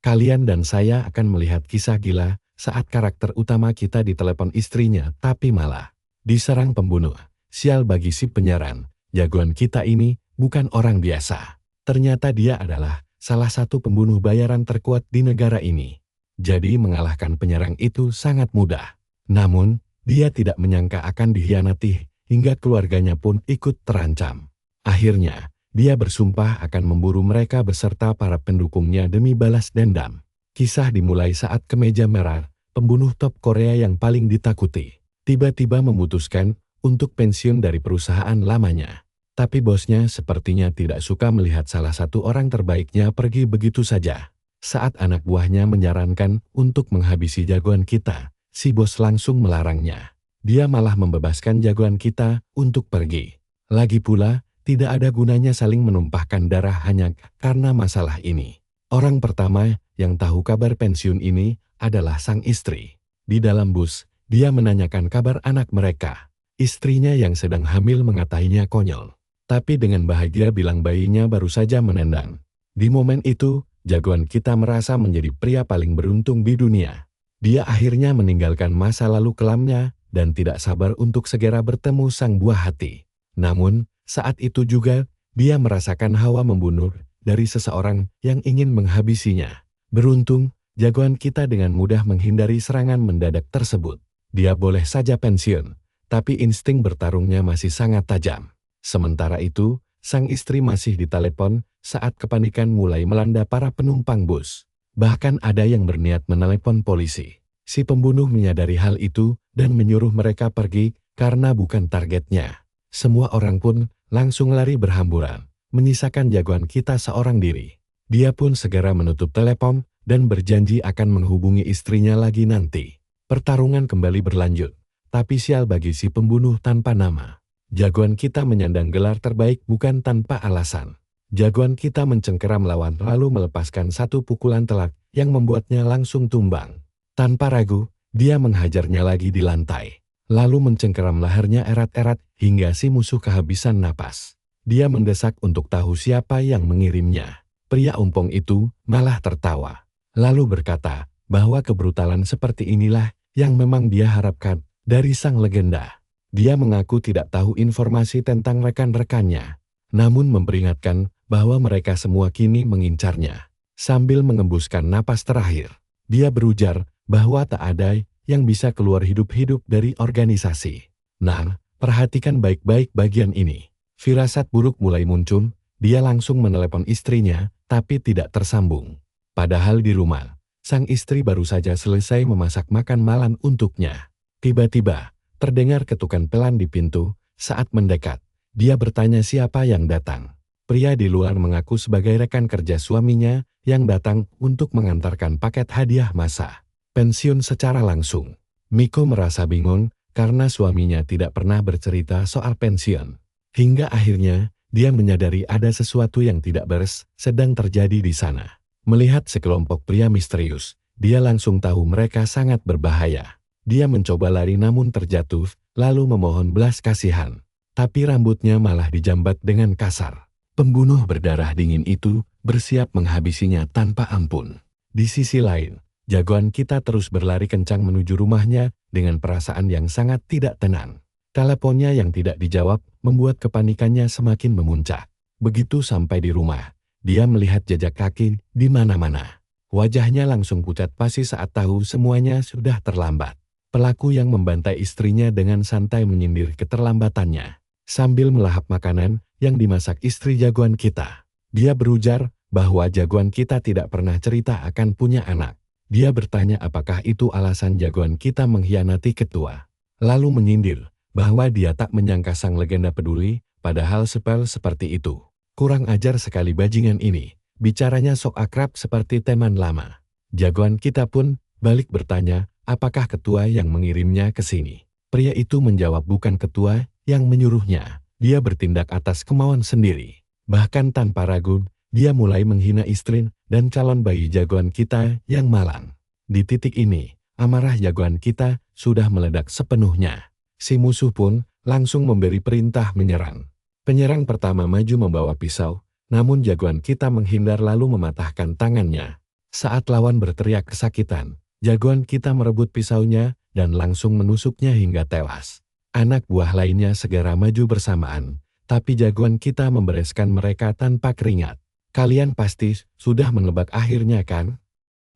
Kalian dan saya akan melihat kisah gila saat karakter utama kita ditelepon istrinya tapi malah diserang pembunuh. Sial bagi si penyaran, jagoan kita ini bukan orang biasa. Ternyata dia adalah salah satu pembunuh bayaran terkuat di negara ini. Jadi mengalahkan penyerang itu sangat mudah. Namun, dia tidak menyangka akan dikhianati hingga keluarganya pun ikut terancam. Akhirnya, dia bersumpah akan memburu mereka beserta para pendukungnya demi balas dendam. Kisah dimulai saat kemeja merah, pembunuh top Korea yang paling ditakuti, tiba-tiba memutuskan untuk pensiun dari perusahaan lamanya. Tapi bosnya sepertinya tidak suka melihat salah satu orang terbaiknya pergi begitu saja. Saat anak buahnya menyarankan untuk menghabisi jagoan kita, si bos langsung melarangnya. Dia malah membebaskan jagoan kita untuk pergi. Lagi pula, tidak ada gunanya saling menumpahkan darah hanya karena masalah ini. Orang pertama yang tahu kabar pensiun ini adalah sang istri. Di dalam bus, dia menanyakan kabar anak mereka. Istrinya yang sedang hamil mengatakannya konyol. Tapi dengan bahagia bilang bayinya baru saja menendang. Di momen itu, jagoan kita merasa menjadi pria paling beruntung di dunia. Dia akhirnya meninggalkan masa lalu kelamnya dan tidak sabar untuk segera bertemu sang buah hati. Namun, saat itu juga, dia merasakan hawa membunuh dari seseorang yang ingin menghabisinya. Beruntung, jagoan kita dengan mudah menghindari serangan mendadak tersebut. Dia boleh saja pensiun, tapi insting bertarungnya masih sangat tajam. Sementara itu, sang istri masih ditelepon saat kepanikan mulai melanda para penumpang bus. Bahkan ada yang berniat menelepon polisi. Si pembunuh menyadari hal itu dan menyuruh mereka pergi karena bukan targetnya. Semua orang pun langsung lari berhamburan, menyisakan jagoan kita seorang diri. Dia pun segera menutup telepon dan berjanji akan menghubungi istrinya lagi nanti. Pertarungan kembali berlanjut, tapi sial bagi si pembunuh tanpa nama. Jagoan kita menyandang gelar terbaik bukan tanpa alasan. Jagoan kita mencengkeram lawan lalu melepaskan satu pukulan telak yang membuatnya langsung tumbang. Tanpa ragu, dia menghajarnya lagi di lantai. Lalu mencengkeram lehernya erat-erat hingga si musuh kehabisan napas. Dia mendesak untuk tahu siapa yang mengirimnya. Pria umpong itu malah tertawa. Lalu berkata bahwa kebrutalan seperti inilah yang memang dia harapkan dari sang legenda. Dia mengaku tidak tahu informasi tentang rekan-rekannya, namun memperingatkan bahwa mereka semua kini mengincarnya. Sambil mengembuskan napas terakhir, dia berujar bahwa tak ada yang bisa keluar hidup-hidup dari organisasi. Nah, perhatikan baik-baik bagian ini. Firasat buruk mulai muncul, dia langsung menelepon istrinya, tapi tidak tersambung. Padahal di rumah, sang istri baru saja selesai memasak makan malam untuknya. Tiba-tiba, terdengar ketukan pelan di pintu. Saat mendekat, dia bertanya siapa yang datang. Pria di luar mengaku sebagai rekan kerja suaminya yang datang untuk mengantarkan paket hadiah masa pensiun secara langsung. Miko merasa bingung karena suaminya tidak pernah bercerita soal pensiun. Hingga akhirnya, dia menyadari ada sesuatu yang tidak beres sedang terjadi di sana. Melihat sekelompok pria misterius, dia langsung tahu mereka sangat berbahaya. Dia mencoba lari namun terjatuh, lalu memohon belas kasihan. Tapi rambutnya malah dijambat dengan kasar. Pembunuh berdarah dingin itu bersiap menghabisinya tanpa ampun. Di sisi lain, jagoan kita terus berlari kencang menuju rumahnya dengan perasaan yang sangat tidak tenang. Teleponnya yang tidak dijawab membuat kepanikannya semakin memuncak. Begitu sampai di rumah, dia melihat jejak kaki di mana-mana. Wajahnya langsung pucat pasi saat tahu semuanya sudah terlambat. Pelaku yang membantai istrinya dengan santai menyindir keterlambatannya. Sambil melahap makanan yang dimasak istri jagoan kita. Dia berujar bahwa jagoan kita tidak pernah cerita akan punya anak. Dia bertanya apakah itu alasan jagoan kita mengkhianati ketua. Lalu menyindir bahwa dia tak menyangka sang legenda peduli, padahal sepel seperti itu. Kurang ajar sekali bajingan ini, bicaranya sok akrab seperti teman lama. Jagoan kita pun balik bertanya, apakah ketua yang mengirimnya ke sini? Pria itu menjawab bukan ketua yang menyuruhnya, dia bertindak atas kemauan sendiri. Bahkan tanpa ragu, dia mulai menghina istri dan calon bayi jagoan kita yang malang. Di titik ini, amarah jagoan kita sudah meledak sepenuhnya. Si musuh pun langsung memberi perintah menyerang. Penyerang pertama maju membawa pisau, namun jagoan kita menghindar lalu mematahkan tangannya. Saat lawan berteriak kesakitan, jagoan kita merebut pisaunya dan langsung menusuknya hingga tewas. Anak buah lainnya segera maju bersamaan, tapi jagoan kita membereskan mereka tanpa keringat. Kalian pasti sudah menebak akhirnya kan?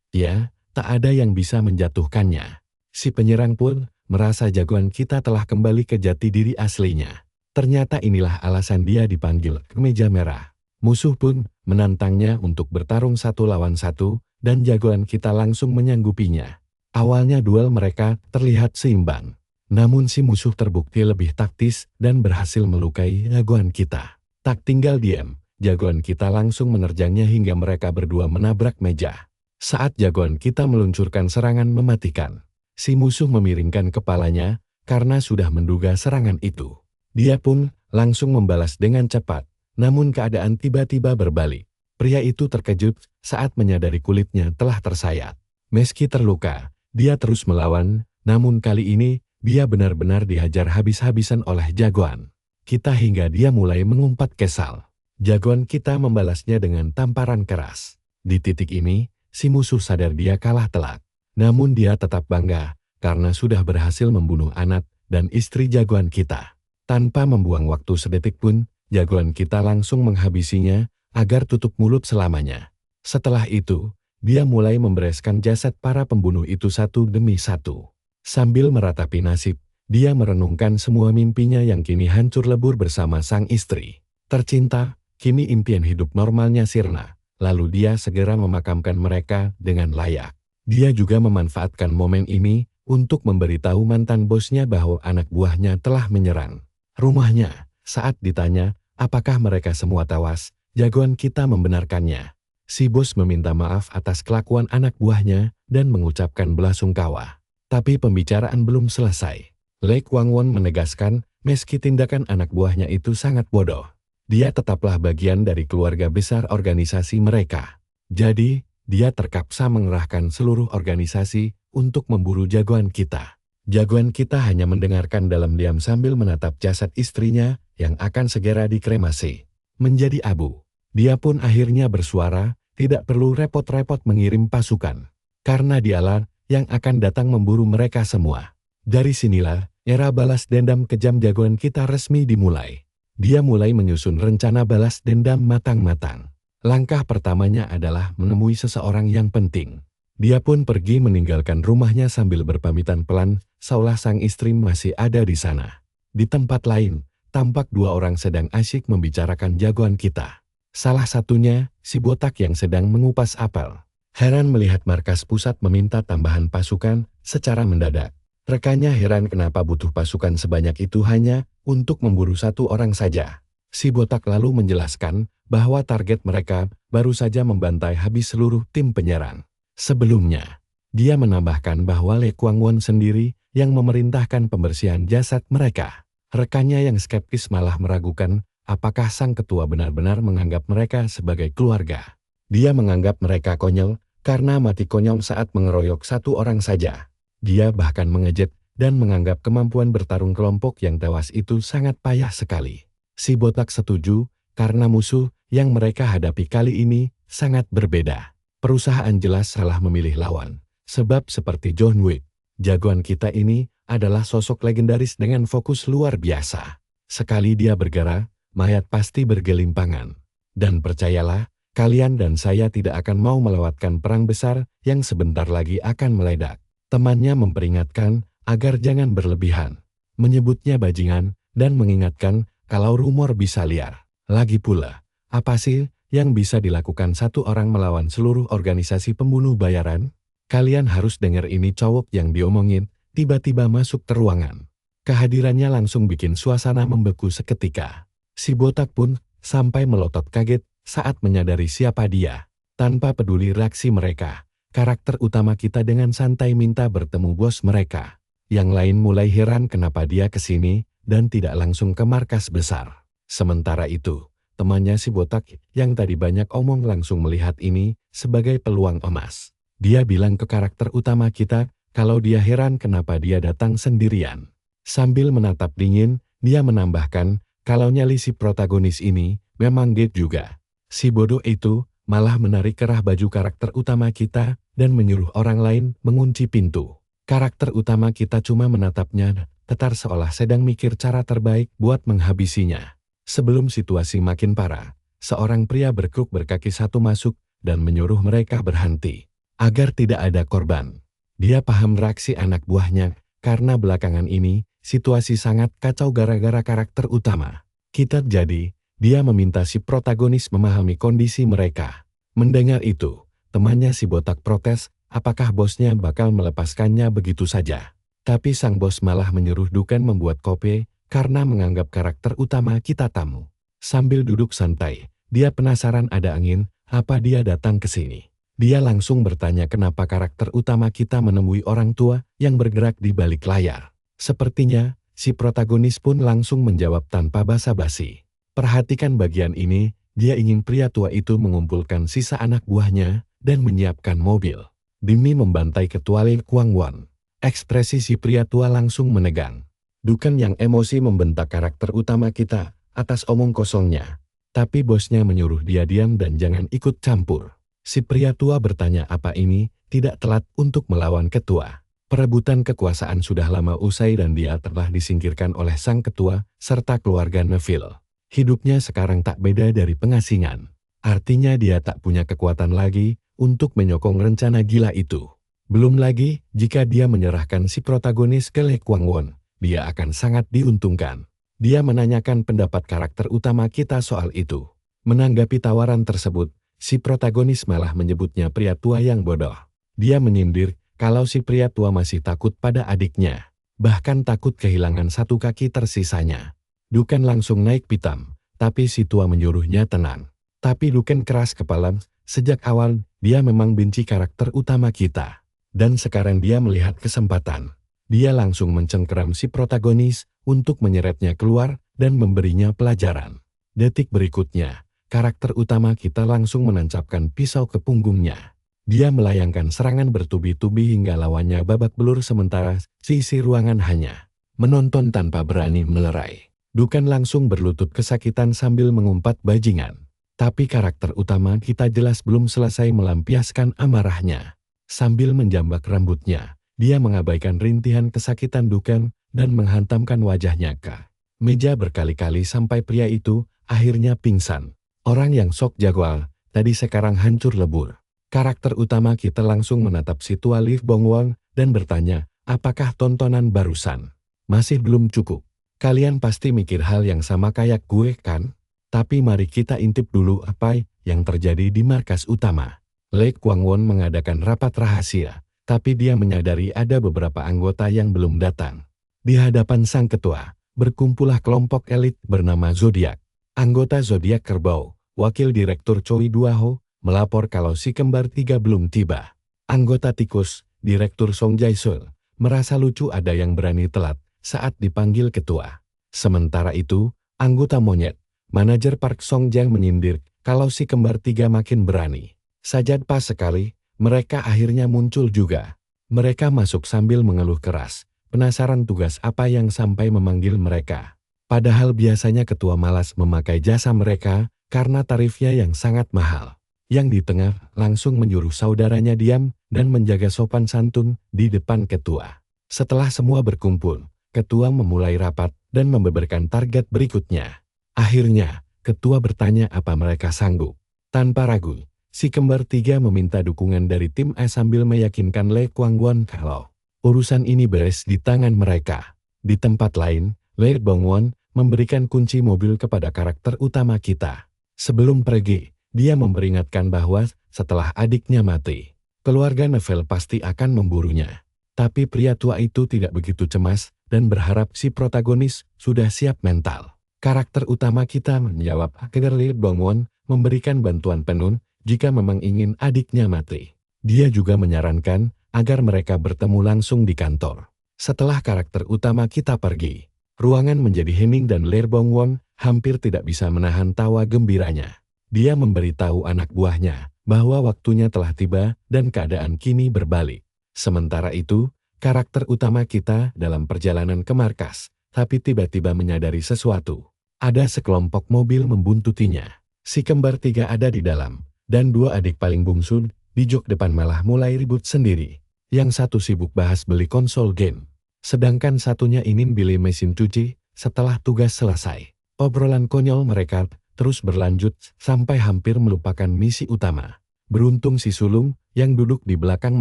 Ya, tak ada yang bisa menjatuhkannya. Si penyerang pun merasa jagoan kita telah kembali ke jati diri aslinya. Ternyata inilah alasan dia dipanggil ke meja merah. Musuh pun menantangnya untuk bertarung 1 lawan 1, dan jagoan kita langsung menyanggupinya. Awalnya duel mereka terlihat seimbang. Namun si musuh terbukti lebih taktis dan berhasil melukai jagoan kita. Tak tinggal diam, jagoan kita langsung menerjangnya hingga mereka berdua menabrak meja. Saat jagoan kita meluncurkan serangan mematikan, si musuh memiringkan kepalanya karena sudah menduga serangan itu. Dia pun langsung membalas dengan cepat, namun keadaan tiba-tiba berbalik. Pria itu terkejut saat menyadari kulitnya telah tersayat. Meski terluka, dia terus melawan, namun kali ini dia benar-benar dihajar habis-habisan oleh jagoan kita hingga dia mulai mengumpat kesal. Jagoan kita membalasnya dengan tamparan keras. Di titik ini, si musuh sadar dia kalah telak. Namun dia tetap bangga karena sudah berhasil membunuh anak dan istri jagoan kita. Tanpa membuang waktu sedetik pun, jagoan kita langsung menghabisinya agar tutup mulut selamanya. Setelah itu, dia mulai membereskan jasad para pembunuh itu satu demi satu. Sambil meratapi nasib, dia merenungkan semua mimpinya yang kini hancur lebur bersama sang istri tercinta. Kini impian hidup normalnya sirna. Lalu dia segera memakamkan mereka dengan layak. Dia juga memanfaatkan momen ini untuk memberitahu mantan bosnya bahwa anak buahnya telah menyerang rumahnya. Saat ditanya apakah mereka semua tewas, jagoan kita membenarkannya. Si bos meminta maaf atas kelakuan anak buahnya dan mengucapkan belasungkawa. Tapi pembicaraan belum selesai. Lei Kwangwon menegaskan meski tindakan anak buahnya itu sangat bodoh, dia tetaplah bagian dari keluarga besar organisasi mereka. Jadi, dia terpaksa mengerahkan seluruh organisasi untuk memburu jagoan kita. Jagoan kita hanya mendengarkan dalam diam sambil menatap jasad istrinya yang akan segera dikremasi menjadi abu. Dia pun akhirnya bersuara, tidak perlu repot-repot mengirim pasukan, karena dialah yang akan datang memburu mereka semua. Dari sinilah, era balas dendam kejam jagoan kita resmi dimulai. Dia mulai menyusun rencana balas dendam matang-matang. Langkah pertamanya adalah menemui seseorang yang penting. Dia pun pergi meninggalkan rumahnya sambil berpamitan pelan, seolah sang istri masih ada di sana. Di tempat lain, tampak 2 orang sedang asyik membicarakan jagoan kita. Salah satunya, si botak yang sedang mengupas apel. Heran melihat markas pusat meminta tambahan pasukan secara mendadak. Rekannya heran kenapa butuh pasukan sebanyak itu hanya untuk memburu 1 orang saja. Si botak lalu menjelaskan bahwa target mereka baru saja membantai habis seluruh tim penyerang. Sebelumnya, dia menambahkan bahwa Lei Kwangwon sendiri yang memerintahkan pembersihan jasad mereka. Rekannya yang skeptis malah meragukan apakah sang ketua benar-benar menganggap mereka sebagai keluarga. Dia menganggap mereka konyol karena mati konyol saat mengeroyok 1 orang saja. Dia bahkan mengejek dan menganggap kemampuan bertarung kelompok yang tewas itu sangat payah sekali. Si botak setuju karena musuh yang mereka hadapi kali ini sangat berbeda. Perusahaan jelas salah memilih lawan. Sebab seperti John Wick, jagoan kita ini adalah sosok legendaris dengan fokus luar biasa. Sekali dia bergerak, mayat pasti bergelimpangan. Dan percayalah, kalian dan saya tidak akan mau melewatkan perang besar yang sebentar lagi akan meledak. Temannya memperingatkan agar jangan berlebihan, menyebutnya bajingan, dan mengingatkan kalau rumor bisa liar. Lagi pula, apa sih yang bisa dilakukan 1 orang melawan seluruh organisasi pembunuh bayaran? Kalian harus dengar ini, cowok yang diomongin tiba-tiba masuk ke ruangan. Kehadirannya langsung bikin suasana membeku seketika. Si botak pun sampai melotot kaget saat menyadari siapa dia. Tanpa peduli reaksi mereka, karakter utama kita dengan santai minta bertemu bos mereka. Yang lain mulai heran kenapa dia kesini dan tidak langsung ke markas besar. Sementara itu, temannya si botak yang tadi banyak omong langsung melihat ini sebagai peluang emas. Dia bilang ke karakter utama kita kalau dia heran kenapa dia datang sendirian. Sambil menatap dingin, dia menambahkan kalau nyali si protagonis ini memang gede juga. Si bodoh itu malah menarik kerah baju karakter utama kita dan menyuruh orang lain mengunci pintu. Karakter utama kita cuma menatapnya, tetar seolah sedang mikir cara terbaik buat menghabisinya. Sebelum situasi makin parah, seorang pria berkruk berkaki satu masuk dan menyuruh mereka berhenti, agar tidak ada korban. Dia paham reaksi anak buahnya, karena belakangan ini, situasi sangat kacau gara-gara karakter utama kita. Jadi, dia meminta si protagonis memahami kondisi mereka. Mendengar itu, temannya si botak protes, apakah bosnya bakal melepaskannya begitu saja. Tapi sang bos malah menyuruh Dukan membuat kopi, karena menganggap karakter utama kita tamu. Sambil duduk santai, dia penasaran ada angin, apa dia datang ke sini. Dia langsung bertanya kenapa karakter utama kita menemui orang tua yang bergerak di balik layar. Sepertinya, si protagonis pun langsung menjawab tanpa basa-basi. Perhatikan bagian ini, dia ingin pria tua itu mengumpulkan sisa anak buahnya dan menyiapkan mobil demi membantai ketua Lee Kwang-won. Ekspresi si pria tua langsung menegang. Dukan yang emosi membentak karakter utama kita atas omong kosongnya. Tapi bosnya menyuruh dia diam dan jangan ikut campur. Si pria tua bertanya apa ini tidak telat untuk melawan ketua. Perebutan kekuasaan sudah lama usai dan dia telah disingkirkan oleh sang ketua serta keluarga Neville. Hidupnya sekarang tak beda dari pengasingan. Artinya dia tak punya kekuatan lagi untuk menyokong rencana gila itu. Belum lagi, jika dia menyerahkan si protagonis ke Lee Kwang-won, dia akan sangat diuntungkan. Dia menanyakan pendapat karakter utama kita soal itu. Menanggapi tawaran tersebut, si protagonis malah menyebutnya pria tua yang bodoh. Dia menyindir kalau si pria tua masih takut pada adiknya, bahkan takut kehilangan satu kaki tersisanya. Dukan langsung naik pitam, tapi si tua menyuruhnya tenang. Tapi Dukan keras kepala, sejak awal dia memang benci karakter utama kita. Dan sekarang dia melihat kesempatan. Dia langsung mencengkeram si protagonis untuk menyeretnya keluar dan memberinya pelajaran. Detik berikutnya, karakter utama kita langsung menancapkan pisau ke punggungnya. Dia melayangkan serangan bertubi-tubi hingga lawannya babak belur sementara sisi ruangan hanya menonton tanpa berani melerai. Dukan langsung berlutut kesakitan sambil mengumpat bajingan. Tapi karakter utama kita jelas belum selesai melampiaskan amarahnya. Sambil menjambak rambutnya, dia mengabaikan rintihan kesakitan Dukan dan menghantamkan wajahnya ke meja berkali-kali sampai pria itu akhirnya pingsan. Orang yang sok jagoan tadi sekarang hancur lebur. Karakter utama kita langsung menatap si tua Lee Kwang-won dan bertanya, apakah tontonan barusan masih belum cukup? Kalian pasti mikir hal yang sama kayak gue kan? Tapi mari kita intip dulu apa yang terjadi di markas utama. Lee Kwang-won mengadakan rapat rahasia, tapi dia menyadari ada beberapa anggota yang belum datang. Di hadapan sang ketua, berkumpullah kelompok elit bernama Zodiac. Anggota Zodiac Kerbau, Wakil Direktur Choi Dua-ho, melapor kalau si kembar tiga belum tiba. Anggota Tikus, Direktur Song Jae-sul, merasa lucu ada yang berani telat saat dipanggil ketua. Sementara itu, anggota Monyet, Manajer Park Song Jang menyindir kalau si kembar tiga makin berani. Sajad pas sekali, mereka akhirnya muncul juga. Mereka masuk sambil mengeluh keras, penasaran tugas apa yang sampai memanggil mereka. Padahal biasanya ketua malas memakai jasa mereka karena tarifnya yang sangat mahal. Yang di tengah langsung menyuruh saudaranya diam dan menjaga sopan santun di depan ketua. Setelah semua berkumpul, ketua memulai rapat dan membeberkan target berikutnya. Akhirnya, ketua bertanya apa mereka sanggup. Tanpa ragu, si kembar tiga meminta dukungan dari tim A sambil meyakinkan Lee Kwang-won kalau urusan ini beres di tangan mereka. Di tempat lain, Lee Kwang-won memberikan kunci mobil kepada karakter utama kita. Sebelum pergi, dia memperingatkan bahwa setelah adiknya mati, keluarga Neville pasti akan memburunya. Tapi pria tua itu tidak begitu cemas dan berharap si protagonis sudah siap mental. Karakter utama kita menjawab agar Lee Kwang-won memberikan bantuan penuh jika memang ingin adiknya mati. Dia juga menyarankan agar mereka bertemu langsung di kantor. Setelah karakter utama kita pergi, ruangan menjadi hening dan Lee Kwang-won hampir tidak bisa menahan tawa gembiranya. Dia memberitahu anak buahnya bahwa waktunya telah tiba dan keadaan kini berbalik. Sementara itu, karakter utama kita dalam perjalanan ke markas, tapi tiba-tiba menyadari sesuatu. Ada sekelompok mobil membuntutinya. Si kembar tiga ada di dalam, Dan dua adik paling bungsu di jok depan malah mulai ribut sendiri. Yang satu sibuk bahas beli konsol game. Sedangkan satunya ingin beli mesin cuci setelah tugas selesai. Obrolan konyol mereka terus berlanjut sampai hampir melupakan misi utama. Beruntung si sulung yang duduk di belakang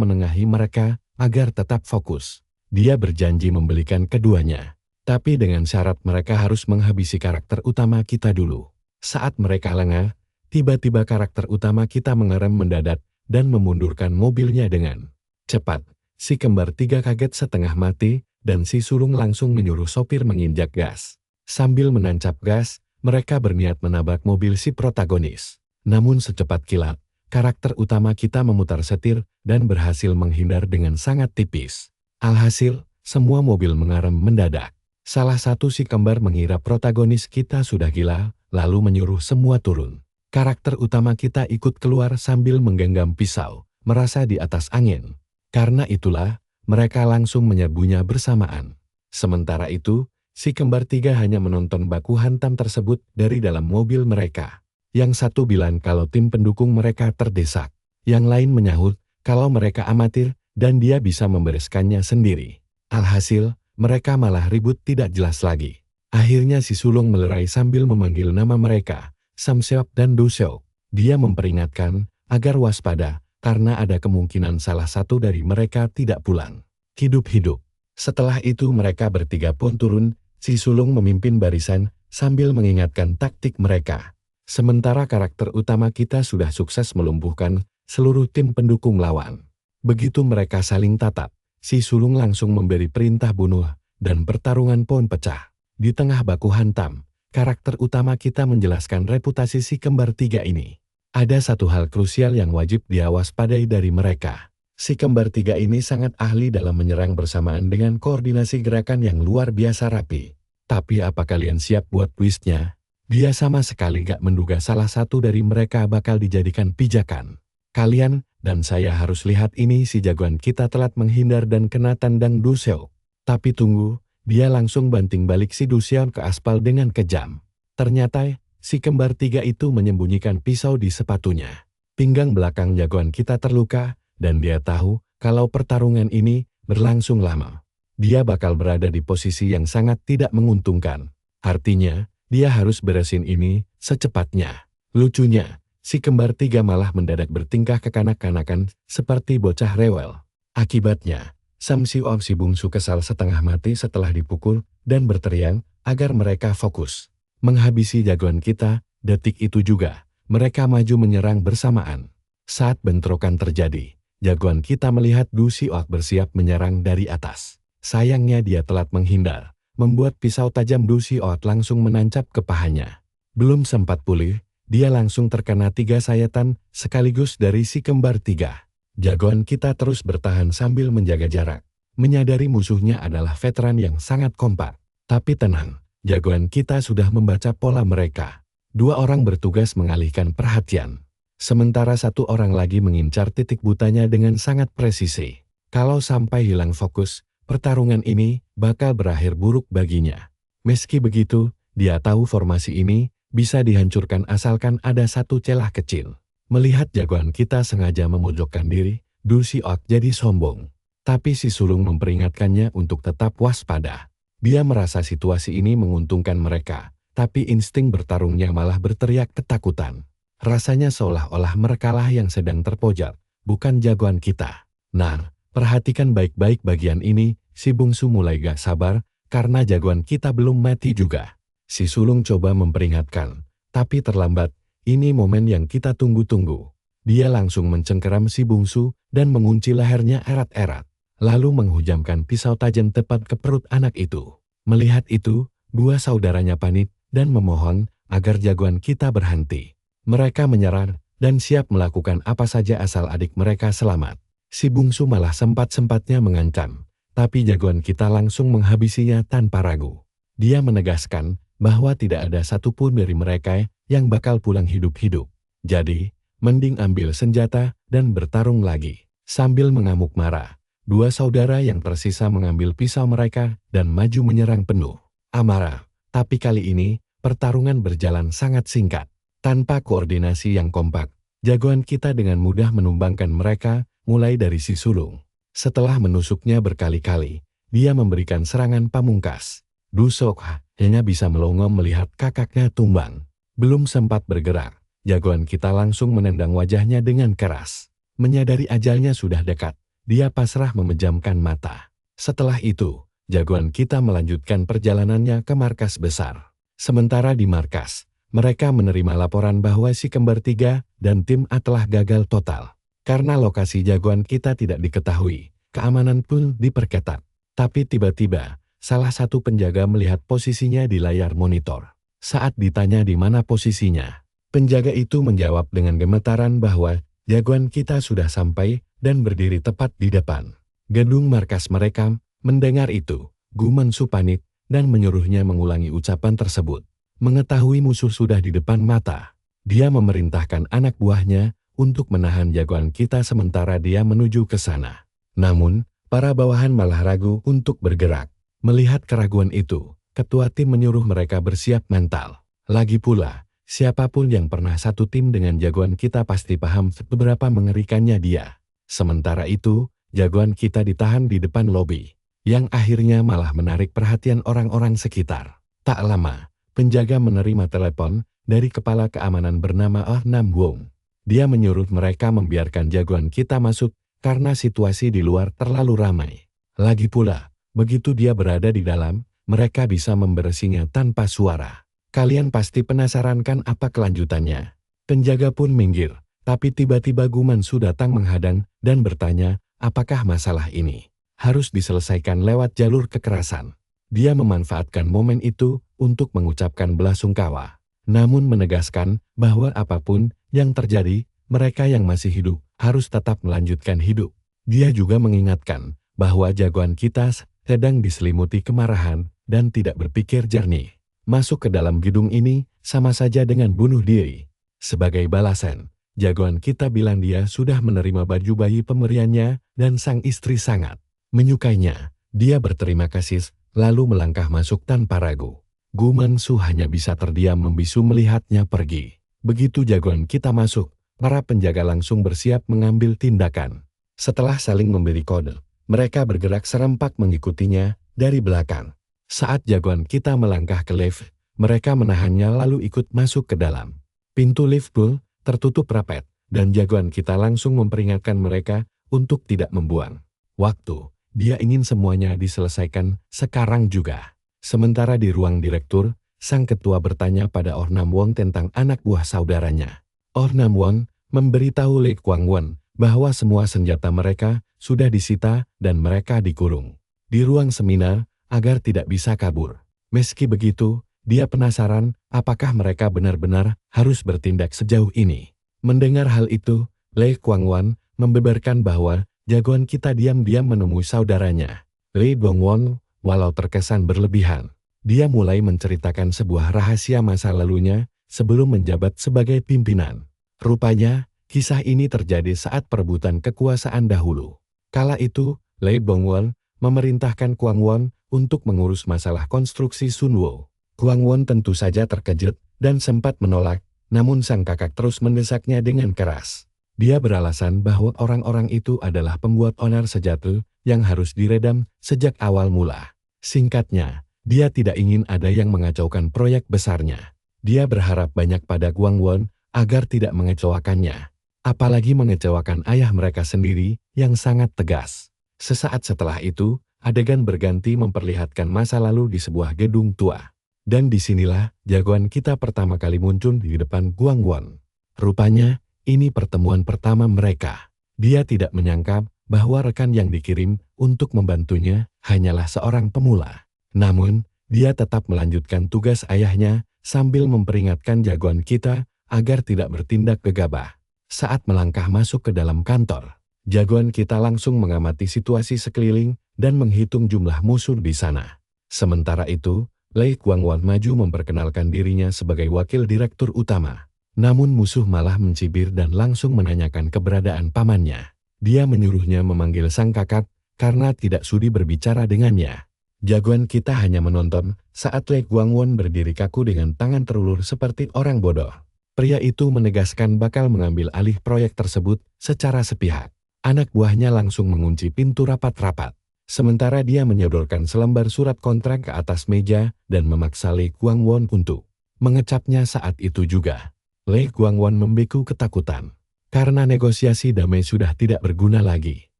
menengahi mereka agar tetap fokus. Dia berjanji membelikan keduanya. Tapi dengan syarat mereka harus menghabisi karakter utama kita dulu. Saat mereka lengah, tiba-tiba karakter utama kita mengerem mendadak dan memundurkan mobilnya dengan cepat. Si kembar tiga kaget setengah mati dan si sulung langsung menyuruh sopir menginjak gas. Sambil menancap gas, mereka berniat menabrak mobil si protagonis. Namun secepat kilat, karakter utama kita memutar setir dan berhasil menghindar dengan sangat tipis. Alhasil, semua mobil mengerem mendadak. Salah satu si kembar mengira protagonis kita sudah gila, lalu menyuruh semua turun. Karakter utama kita ikut keluar sambil menggenggam pisau, merasa di atas angin. Karena itulah, mereka langsung menyerbunya bersamaan. Sementara itu, si kembar tiga hanya menonton baku hantam tersebut dari dalam mobil mereka. Yang satu bilang kalau tim pendukung mereka terdesak. Yang lain menyahut kalau mereka amatir dan dia bisa membereskannya sendiri. Alhasil, mereka malah ribut tidak jelas lagi. Akhirnya si sulung melerai sambil memanggil nama mereka, Samseok dan Doseok. Dia memperingatkan agar waspada karena ada kemungkinan salah satu dari mereka tidak pulang hidup-hidup. Setelah itu mereka bertiga pun turun, si sulung memimpin barisan sambil mengingatkan taktik mereka. Sementara karakter utama kita sudah sukses melumpuhkan seluruh tim pendukung lawan. Begitu mereka saling tatap, si sulung langsung memberi perintah bunuh dan pertarungan pun pecah. Di tengah baku hantam, karakter utama kita menjelaskan reputasi si kembar tiga ini. Ada satu hal krusial yang wajib dia waspadai dari mereka. Si kembar tiga ini sangat ahli dalam menyerang bersamaan dengan koordinasi gerakan yang luar biasa rapi. Tapi apa kalian siap buat twistnya? Dia sama sekali gak menduga salah satu dari mereka bakal dijadikan pijakan. Kalian dan saya harus lihat ini si jagoan kita telat menghindar dan kena tandang Doseok. Tapi tunggu, dia langsung banting balik si Doseok ke aspal dengan kejam. Ternyata, si kembar tiga itu menyembunyikan pisau di sepatunya. Pinggang belakang jagoan kita terluka, dan dia tahu kalau pertarungan ini berlangsung lama. Dia bakal berada di posisi yang sangat tidak menguntungkan. Artinya, dia harus beresin ini secepatnya. Lucunya, si kembar tiga malah mendadak bertingkah kekanak-kanakan seperti bocah rewel. Akibatnya, Samseok si bungsu kesal setengah mati setelah dipukul dan berteriak agar mereka fokus. Menghabisi jagoan kita, detik itu juga, mereka maju menyerang bersamaan. Saat bentrokan terjadi, jagoan kita melihat Doseok bersiap menyerang dari atas. Sayangnya dia telat menghindar, membuat pisau tajam Doseok langsung menancap ke pahanya. Belum sempat pulih, dia langsung terkena 3 sayatan sekaligus dari si kembar tiga. Jagoan kita terus bertahan sambil menjaga jarak, menyadari musuhnya adalah veteran yang sangat kompak. Tapi tenang. Jagoan kita sudah membaca pola mereka. 2 orang bertugas mengalihkan perhatian. Sementara 1 orang lagi mengincar titik butanya dengan sangat presisi. Kalau sampai hilang fokus, pertarungan ini bakal berakhir buruk baginya. Meski begitu, dia tahu formasi ini bisa dihancurkan asalkan ada 1 celah kecil. Melihat jagoan kita sengaja memojokkan diri, Doseok jadi sombong. Tapi si sulung memperingatkannya untuk tetap waspada. Dia merasa situasi ini menguntungkan mereka, tapi insting bertarungnya malah berteriak ketakutan. Rasanya seolah-olah merekalah yang sedang terpojok, bukan jagoan kita. Nah, perhatikan baik-baik bagian ini, si bungsu mulai gak sabar, karena jagoan kita belum mati juga. Si sulung coba memperingatkan, tapi terlambat, ini momen yang kita tunggu-tunggu. Dia langsung mencengkeram si bungsu dan mengunci lehernya erat-erat. Lalu menghujamkan pisau tajam tepat ke perut anak itu. Melihat itu, 2 saudaranya panik dan memohon agar jagoan kita berhenti. Mereka menyerang dan siap melakukan apa saja asal adik mereka selamat. Si bungsu malah sempat-sempatnya mengancam, tapi jagoan kita langsung menghabisinya tanpa ragu. Dia menegaskan bahwa tidak ada satupun dari mereka yang bakal pulang hidup-hidup. Jadi, mending ambil senjata dan bertarung lagi. Sambil mengamuk marah, 2 saudara yang tersisa mengambil pisau mereka dan maju menyerang penuh amarah. Tapi kali ini, pertarungan berjalan sangat singkat. Tanpa koordinasi yang kompak, Jagoan kita dengan mudah menumbangkan mereka, mulai dari si sulung. Setelah menusuknya berkali-kali, dia memberikan serangan pamungkas. Du Sokha hanya bisa melongo melihat kakaknya tumbang. Belum sempat bergerak, jagoan kita langsung menendang wajahnya dengan keras. Menyadari ajalnya sudah dekat, dia pasrah memejamkan mata. Setelah itu, jagoan kita melanjutkan perjalanannya ke markas besar. Sementara di markas, mereka menerima laporan bahwa si kembar 3 dan tim A telah gagal total. Karena lokasi jagoan kita tidak diketahui, keamanan pun diperketat. Tapi tiba-tiba, salah satu penjaga melihat posisinya di layar monitor. Saat ditanya di mana posisinya, penjaga itu menjawab dengan gemetaran bahwa jagoan kita sudah sampai dan berdiri tepat di depan gedung markas mereka. Mendengar itu, Gu Mensu panik dan menyuruhnya mengulangi ucapan tersebut. Mengetahui musuh sudah di depan mata, dia memerintahkan anak buahnya untuk menahan jagoan kita sementara dia menuju ke sana. Namun, para bawahan malah ragu untuk bergerak. Melihat keraguan itu, ketua tim menyuruh mereka bersiap mental. Lagi pula, siapapun yang pernah satu tim dengan jagoan kita pasti paham seberapa mengerikannya dia. Sementara itu, jagoan kita ditahan di depan lobi, yang akhirnya malah menarik perhatian orang-orang sekitar. Tak lama, penjaga menerima telepon dari kepala keamanan bernama Oh Nam Wong. Dia menyuruh mereka membiarkan jagoan kita masuk karena situasi di luar terlalu ramai. Lagi pula, begitu dia berada di dalam, mereka bisa memberesinya tanpa suara. Kalian pasti penasaran kan apa kelanjutannya? Penjaga pun minggir, tapi tiba-tiba Gu Mensu datang menghadang dan bertanya, apakah masalah ini harus diselesaikan lewat jalur kekerasan? Dia memanfaatkan momen itu untuk mengucapkan belasungkawa, namun menegaskan bahwa apapun yang terjadi, mereka yang masih hidup harus tetap melanjutkan hidup. Dia juga mengingatkan bahwa jagoan kita sedang diselimuti kemarahan dan tidak berpikir jernih. Masuk ke dalam gedung ini sama saja dengan bunuh diri. Sebagai balasan, jagoan kita bilang dia sudah menerima baju bayi pemberiannya dan sang istri sangat menyukainya. Dia berterima kasih, lalu melangkah masuk tanpa ragu. Gu Mensu hanya bisa terdiam membisu melihatnya pergi. Begitu jagoan kita masuk, para penjaga langsung bersiap mengambil tindakan. Setelah saling memberi kode, mereka bergerak serempak mengikutinya dari belakang. Saat jagoan kita melangkah ke lift, mereka menahannya lalu ikut masuk ke dalam. Pintu lift pun tertutup rapat, dan jagoan kita langsung memperingatkan mereka untuk tidak membuang waktu. Dia ingin semuanya diselesaikan sekarang juga. Sementara di ruang direktur, sang ketua bertanya pada Oh Nam Won tentang anak buah saudaranya. Oh Nam Won memberitahu Lee Kwang Won bahwa semua senjata mereka sudah disita dan mereka dikurung di ruang seminar agar tidak bisa kabur. Meski begitu, dia penasaran apakah mereka benar-benar harus bertindak sejauh ini. Mendengar hal itu, Lee Kwang Won membeberkan bahwa jagoan kita diam-diam menemui saudaranya. Lee Dong Won, walau terkesan berlebihan, dia mulai menceritakan sebuah rahasia masa lalunya sebelum menjabat sebagai pimpinan. Rupanya, kisah ini terjadi saat perebutan kekuasaan dahulu. Kala itu, Lee Dong Won memerintahkan Kwang Won untuk mengurus masalah konstruksi Sunwo. Kwang Won tentu saja terkejut dan sempat menolak, namun sang kakak terus mendesaknya dengan keras. Dia beralasan bahwa orang-orang itu adalah pembuat onar sejati yang harus diredam sejak awal mula. Singkatnya, dia tidak ingin ada yang mengacaukan proyek besarnya. Dia berharap banyak pada Kwang Won agar tidak mengecewakannya. Apalagi mengecewakan ayah mereka sendiri yang sangat tegas. Sesaat setelah itu, adegan berganti memperlihatkan masa lalu di sebuah gedung tua. Dan disinilah jagoan kita pertama kali muncul di depan Kwang Won. Rupanya, ini pertemuan pertama mereka. Dia tidak menyangka bahwa rekan yang dikirim untuk membantunya hanyalah seorang pemula. Namun, dia tetap melanjutkan tugas ayahnya sambil memperingatkan jagoan kita agar tidak bertindak gegabah. Saat melangkah masuk ke dalam kantor, jagoan kita langsung mengamati situasi sekeliling dan menghitung jumlah musuh di sana. Sementara itu, Lee Kwang Won maju memperkenalkan dirinya sebagai wakil direktur utama. Namun musuh malah mencibir dan langsung menanyakan keberadaan pamannya. Dia menyuruhnya memanggil sang kakak karena tidak sudi berbicara dengannya. Jagoan kita hanya menonton saat Lee Kwang Won berdiri kaku dengan tangan terulur seperti orang bodoh. Pria itu menegaskan bakal mengambil alih proyek tersebut secara sepihak. Anak buahnya langsung mengunci pintu rapat-rapat. Sementara dia menyodorkan selembar surat kontrak ke atas meja dan memaksa Lee Kwang-won untuk mengecapnya saat itu juga. Lee Kwang-won membeku ketakutan. Karena negosiasi damai sudah tidak berguna lagi.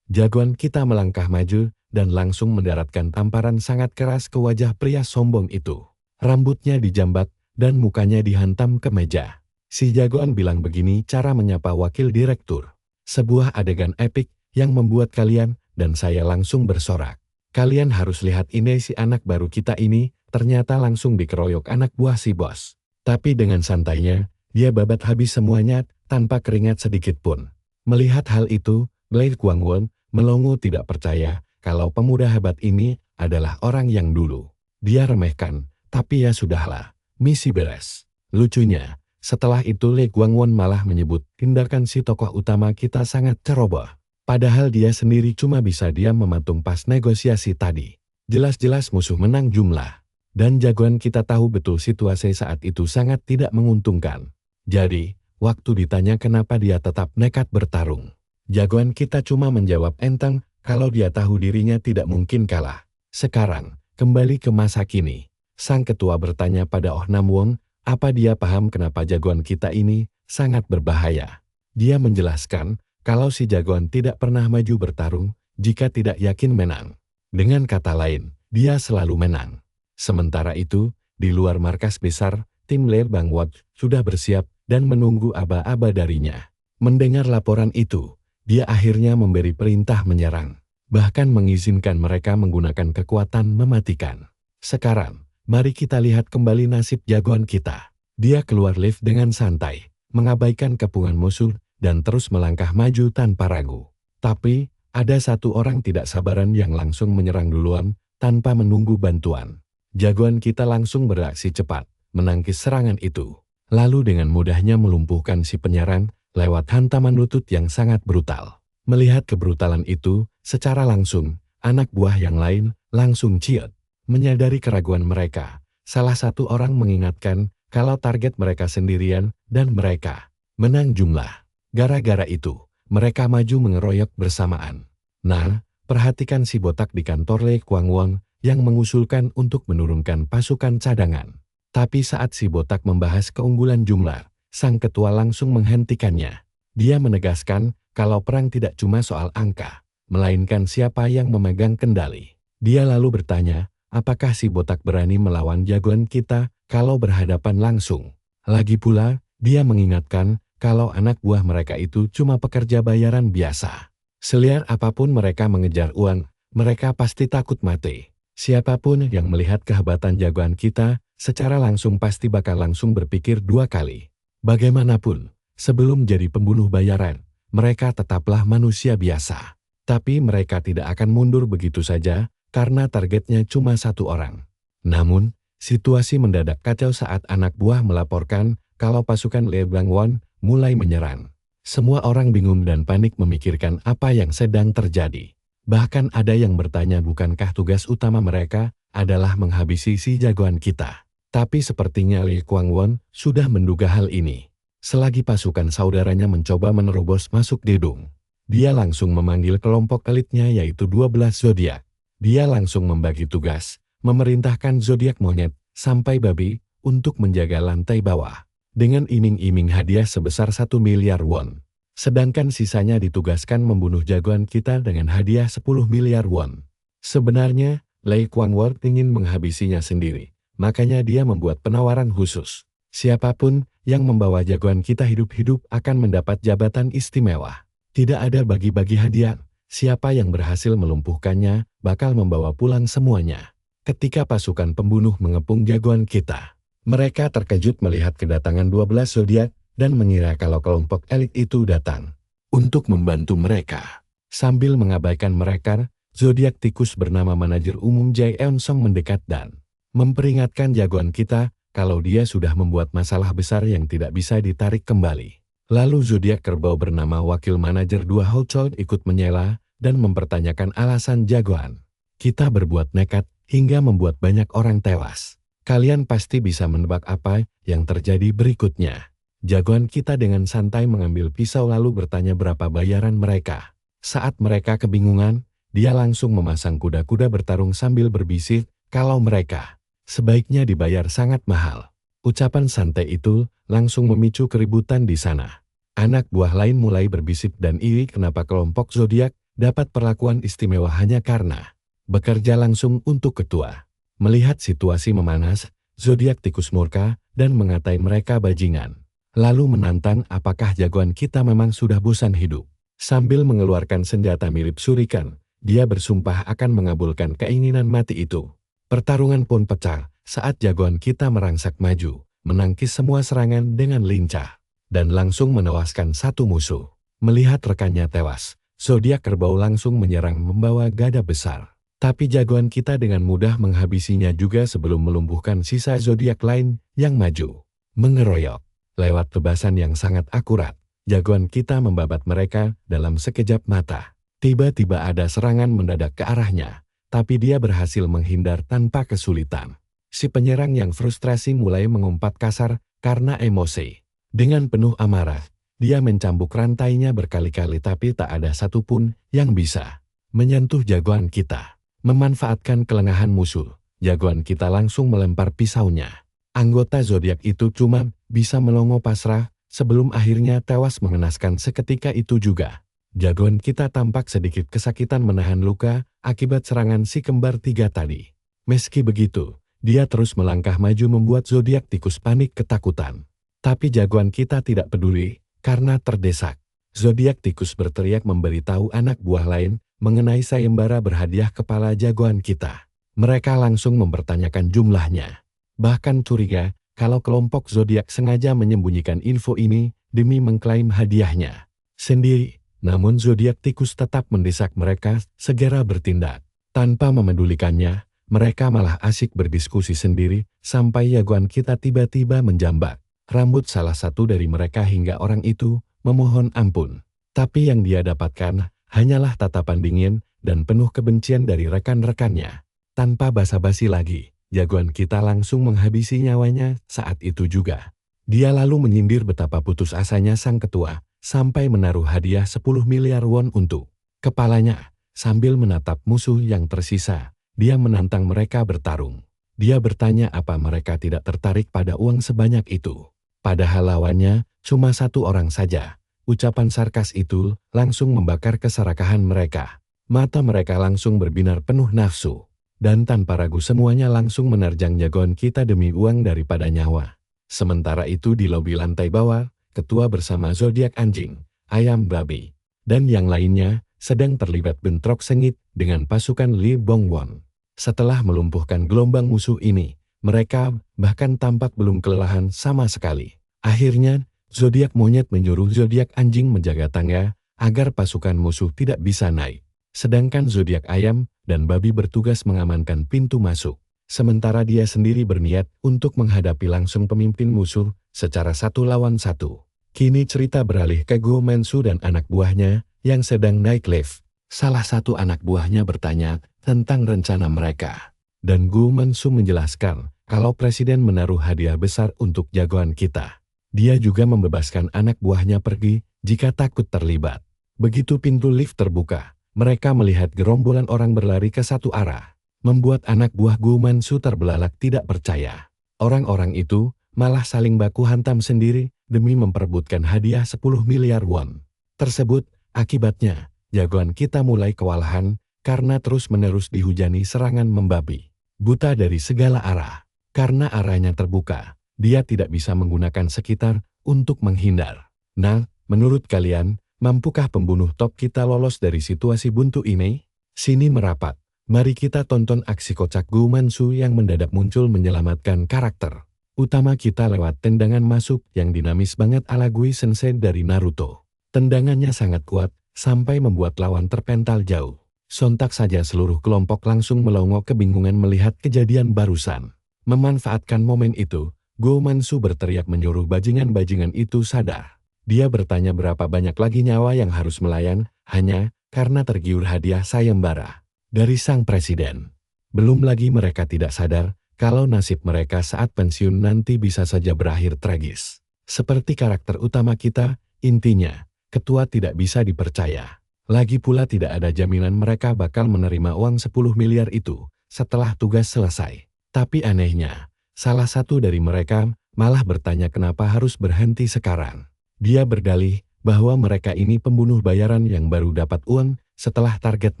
Jagoan kita melangkah maju dan langsung mendaratkan tamparan sangat keras ke wajah pria sombong itu. Rambutnya dijambat dan mukanya dihantam ke meja. Si jagoan bilang begini cara menyapa wakil direktur. Sebuah adegan epik yang membuat kalian dan saya langsung bersorak. Kalian harus lihat ini si anak baru kita ini, ternyata langsung dikeroyok anak buah si bos. Tapi dengan santainya, dia babat habis semuanya tanpa keringat sedikit pun. Melihat hal itu, Lee Kwang-won melongo tidak percaya kalau pemuda hebat ini adalah orang yang dulu dia remehkan, tapi ya sudahlah, misi beres. Lucunya, setelah itu Lee Kwang-won malah menyebut tindakan si tokoh utama kita sangat ceroboh. Padahal dia sendiri cuma bisa diam mematung pas negosiasi tadi. Jelas-jelas musuh menang jumlah. Dan jagoan kita tahu betul situasi saat itu sangat tidak menguntungkan. Jadi, waktu ditanya kenapa dia tetap nekat bertarung, jagoan kita cuma menjawab enteng kalau dia tahu dirinya tidak mungkin kalah. Sekarang, kembali ke masa kini. Sang ketua bertanya pada Oh Nam Won, apa dia paham kenapa jagoan kita ini sangat berbahaya. Dia menjelaskan kalau si jagoan tidak pernah maju bertarung jika tidak yakin menang. Dengan kata lain, dia selalu menang. Sementara itu, di luar markas besar, tim Lee Bang-won sudah bersiap dan menunggu aba-aba darinya. Mendengar laporan itu, dia akhirnya memberi perintah menyerang, bahkan mengizinkan mereka menggunakan kekuatan mematikan. Sekarang, mari kita lihat kembali nasib jagoan kita. Dia keluar lift dengan santai, mengabaikan kepungan musuh, dan terus melangkah maju tanpa ragu. Tapi, ada satu orang tidak sabaran yang langsung menyerang duluan, tanpa menunggu bantuan. Jagoan kita langsung bereaksi cepat, menangkis serangan itu. Lalu dengan mudahnya melumpuhkan si penyerang, lewat hantaman lutut yang sangat brutal. Melihat kebrutalan itu, secara langsung, anak buah yang lain langsung ciut. Menyadari keraguan mereka, salah satu orang mengingatkan kalau target mereka sendirian dan mereka menang jumlah. Gara-gara itu, mereka maju mengeroyok bersamaan. Nah, perhatikan si botak di kantor Lee Kwang-won yang mengusulkan untuk menurunkan pasukan cadangan. Tapi saat si botak membahas keunggulan jumlah, sang ketua langsung menghentikannya. Dia menegaskan kalau perang tidak cuma soal angka, melainkan siapa yang memegang kendali. Dia lalu bertanya, apakah si botak berani melawan jagoan kita kalau berhadapan langsung? Lagi pula, dia mengingatkan kalau anak buah mereka itu cuma pekerja bayaran biasa. Seliar apapun mereka mengejar uang, mereka pasti takut mati. Siapapun yang melihat kehebatan jagoan kita, secara langsung pasti bakal langsung berpikir dua kali. Bagaimanapun, sebelum jadi pembunuh bayaran, mereka tetaplah manusia biasa. Tapi mereka tidak akan mundur begitu saja, karena targetnya cuma satu orang. Namun, situasi mendadak kacau saat anak buah melaporkan kalau pasukan Lee Bang-won mulai menyerang. Semua orang bingung dan panik memikirkan apa yang sedang terjadi. Bahkan ada yang bertanya bukankah tugas utama mereka adalah menghabisi si jagoan kita. Tapi sepertinya Lee Kwang-won sudah menduga hal ini. Selagi pasukan saudaranya mencoba menerobos masuk gedung, dia langsung memanggil kelompok elitnya yaitu 12 zodiak. Dia langsung membagi tugas, memerintahkan zodiak monyet sampai babi untuk menjaga lantai bawah dengan iming-iming hadiah sebesar 1 miliar won. Sedangkan sisanya ditugaskan membunuh jagoan kita dengan hadiah 10 miliar won. Sebenarnya, Lee Kwang-won ingin menghabisinya sendiri, makanya dia membuat penawaran khusus. Siapapun yang membawa jagoan kita hidup-hidup akan mendapat jabatan istimewa. Tidak ada bagi-bagi hadiah. Siapa yang berhasil melumpuhkannya bakal membawa pulang semuanya. Ketika pasukan pembunuh mengepung jagoan kita, mereka terkejut melihat kedatangan 12 zodiak dan mengira kalau kelompok elit itu datang untuk membantu mereka. Sambil mengabaikan mereka, zodiak tikus bernama manajer umum Jae Eun Song mendekat dan memperingatkan jagoan kita kalau dia sudah membuat masalah besar yang tidak bisa ditarik kembali. Lalu zodiak kerbau bernama wakil manajer 2 Ho Chol ikut menyela dan mempertanyakan alasan jagoan kita berbuat nekat hingga membuat banyak orang tewas. Kalian pasti bisa menebak apa yang terjadi berikutnya. Jagoan kita dengan santai mengambil pisau lalu bertanya berapa bayaran mereka. Saat mereka kebingungan, dia langsung memasang kuda-kuda bertarung sambil berbisik kalau mereka sebaiknya dibayar sangat mahal. Ucapan santai itu langsung memicu keributan di sana. Anak buah lain mulai berbisik dan iri kenapa kelompok zodiak dapat perlakuan istimewa hanya karena bekerja langsung untuk ketua. Melihat situasi memanas, zodiak tikus murka dan mengatai mereka bajingan. Lalu menantang apakah jagoan kita memang sudah bosan hidup. Sambil mengeluarkan senjata mirip surikan, dia bersumpah akan mengabulkan keinginan mati itu. Pertarungan pun pecah saat jagoan kita merangsak maju, menangkis semua serangan dengan lincah, dan langsung menewaskan satu musuh. Melihat rekannya tewas, zodiak kerbau langsung menyerang membawa gada besar. Tapi jagoan kita dengan mudah menghabisinya juga sebelum melumpuhkan sisa zodiak lain yang maju. Mengeroyok. Lewat tebasan yang sangat akurat, jagoan kita membabat mereka dalam sekejap mata. Tiba-tiba ada serangan mendadak ke arahnya, tapi dia berhasil menghindar tanpa kesulitan. Si penyerang yang frustrasi mulai mengumpat kasar karena emosi. Dengan penuh amarah, dia mencambuk rantainya berkali-kali tapi tak ada satupun yang bisa menyentuh jagoan kita. Memanfaatkan kelengahan musuh, jagoan kita langsung melempar pisaunya. Anggota zodiak itu cuma bisa melongo pasrah sebelum akhirnya tewas mengenaskan seketika itu juga. Jagoan kita tampak sedikit kesakitan menahan luka akibat serangan si kembar tiga tadi. Meski begitu, dia terus melangkah maju membuat zodiak tikus panik ketakutan. Tapi jagoan kita tidak peduli karena terdesak. Zodiak tikus berteriak memberitahu anak buah lain mengenai sayembara berhadiah kepala jagoan kita. Mereka langsung mempertanyakan jumlahnya. Bahkan curiga kalau kelompok zodiak sengaja menyembunyikan info ini demi mengklaim hadiahnya sendiri. Namun zodiak tikus tetap mendesak mereka segera bertindak. Tanpa memedulikannya, mereka malah asik berdiskusi sendiri sampai jagoan kita tiba-tiba menjambak rambut salah satu dari mereka hingga orang itu memohon ampun. Tapi yang dia dapatkan hanyalah tatapan dingin dan penuh kebencian dari rekan-rekannya. Tanpa basa-basi lagi, jagoan kita langsung menghabisi nyawanya saat itu juga. Dia lalu menyindir betapa putus asanya sang ketua, sampai menaruh hadiah 10 miliar won untuk kepalanya. Sambil menatap musuh yang tersisa, dia menantang mereka bertarung. Dia bertanya apa mereka tidak tertarik pada uang sebanyak itu. Padahal lawannya cuma satu orang saja. Ucapan sarkas itu langsung membakar keserakahan mereka. Mata mereka langsung berbinar penuh nafsu. Dan tanpa ragu semuanya langsung menerjang jagoan kita demi uang daripada nyawa. Sementara itu di lobi lantai bawah, ketua bersama zodiak anjing, ayam babi, dan yang lainnya sedang terlibat bentrok sengit dengan pasukan Lee Bong-won. Setelah melumpuhkan gelombang musuh ini, mereka bahkan tampak belum kelelahan sama sekali. Akhirnya, zodiak monyet menyuruh zodiak anjing menjaga tangga agar pasukan musuh tidak bisa naik. Sedangkan zodiak ayam dan babi bertugas mengamankan pintu masuk. Sementara dia sendiri berniat untuk menghadapi langsung pemimpin musuh secara satu lawan satu. Kini cerita beralih ke Go Mansu dan anak buahnya yang sedang naik lift. Salah satu anak buahnya bertanya tentang rencana mereka. Dan Go Mansu menjelaskan kalau presiden menaruh hadiah besar untuk jagoan kita. Dia juga membebaskan anak buahnya pergi jika takut terlibat. Begitu pintu lift terbuka, mereka melihat gerombolan orang berlari ke satu arah, membuat anak buah Go Mansu terbelalak tidak percaya. Orang-orang itu malah saling baku hantam sendiri demi memperebutkan hadiah 10 miliar won. Tersebut, akibatnya, jagoan kita mulai kewalahan karena terus-menerus dihujani serangan membabi. Buta dari segala arah. Karena arahnya terbuka, dia tidak bisa menggunakan sekitar untuk menghindar. Nah, menurut kalian, mampukah pembunuh top kita lolos dari situasi buntu ini? Sini merapat. Mari kita tonton aksi kocak Go Mansu yang mendadak muncul menyelamatkan karakter utama kita lewat tendangan masuk yang dinamis banget ala Gui Sensei dari Naruto. Tendangannya sangat kuat, sampai membuat lawan terpental jauh. Sontak saja seluruh kelompok langsung melongo kebingungan melihat kejadian barusan. Memanfaatkan momen itu, Go Mansu berteriak menyuruh bajingan-bajingan itu sadar. Dia bertanya berapa banyak lagi nyawa yang harus melayang, hanya karena tergiur hadiah sayembara dari sang presiden. Belum lagi mereka tidak sadar kalau nasib mereka saat pensiun nanti bisa saja berakhir tragis. Seperti karakter utama kita, intinya, ketua tidak bisa dipercaya. Lagi pula tidak ada jaminan mereka bakal menerima uang 10 miliar itu setelah tugas selesai. Tapi anehnya, salah satu dari mereka malah bertanya kenapa harus berhenti sekarang. Dia berdalih bahwa mereka ini pembunuh bayaran yang baru dapat uang setelah target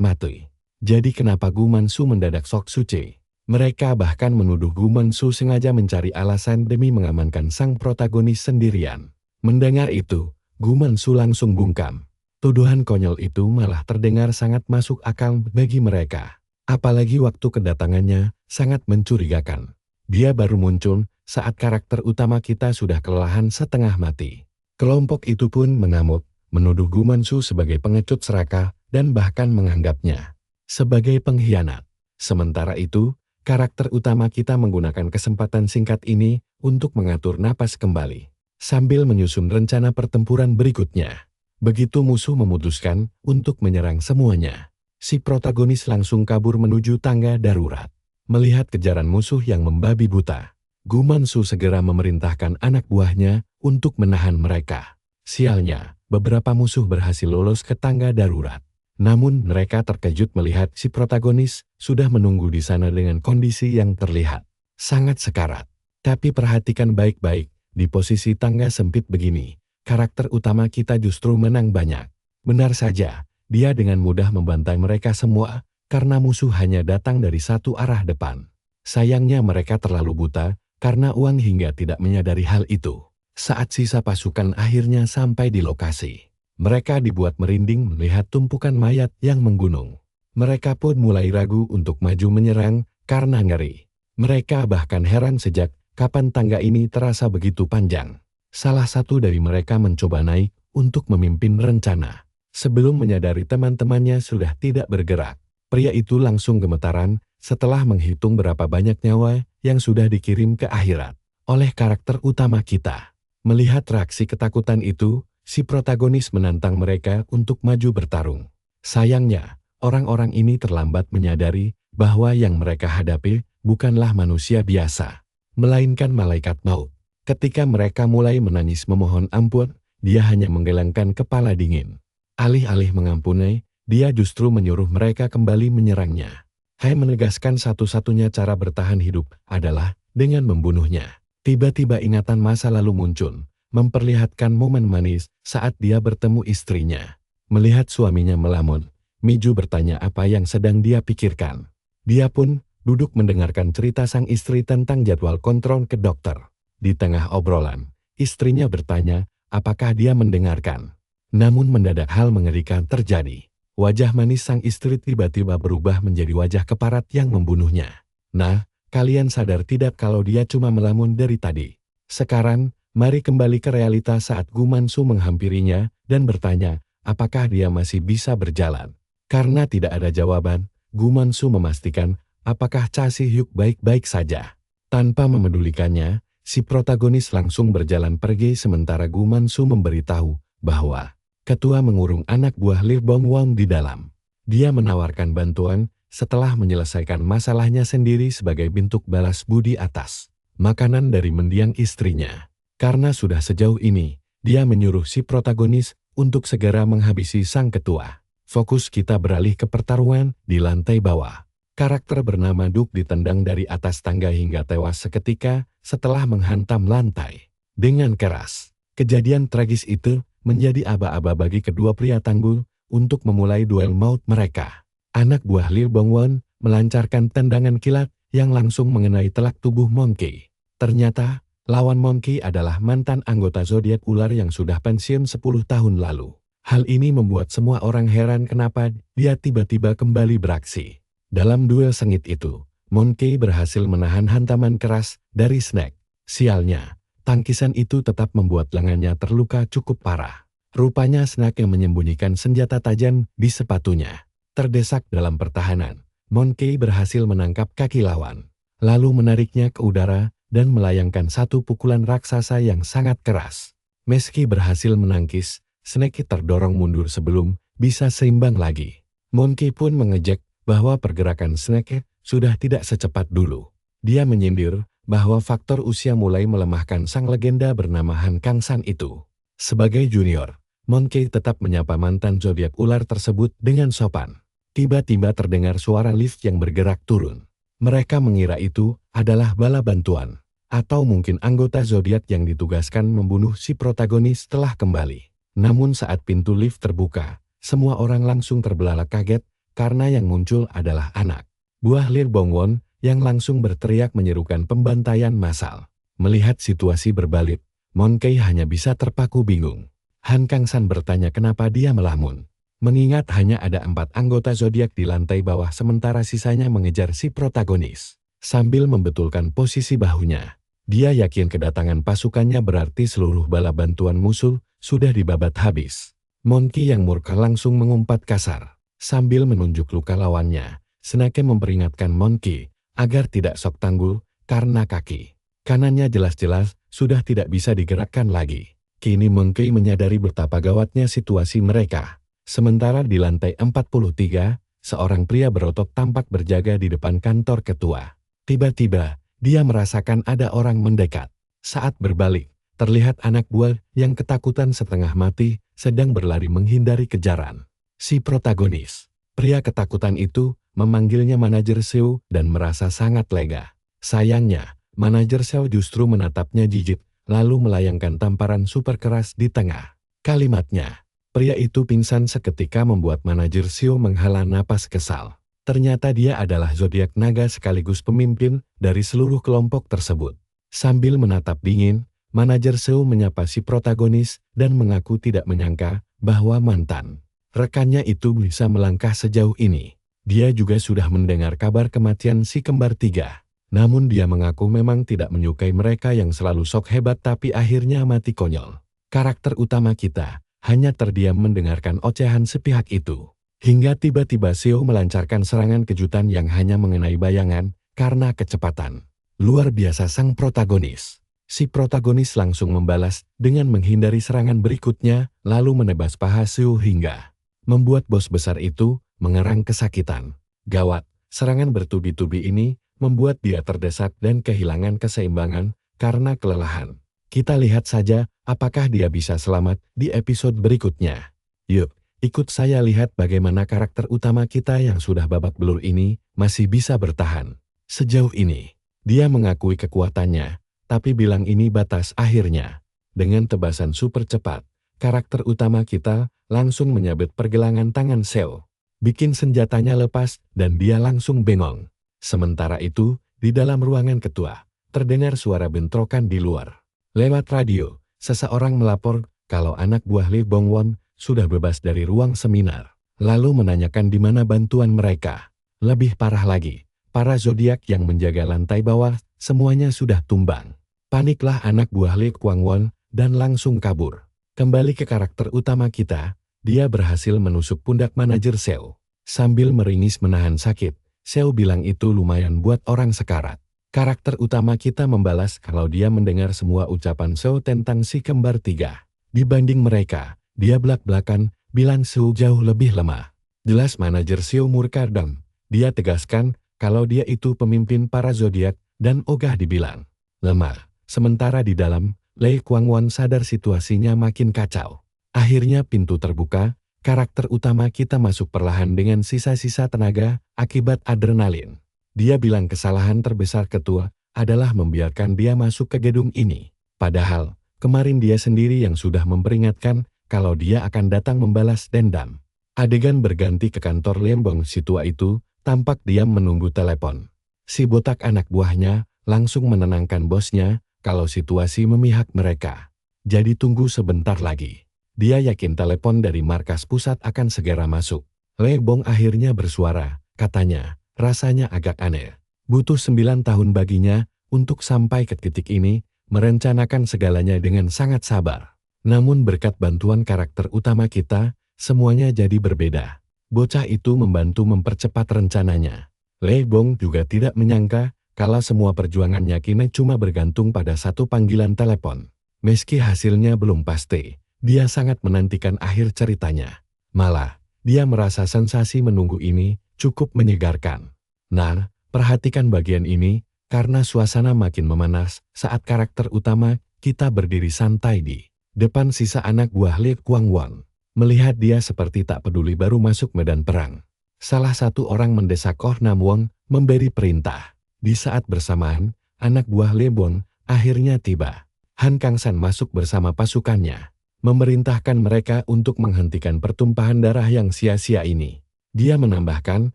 mati. Jadi kenapa Gu Mansu mendadak sok suci? Mereka bahkan menuduh Gu Mansu sengaja mencari alasan demi mengamankan sang protagonis sendirian. Mendengar itu, Gu Mansu langsung bungkam. Tuduhan konyol itu malah terdengar sangat masuk akal bagi mereka. Apalagi waktu kedatangannya sangat mencurigakan. Dia baru muncul saat karakter utama kita sudah kelelahan setengah mati. Kelompok itu pun mengamuk, menuduh Gu Mansu sebagai pengecut serakah dan bahkan menganggapnya sebagai pengkhianat. Sementara itu, karakter utama kita menggunakan kesempatan singkat ini untuk mengatur napas kembali, sambil menyusun rencana pertempuran berikutnya. Begitu musuh memutuskan untuk menyerang semuanya, si protagonis langsung kabur menuju tangga darurat. Melihat kejaran musuh yang membabi buta, Gu Mansu segera memerintahkan anak buahnya untuk menahan mereka. Sialnya, beberapa musuh berhasil lolos ke tangga darurat. Namun mereka terkejut melihat si protagonis sudah menunggu di sana dengan kondisi yang terlihat sangat sekarat. Tapi perhatikan baik-baik, di posisi tangga sempit begini, karakter utama kita justru menang banyak. Benar saja, dia dengan mudah membantai mereka semua, karena musuh hanya datang dari satu arah depan. Sayangnya mereka terlalu buta, karena uang hingga tidak menyadari hal itu. Saat sisa pasukan akhirnya sampai di lokasi, mereka dibuat merinding melihat tumpukan mayat yang menggunung. Mereka pun mulai ragu untuk maju menyerang karena ngeri. Mereka bahkan heran sejak kapan tangga ini terasa begitu panjang. Salah satu dari mereka mencoba naik untuk memimpin rencana. Sebelum menyadari teman-temannya sudah tidak bergerak, pria itu langsung gemetaran setelah menghitung berapa banyak nyawa yang sudah dikirim ke akhirat oleh karakter utama kita. Melihat reaksi ketakutan itu, si protagonis menantang mereka untuk maju bertarung. Sayangnya, orang-orang ini terlambat menyadari bahwa yang mereka hadapi bukanlah manusia biasa, melainkan malaikat maut. Ketika mereka mulai menangis memohon ampun, dia hanya menggelengkan kepala dingin. Alih-alih mengampuni, dia justru menyuruh mereka kembali menyerangnya. Hai menegaskan satu-satunya cara bertahan hidup adalah dengan membunuhnya. Tiba-tiba ingatan masa lalu muncul, memperlihatkan momen manis saat dia bertemu istrinya. Melihat suaminya melamun, Miju bertanya apa yang sedang dia pikirkan. Dia pun duduk mendengarkan cerita sang istri tentang jadwal kontrol ke dokter. Di tengah obrolan, istrinya bertanya apakah dia mendengarkan. Namun mendadak hal mengerikan terjadi. Wajah manis sang istri tiba-tiba berubah menjadi wajah keparat yang membunuhnya. Nah, kalian sadar tidak kalau dia cuma melamun dari tadi? Sekarang, mari kembali ke realita saat Gu Mansu menghampirinya dan bertanya, apakah dia masih bisa berjalan? Karena tidak ada jawaban, Gu Mansu memastikan apakah Cha Si-hyuk baik-baik saja. Tanpa memedulikannya, si protagonis langsung berjalan pergi sementara Gu Mansu memberitahu bahwa ketua mengurung anak buah Lee Bong-won di dalam. Dia menawarkan bantuan setelah menyelesaikan masalahnya sendiri sebagai bentuk balas budi atas makanan dari mendiang istrinya. Karena sudah sejauh ini, dia menyuruh si protagonis untuk segera menghabisi sang ketua. Fokus kita beralih ke pertarungan di lantai bawah. Karakter bernama Duk ditendang dari atas tangga hingga tewas seketika setelah menghantam lantai dengan keras. Kejadian tragis itu menjadi aba-aba bagi kedua pria tangguh untuk memulai duel maut mereka. Anak buah Lee Bong-won melancarkan tendangan kilat yang langsung mengenai telak tubuh Monkey. Ternyata, lawan Monkey adalah mantan anggota zodiak ular yang sudah pensiun 10 tahun lalu. Hal ini membuat semua orang heran kenapa dia tiba-tiba kembali beraksi. Dalam duel sengit itu, Monkey berhasil menahan hantaman keras dari Snake. Sialnya, tangkisan itu tetap membuat lengannya terluka cukup parah. Rupanya Snake yang menyembunyikan senjata tajam di sepatunya. Terdesak dalam pertahanan, Monkey berhasil menangkap kaki lawan, lalu menariknya ke udara dan melayangkan satu pukulan raksasa yang sangat keras. Meski berhasil menangkis, Snake terdorong mundur sebelum bisa seimbang lagi. Monkey pun mengejek bahwa pergerakan Snake sudah tidak secepat dulu. Dia menyindir bahwa faktor usia mulai melemahkan sang legenda bernama Han Kangsan itu. Sebagai junior, Monkey tetap menyapa mantan zodiak ular tersebut dengan sopan. Tiba-tiba terdengar suara lift yang bergerak turun. Mereka mengira itu adalah bala bantuan, atau mungkin anggota zodiak yang ditugaskan membunuh si protagonis telah kembali. Namun saat pintu lift terbuka, semua orang langsung terbelalak kaget karena yang muncul adalah anak buah Lee Bong-won yang langsung berteriak menyerukan pembantaian massal. Melihat situasi berbalik, Monkey hanya bisa terpaku bingung. Han Kangsan bertanya kenapa dia melamun. Mengingat hanya ada 4 anggota zodiak di lantai bawah sementara sisanya mengejar si protagonis. Sambil membetulkan posisi bahunya, dia yakin kedatangan pasukannya berarti seluruh bala bantuan musuh sudah dibabat habis. Monkey yang murka langsung mengumpat kasar. Sambil menunjuk luka lawannya, Snake memperingatkan Monkey agar tidak sok tanggul karena kaki kanannya jelas-jelas sudah tidak bisa digerakkan lagi. Kini Monkey menyadari betapa gawatnya situasi mereka. Sementara di lantai 43, seorang pria berotot tampak berjaga di depan kantor ketua. Tiba-tiba, dia merasakan ada orang mendekat. Saat berbalik, terlihat anak buah yang ketakutan setengah mati sedang berlari menghindari kejaran. Si protagonis, pria ketakutan itu, memanggilnya manajer Seo dan merasa sangat lega. Sayangnya, manajer Seo justru menatapnya jijik, lalu melayangkan tamparan super keras di tengah kalimatnya. Pria itu pingsan seketika membuat manajer Seo menghela napas kesal. Ternyata dia adalah zodiak naga sekaligus pemimpin dari seluruh kelompok tersebut. Sambil menatap dingin, manajer Seo menyapa si protagonis dan mengaku tidak menyangka bahwa mantan rekannya itu bisa melangkah sejauh ini. Dia juga sudah mendengar kabar kematian si kembar 3. Namun dia mengaku memang tidak menyukai mereka yang selalu sok hebat tapi akhirnya mati konyol. Karakter utama kita hanya terdiam mendengarkan ocehan sepihak itu. Hingga tiba-tiba Seo melancarkan serangan kejutan yang hanya mengenai bayangan karena kecepatan luar biasa sang protagonis. Si protagonis langsung membalas dengan menghindari serangan berikutnya, lalu menebas paha Seo hingga membuat bos besar itu mengerang kesakitan. Gawat, serangan bertubi-tubi ini membuat dia terdesak dan kehilangan keseimbangan karena kelelahan. Kita lihat saja apakah dia bisa selamat di episode berikutnya. Yuk, ikut saya lihat bagaimana karakter utama kita yang sudah babak belur ini masih bisa bertahan. Sejauh ini, dia mengakui kekuatannya, tapi bilang ini batas akhirnya. Dengan tebasan super cepat, karakter utama kita langsung menyabet pergelangan tangan Seo. Bikin senjatanya lepas dan dia langsung bengong. Sementara itu, di dalam ruangan ketua, terdengar suara bentrokan di luar. Lewat radio, seseorang melapor kalau anak buah Lee Bong-won sudah bebas dari ruang seminar, lalu menanyakan di mana bantuan mereka. Lebih parah lagi, para zodiak yang menjaga lantai bawah semuanya sudah tumbang. Paniklah anak buah Lee Kwang-won dan langsung kabur. Kembali ke karakter utama kita, dia berhasil menusuk pundak manajer Seo. Sambil meringis menahan sakit, Seo bilang itu lumayan buat orang sekarat. Karakter utama kita membalas kalau dia mendengar semua ucapan Seo tentang si kembar 3. Dibanding mereka, dia belak-belakan bilang Seo jauh lebih lemah. Jelas manajer Seo murka dan dia tegaskan kalau dia itu pemimpin para zodiak dan ogah dibilang lemah. Sementara di dalam, Lee Kwang-won sadar situasinya makin kacau. Akhirnya pintu terbuka, karakter utama kita masuk perlahan dengan sisa-sisa tenaga akibat adrenalin. Dia bilang kesalahan terbesar ketua adalah membiarkan dia masuk ke gedung ini. Padahal, kemarin dia sendiri yang sudah memperingatkan kalau dia akan datang membalas dendam. Adegan berganti ke kantor Lembong si tua itu, tampak diam menunggu telepon. Si botak anak buahnya langsung menenangkan bosnya kalau situasi memihak mereka. Jadi tunggu sebentar lagi. Dia yakin telepon dari markas pusat akan segera masuk. Lembong akhirnya bersuara, katanya. Rasanya agak aneh. Butuh 9 tahun baginya untuk sampai ke titik ini, merencanakan segalanya dengan sangat sabar. Namun berkat bantuan karakter utama kita, semuanya jadi berbeda. Bocah itu membantu mempercepat rencananya. Lee Bong juga tidak menyangka kalau semua perjuangannya kini cuma bergantung pada satu panggilan telepon. Meski hasilnya belum pasti, dia sangat menantikan akhir ceritanya. Malah, dia merasa sensasi menunggu ini cukup menyegarkan. Nah, perhatikan bagian ini, karena suasana makin memanas saat karakter utama kita berdiri santai di depan sisa anak buah Lee Kwang Won. Melihat dia seperti tak peduli baru masuk medan perang. Salah satu orang mendesak Oh Nam Won memberi perintah. Di saat bersamaan, anak buah Lee Bong akhirnya tiba. Han Kang-san masuk bersama pasukannya, memerintahkan mereka untuk menghentikan pertumpahan darah yang sia-sia ini. Dia menambahkan,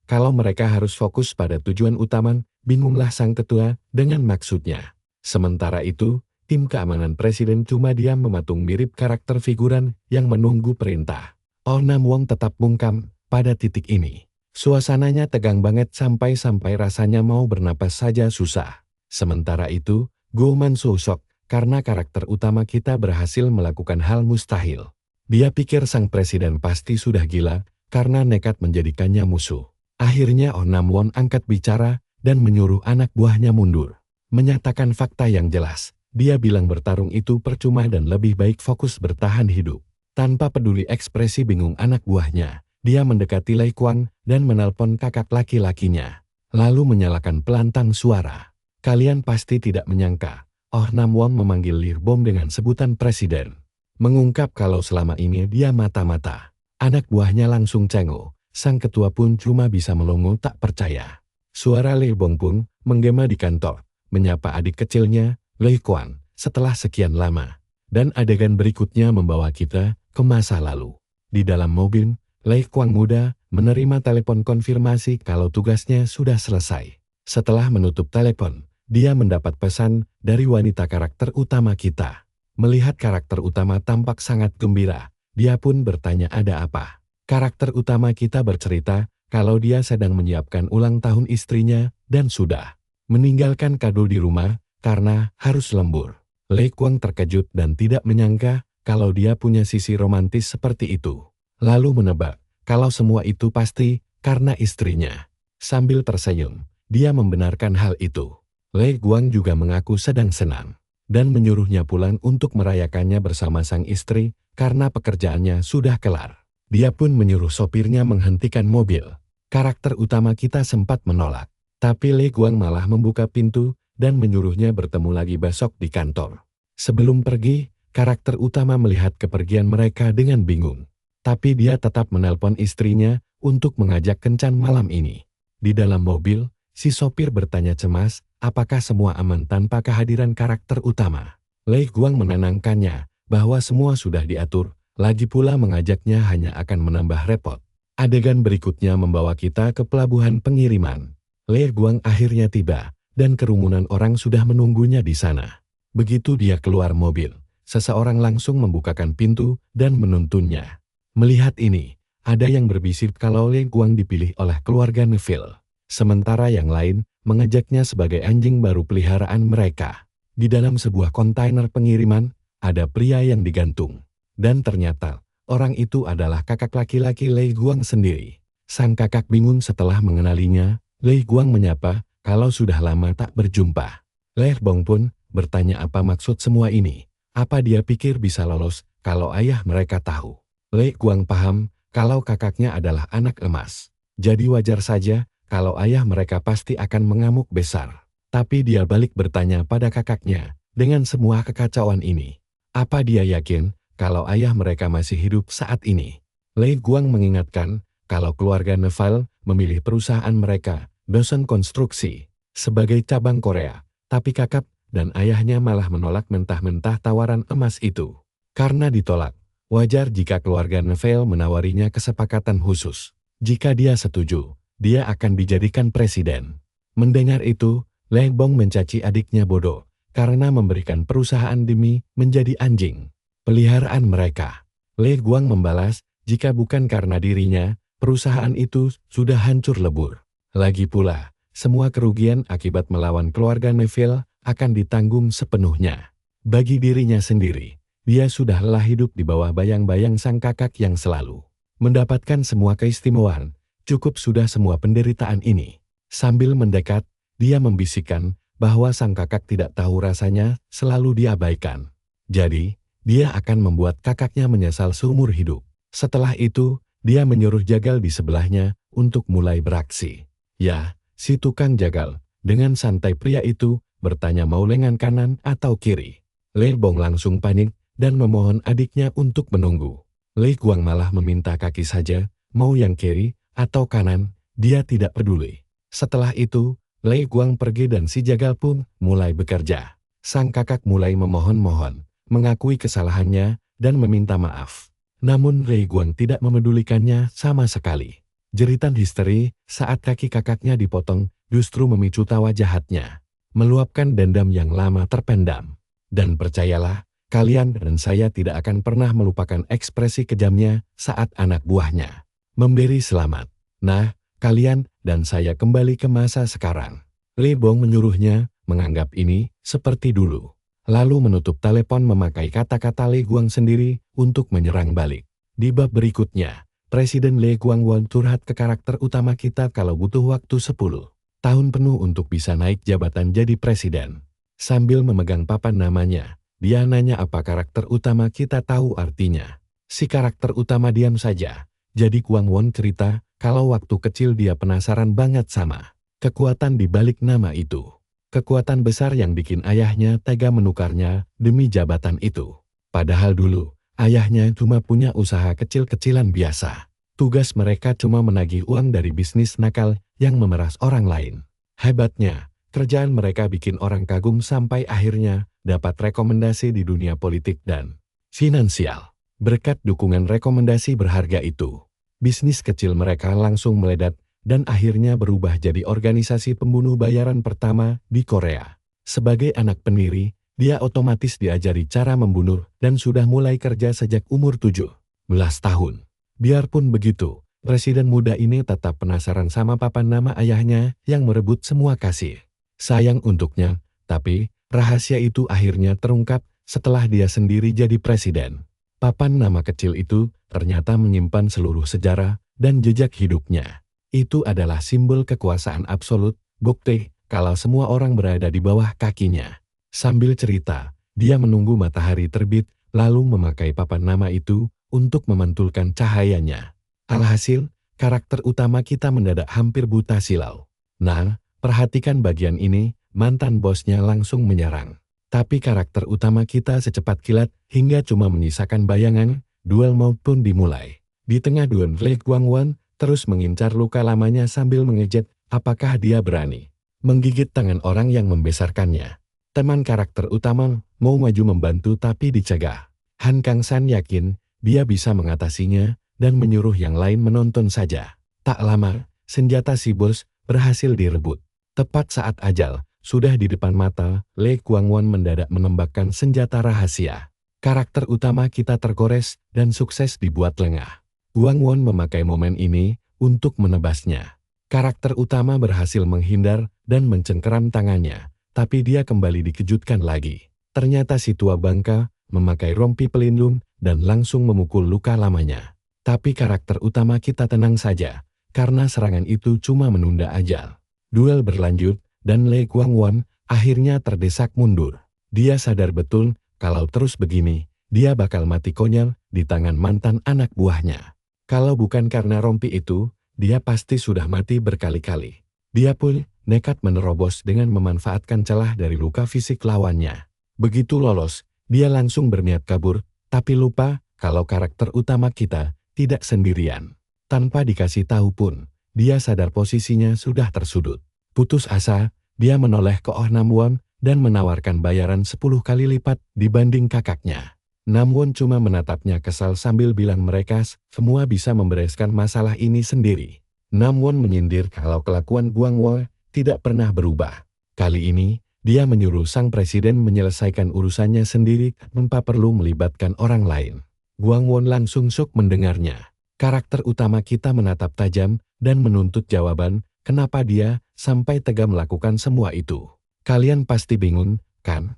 kalau mereka harus fokus pada tujuan utama, bingunglah sang ketua dengan maksudnya. Sementara itu, tim keamanan presiden cuma diam mematung mirip karakter figuran yang menunggu perintah. Oh Nam Won tetap bungkam pada titik ini. Suasananya tegang banget sampai-sampai rasanya mau bernapas saja susah. Sementara itu, Go Man So shock karena karakter utama kita berhasil melakukan hal mustahil. Dia pikir sang presiden pasti sudah gila karena nekat menjadikannya musuh. Akhirnya Oh Nam Won angkat bicara dan menyuruh anak buahnya mundur. Menyatakan fakta yang jelas, dia bilang bertarung itu percuma dan lebih baik fokus bertahan hidup. Tanpa peduli ekspresi bingung anak buahnya, dia mendekati Lei Kwang dan menelpon kakak laki-lakinya. Lalu menyalakan pelantang suara. Kalian pasti tidak menyangka, Oh Nam Won memanggil Lee Bom dengan sebutan presiden. Mengungkap kalau selama ini dia mata-mata. Anak buahnya langsung cengok. Sang ketua pun cuma bisa melongo tak percaya. Suara Lee Bong pun menggema di kantor, menyapa adik kecilnya, Lei Kwang, setelah sekian lama. Dan adegan berikutnya membawa kita ke masa lalu. Di dalam mobil, Lei Kwang muda menerima telepon konfirmasi kalau tugasnya sudah selesai. Setelah menutup telepon, dia mendapat pesan dari wanita karakter utama kita. Melihat karakter utama tampak sangat gembira, dia pun bertanya ada apa. Karakter utama kita bercerita kalau dia sedang menyiapkan ulang tahun istrinya dan sudah meninggalkan kado di rumah karena harus lembur. Lei Kwang terkejut dan tidak menyangka kalau dia punya sisi romantis seperti itu. Lalu menebak kalau semua itu pasti karena istrinya. Sambil tersenyum, dia membenarkan hal itu. Lei Kwang juga mengaku sedang senang dan menyuruhnya pulang untuk merayakannya bersama sang istri karena pekerjaannya sudah kelar. Dia pun menyuruh sopirnya menghentikan mobil. Karakter utama kita sempat menolak, tapi Lei Kwang malah membuka pintu dan menyuruhnya bertemu lagi besok di kantor. Sebelum pergi, karakter utama melihat kepergian mereka dengan bingung. Tapi dia tetap menelpon istrinya untuk mengajak kencan malam ini. Di dalam mobil, si sopir bertanya cemas, apakah semua aman tanpa kehadiran karakter utama. Lei Kwang menenangkannya bahwa semua sudah diatur. Lagi pula mengajaknya hanya akan menambah repot. Adegan berikutnya membawa kita ke pelabuhan pengiriman. Lei Kwang akhirnya tiba, dan kerumunan orang sudah menunggunya di sana. Begitu dia keluar mobil, seseorang langsung membukakan pintu dan menuntunnya. Melihat ini, ada yang berbisik kalau Lei Kwang dipilih oleh keluarga Neville. Sementara yang lain mengejaknya sebagai anjing baru peliharaan mereka. Di dalam sebuah kontainer pengiriman, ada pria yang digantung. Dan ternyata, orang itu adalah kakak laki-laki Lei Kwang sendiri. Sang kakak bingung setelah mengenalinya. Lei Kwang menyapa kalau sudah lama tak berjumpa. Lei Bong pun bertanya apa maksud semua ini. Apa dia pikir bisa lolos kalau ayah mereka tahu. Lei Kwang paham kalau kakaknya adalah anak emas. Jadi wajar saja kalau ayah mereka pasti akan mengamuk besar. Tapi dia balik bertanya pada kakaknya dengan semua kekacauan ini. Apa dia yakin kalau ayah mereka masih hidup saat ini? Lei Kwang mengingatkan kalau keluarga Neville memilih perusahaan mereka, Dosan Konstruksi, sebagai cabang Korea. Tapi kakak dan ayahnya malah menolak mentah-mentah tawaran emas itu. Karena ditolak, wajar jika keluarga Neville menawarinya kesepakatan khusus. Jika dia setuju, dia akan dijadikan presiden. Mendengar itu, Lei Bong mencaci adiknya bodoh karena memberikan perusahaan demi menjadi anjing peliharaan mereka. Lei Kwang membalas, jika bukan karena dirinya, perusahaan itu sudah hancur lebur. Lagi pula, semua kerugian akibat melawan keluarga Neville akan ditanggung sepenuhnya. Bagi dirinya sendiri, dia sudah lelah hidup di bawah bayang-bayang sang kakak yang selalu mendapatkan semua keistimewaan. Cukup sudah semua penderitaan ini. Sambil mendekat, dia membisikkan bahwa sang kakak tidak tahu rasanya selalu diabaikan. Jadi, dia akan membuat kakaknya menyesal seumur hidup. Setelah itu, dia menyuruh jagal di sebelahnya untuk mulai beraksi. Ya, si tukang jagal, Dengan santai pria itu bertanya mau lengan kanan atau kiri. Le Bong langsung panik dan memohon adiknya untuk menunggu. Le Guang malah meminta kaki saja, mau yang kiri atau kanan, dia tidak peduli. Setelah itu, Le Guang pergi dan si jagal pun mulai bekerja. Sang kakak mulai memohon-mohon, mengakui kesalahannya dan meminta maaf. Namun Le Guang tidak memedulikannya sama sekali. Jeritan histeri saat kaki kakaknya dipotong justru memicu tawa jahatnya, meluapkan dendam yang lama terpendam. Dan percayalah, kalian dan saya tidak akan pernah melupakan ekspresi kejamnya saat anak buahnya memberi selamat. Nah, kalian dan saya kembali ke masa sekarang. Le Bong menyuruhnya menganggap ini seperti dulu. Lalu menutup telepon memakai kata-kata Le Guang sendiri untuk menyerang balik. Di bab berikutnya, Presiden Le Guangwon curhat ke karakter utama kita kalau butuh waktu 10 tahun penuh untuk bisa naik jabatan jadi presiden. Sambil memegang papan namanya, dia nanya apa karakter utama kita tahu artinya. Si karakter utama diam saja. Jadi Guangwon cerita kalau waktu kecil dia penasaran banget sama kekuatan di balik nama itu. Kekuatan besar yang bikin ayahnya tega menukarnya demi jabatan itu. Padahal dulu, ayahnya cuma punya usaha kecil-kecilan biasa. Tugas mereka cuma menagih uang dari bisnis nakal yang memeras orang lain. Hebatnya, kerjaan mereka bikin orang kagum sampai akhirnya dapat rekomendasi di dunia politik dan finansial. Berkat dukungan rekomendasi berharga itu, bisnis kecil mereka langsung meledak dan akhirnya berubah jadi organisasi pembunuh bayaran pertama di Korea. Sebagai anak pendiri, dia otomatis diajari cara membunuh dan sudah mulai kerja sejak umur 17 tahun. Biarpun begitu, presiden muda ini tetap penasaran sama papan nama ayahnya yang merebut semua kasih sayang untuknya, tapi rahasia itu akhirnya terungkap setelah dia sendiri jadi presiden. Papan nama kecil itu ternyata menyimpan seluruh sejarah dan jejak hidupnya. Itu adalah simbol kekuasaan absolut, bukti kalau semua orang berada di bawah kakinya. Sambil cerita, dia menunggu matahari terbit, lalu memakai papan nama itu untuk memantulkan cahayanya. Alhasil, karakter utama kita mendadak hampir buta silau. Nah, perhatikan bagian ini, mantan bosnya langsung menyerang. Tapi karakter utama kita secepat kilat hingga cuma menyisakan bayangan, duel maut pun dimulai. Di tengah duel Le Guangwon terus mengincar luka lamanya sambil mengejek apakah dia berani menggigit tangan orang yang membesarkannya. Teman karakter utama mau maju membantu tapi dicegah. Han Kang San yakin dia bisa mengatasinya dan menyuruh yang lain menonton saja. Tak lama, senjata si bos berhasil direbut. Tepat saat ajal sudah di depan mata, Le Guangwon mendadak menembakkan senjata rahasia. Karakter utama kita tergores dan sukses dibuat lengah. Guangwon memakai momen ini untuk menebasnya. Karakter utama berhasil menghindar dan mencengkeram tangannya, tapi dia kembali dikejutkan lagi. Ternyata si tua bangka memakai rompi pelindung dan langsung memukul luka lamanya. Tapi karakter utama kita tenang saja, karena serangan itu cuma menunda ajal. Duel berlanjut, dan Le Guangwon akhirnya terdesak mundur. Dia sadar betul kalau terus begini, dia bakal mati konyol di tangan mantan anak buahnya. Kalau bukan karena rompi itu, dia pasti sudah mati berkali-kali. Dia pun nekat menerobos dengan memanfaatkan celah dari luka fisik lawannya. Begitu lolos, dia langsung berniat kabur, tapi lupa kalau karakter utama kita tidak sendirian. Tanpa dikasih tahu pun, dia sadar posisinya sudah tersudut. Putus asa, dia menoleh ke Oh Nam Won dan menawarkan bayaran 10 kali lipat dibanding kakaknya. Nam Won cuma menatapnya kesal sambil bilang mereka semua bisa membereskan masalah ini sendiri. Nam Won menyindir kalau kelakuan Guangwon tidak pernah berubah. Kali ini, dia menyuruh sang presiden menyelesaikan urusannya sendiri tanpa perlu melibatkan orang lain. Guangwon langsung syok mendengarnya. Karakter utama kita menatap tajam dan menuntut jawaban, kenapa dia sampai tega melakukan semua itu. Kalian pasti bingung, kan?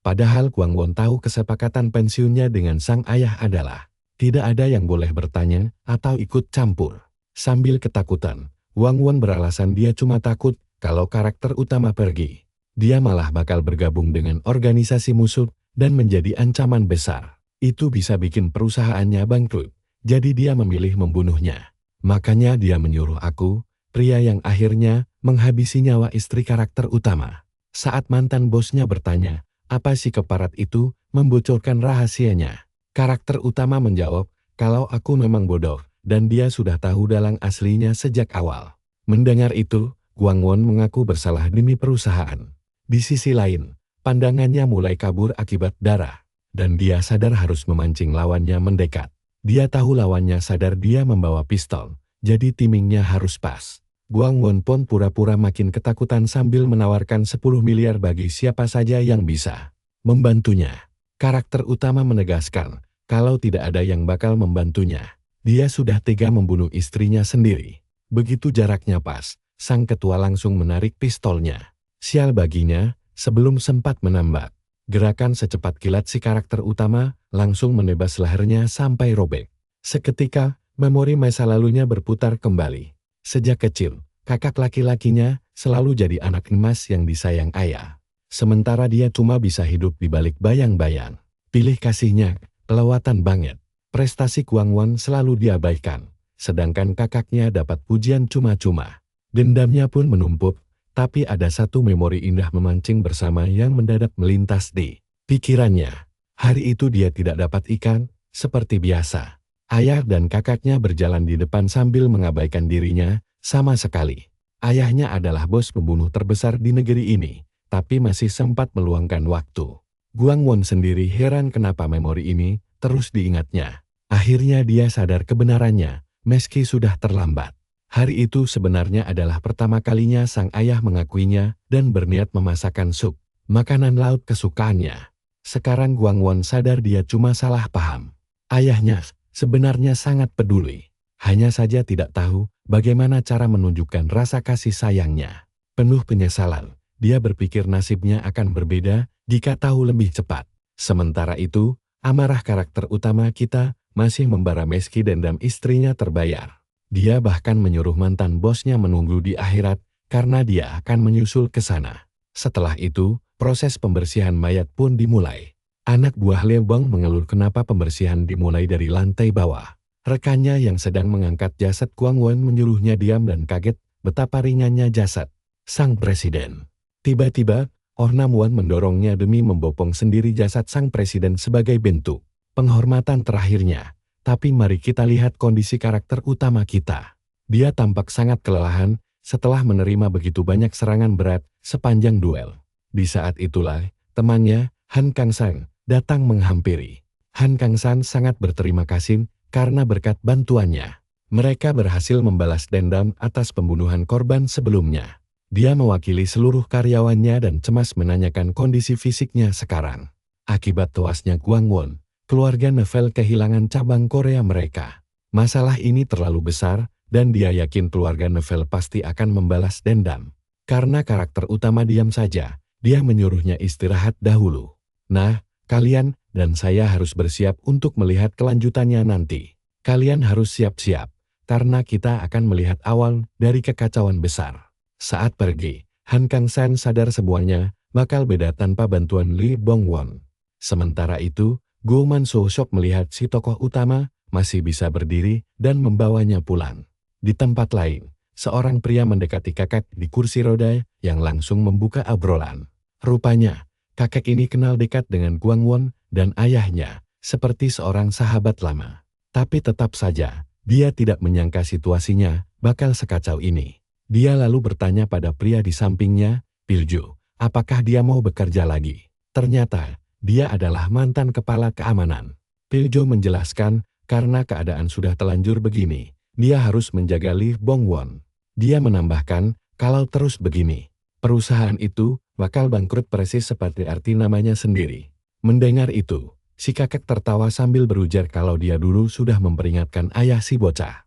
Padahal Guangwon tahu kesepakatan pensiunnya dengan sang ayah adalah tidak ada yang boleh bertanya atau ikut campur. Sambil ketakutan, Guangwon beralasan dia cuma takut kalau karakter utama pergi. Dia malah bakal bergabung dengan organisasi musuh dan menjadi ancaman besar. Itu bisa bikin perusahaannya bangkrut. Jadi dia memilih membunuhnya. Makanya dia menyuruh aku, pria yang akhirnya menghabisi nyawa istri karakter utama. Saat mantan bosnya bertanya, apa si keparat itu membocorkan rahasianya? Karakter utama menjawab, kalau aku memang bodoh, dan dia sudah tahu dalang aslinya sejak awal. Mendengar itu, Guang Won mengaku bersalah demi perusahaan. Di sisi lain, pandangannya mulai kabur akibat darah, dan dia sadar harus memancing lawannya mendekat. Dia tahu lawannya sadar dia membawa pistol, jadi timingnya harus pas. Guang Won pun pura-pura makin ketakutan sambil menawarkan 10 miliar bagi siapa saja yang bisa membantunya. Karakter utama menegaskan, kalau tidak ada yang bakal membantunya, dia sudah tega membunuh istrinya sendiri. Begitu jaraknya pas, sang ketua langsung menarik pistolnya. Sial baginya, sebelum sempat menambak. Gerakan secepat kilat si karakter utama langsung menebas lehernya sampai robek. Seketika, memori masa lalunya berputar kembali. Sejak kecil, kakak laki-lakinya selalu jadi anak emas yang disayang ayah. Sementara dia cuma bisa hidup di balik bayang-bayang. Pilih kasihnya, kelewatan banget. Prestasi Guang Won selalu diabaikan, sedangkan kakaknya dapat pujian cuma-cuma. Dendamnya pun menumpuk, tapi ada satu memori indah memancing bersama yang mendadak melintas di pikirannya. Hari itu dia tidak dapat ikan, seperti biasa. Ayah dan kakaknya berjalan di depan sambil mengabaikan dirinya, sama sekali. Ayahnya adalah bos pembunuh terbesar di negeri ini, tapi masih sempat meluangkan waktu. Guang Won sendiri heran kenapa memori ini terus diingatnya. Akhirnya dia sadar kebenarannya, meski sudah terlambat. Hari itu sebenarnya adalah pertama kalinya sang ayah mengakuinya dan berniat memasakkan sup, makanan laut kesukaannya. Sekarang Guang Won sadar dia cuma salah paham. Ayahnya sebenarnya sangat peduli, hanya saja tidak tahu bagaimana cara menunjukkan rasa kasih sayangnya. Penuh penyesalan, dia berpikir nasibnya akan berbeda jika tahu lebih cepat. Sementara itu, amarah karakter utama kita masih membara meski dendam istrinya terbayar. Dia bahkan menyuruh mantan bosnya menunggu di akhirat karena dia akan menyusul ke sana. Setelah itu, proses pembersihan mayat pun dimulai. Anak buah Lebong mengeluh kenapa pembersihan dimulai dari lantai bawah. Rekannya yang sedang mengangkat jasad Guang Won menyuruhnya diam dan kaget betapa ringannya jasad sang presiden. Tiba-tiba, Ornam Won mendorongnya demi membopong sendiri jasad sang presiden sebagai bentuk penghormatan terakhirnya. Tapi mari kita lihat kondisi karakter utama kita. Dia tampak sangat kelelahan setelah menerima begitu banyak serangan berat sepanjang duel. Di saat itulah, temannya, Han Kang-san, datang menghampiri. Han Kang-san sangat berterima kasih karena berkat bantuannya. Mereka berhasil membalas dendam atas pembunuhan korban sebelumnya. Dia mewakili seluruh karyawannya dan cemas menanyakan kondisi fisiknya sekarang. Akibat tewasnya Guang Won, keluarga Nevel kehilangan cabang Korea mereka. Masalah ini terlalu besar, dan dia yakin keluarga Nevel pasti akan membalas dendam. Karena karakter utama diam saja, dia menyuruhnya istirahat dahulu. Nah, kalian dan saya harus bersiap untuk melihat kelanjutannya nanti. Kalian harus siap-siap, karena kita akan melihat awal dari kekacauan besar. Saat pergi, Han Kang-san sadar semuanya bakal beda tanpa bantuan Lee Bong-won. Sementara itu, Go Man-so shock melihat si tokoh utama masih bisa berdiri dan membawanya pulang. Di tempat lain, seorang pria mendekati kakek di kursi roda yang langsung membuka obrolan. Rupanya, kakek ini kenal dekat dengan Guang Won dan ayahnya, seperti seorang sahabat lama. Tapi tetap saja, dia tidak menyangka situasinya bakal sekacau ini. Dia lalu bertanya pada pria di sampingnya, Pilju, apakah dia mau bekerja lagi? Ternyata, dia adalah mantan kepala keamanan. Piljo menjelaskan, karena keadaan sudah telanjur begini, dia harus menjaga Lee Bong-won. Dia menambahkan, kalau terus begini, perusahaan itu bakal bangkrut persis seperti arti namanya sendiri. Mendengar itu, si kakek tertawa sambil berujar kalau dia dulu sudah memperingatkan ayah si bocah.